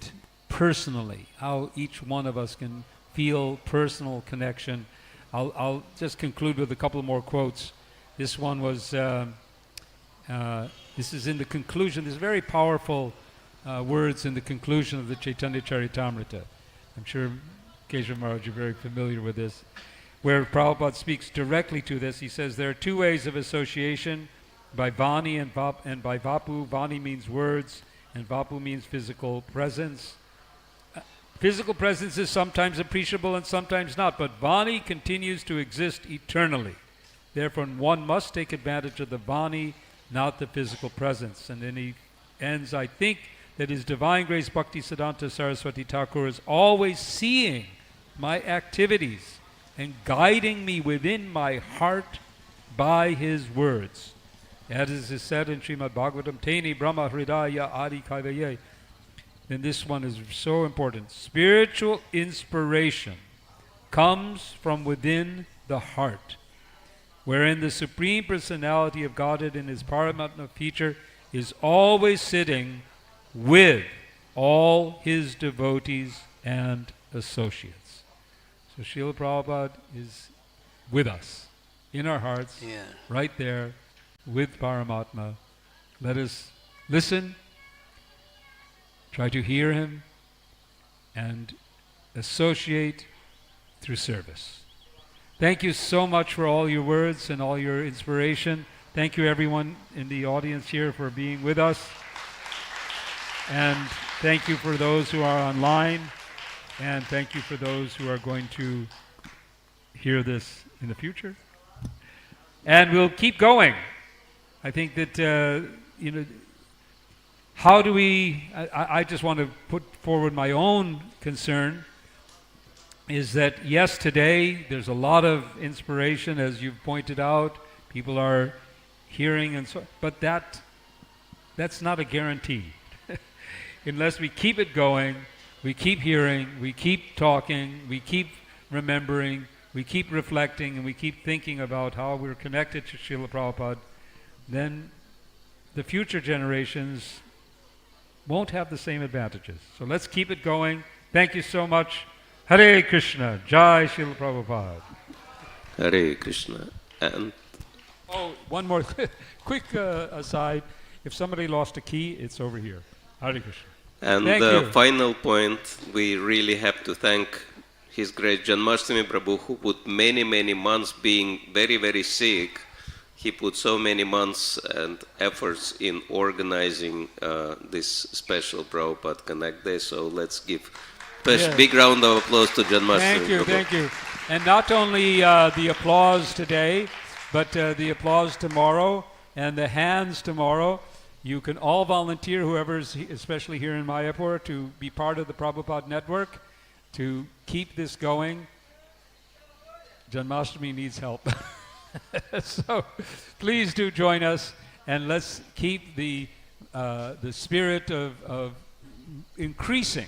personally? How each one of us can feel personal connection. I'll just conclude with a couple more quotes. This one was, this is in the conclusion, there's very powerful words in the conclusion of the Chaitanya Charitamrita. I'm sure Keshav Maharaj, you're very familiar with this, where Prabhupada speaks directly to this. He says there are two ways of association, by Vani and by Vapu. Vani means words, and Vapu means physical presence. Physical presence is sometimes appreciable and sometimes not, but Vani continues to exist eternally. Therefore, one must take advantage of the Vani, not the physical presence. And then he ends, I think that His Divine Grace Bhakti Siddhanta Saraswati Thakur is always seeing my activities and guiding me within my heart by His words. As is said in Srimad Bhagavatam, Teni Brahma Hridaya Adi Kaivaye. Then this one is so important. Spiritual inspiration comes from within the heart, wherein the Supreme Personality of Godhead in His Paramatma feature is always sitting with all His devotees and associates. So Srila Prabhupada is with us, in our hearts, right there, with Paramatma. Let us listen, try to hear Him, and associate through service. Thank you so much for all your words and all your inspiration. Thank you everyone in the audience here for being with us. And thank you for those who are online. And thank you for those who are going to hear this in the future. And we'll keep going. I think that, how do we, I just want to put forward my own concern, is that yes, today there's a lot of inspiration, as you've pointed out. People are hearing and so, but that's not a guarantee. Unless we keep it going, we keep hearing, we keep talking, we keep remembering, we keep reflecting, and we keep thinking about how we're connected to Srila Prabhupada, then the future generations won't have the same advantages. So let's keep it going. Thank you so much. Hare Krishna. Jai Srila Prabhupada. Hare Krishna. And oh, one more quick aside. If somebody lost a key, it's over here. Hare Krishna. And the final point, we really have to thank His Grace Janmashtami Prabhu, who put many, many months being very, very sick. He put so many months and efforts in organizing this special Prabhupada Connect Day. So let's give a big round of applause to Janmashtami Thank you, Prabhu. thank you. And not only the applause today, but the applause tomorrow and the hands tomorrow. You can all volunteer, whoever's especially here in Mayapur, to be part of the Prabhupada network, to keep this going. Janmashtami needs help. So please do join us, and let's keep the spirit of increasing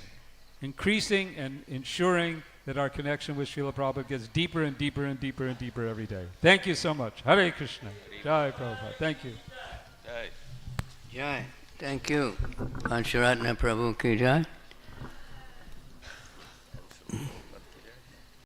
and ensuring that our connection with Srila Prabhupada gets deeper and deeper and deeper and deeper every day. Thank you so much. Hare Krishna. Jai Prabhupada. Thank you. Jai. Thank you. Pancharatna Prabhu ki jai.